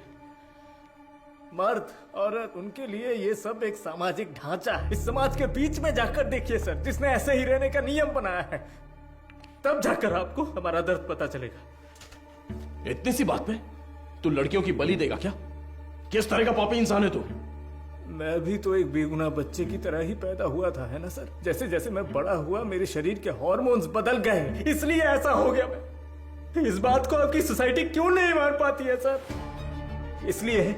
मर्द औरत उनके लिए ये सब एक सामाजिक ढांचा है। इस समाज के बीच में जाकर देखिए सर, जिसने ऐसे ही रहने का नियम बनाया है, तब जाकर आपको हमारा दर्द पता चलेगा। इतनी सी बात पे तू लड़कियों की बलि देगा क्या? किस तरह का पापी इंसान है तू? मैं भी तो एक बेगुनाह बच्चे की तरह ही पैदा हुआ था, है ना सर? जैसे जैसे मैं बड़ा हुआ मेरे शरीर के हार्मोन्स बदल गए, इसलिए ऐसा हो गया। मैं इस बात को आपकी सोसाइटी क्यों नहीं मान पाती है सर? इसलिए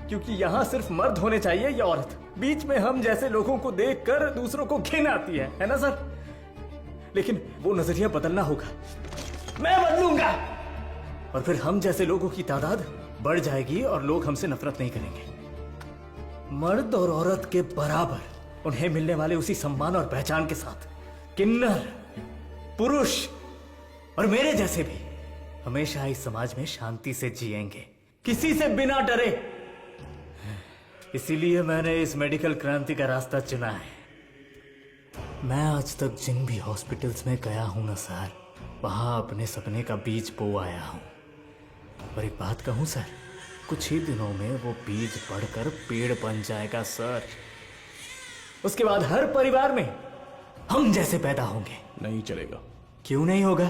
क्योंकि यहाँ सिर्फ मर्द होने चाहिए या औरत। बीच में हम जैसे लोगों को देखकर दूसरों को घिन आती है ना सर? लेकिन वो नजरिया बदलना होगा। मैं बदलूंगा और फिर हम जैसे लोगों की तादाद बढ़ जाएगी और लोग हमसे नफरत नहीं करेंगे। मर्द और औरत के बराबर उन्हें मिलने वाले उसी सम्मान और पहचान के साथ किन्नर, पुरुष और मेरे जैसे भी हमेशा इस समाज में शांति से जिएंगे, किसी से बिना डरे। इसीलिए मैंने इस मेडिकल क्रांति का रास्ता चुना है। मैं आज तक जिन भी हॉस्पिटल्स में गया हूं ना सर, वहां अपने सपने का बीज बो आया हूं। और एक बात कहूं सर, कुछ ही दिनों में वो बीज बढ़कर पेड़ बन जाएगा सर। उसके बाद हर परिवार में हम जैसे पैदा होंगे। नहीं चलेगा। क्यों नहीं होगा?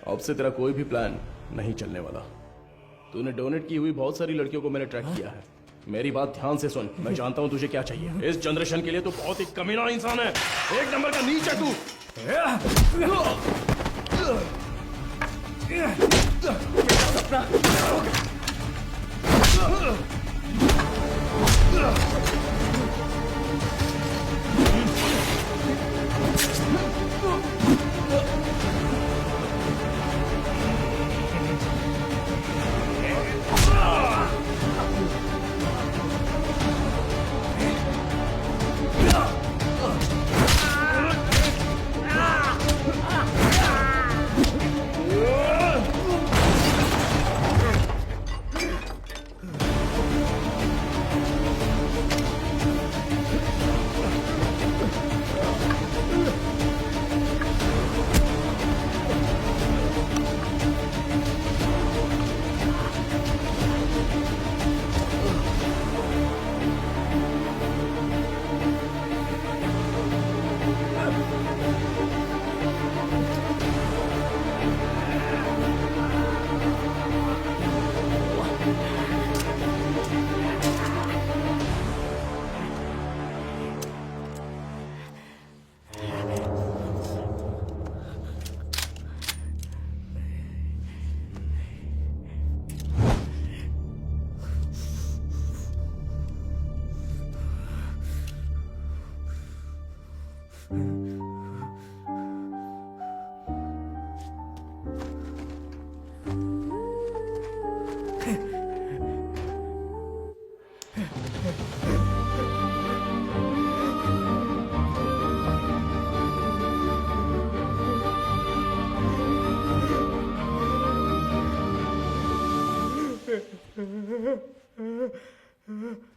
अब से तेरा कोई भी प्लान नहीं चलने वाला। तूने डोनेट की हुई बहुत सारी लड़कियों को मैंने ट्रैक किया है। मेरी बात ध्यान से सुन, मैं जानता हूं तुझे क्या चाहिए। इस जनरेशन के लिए तू बहुत ही कमीना इंसान है, एक नंबर का नीच है तू। सर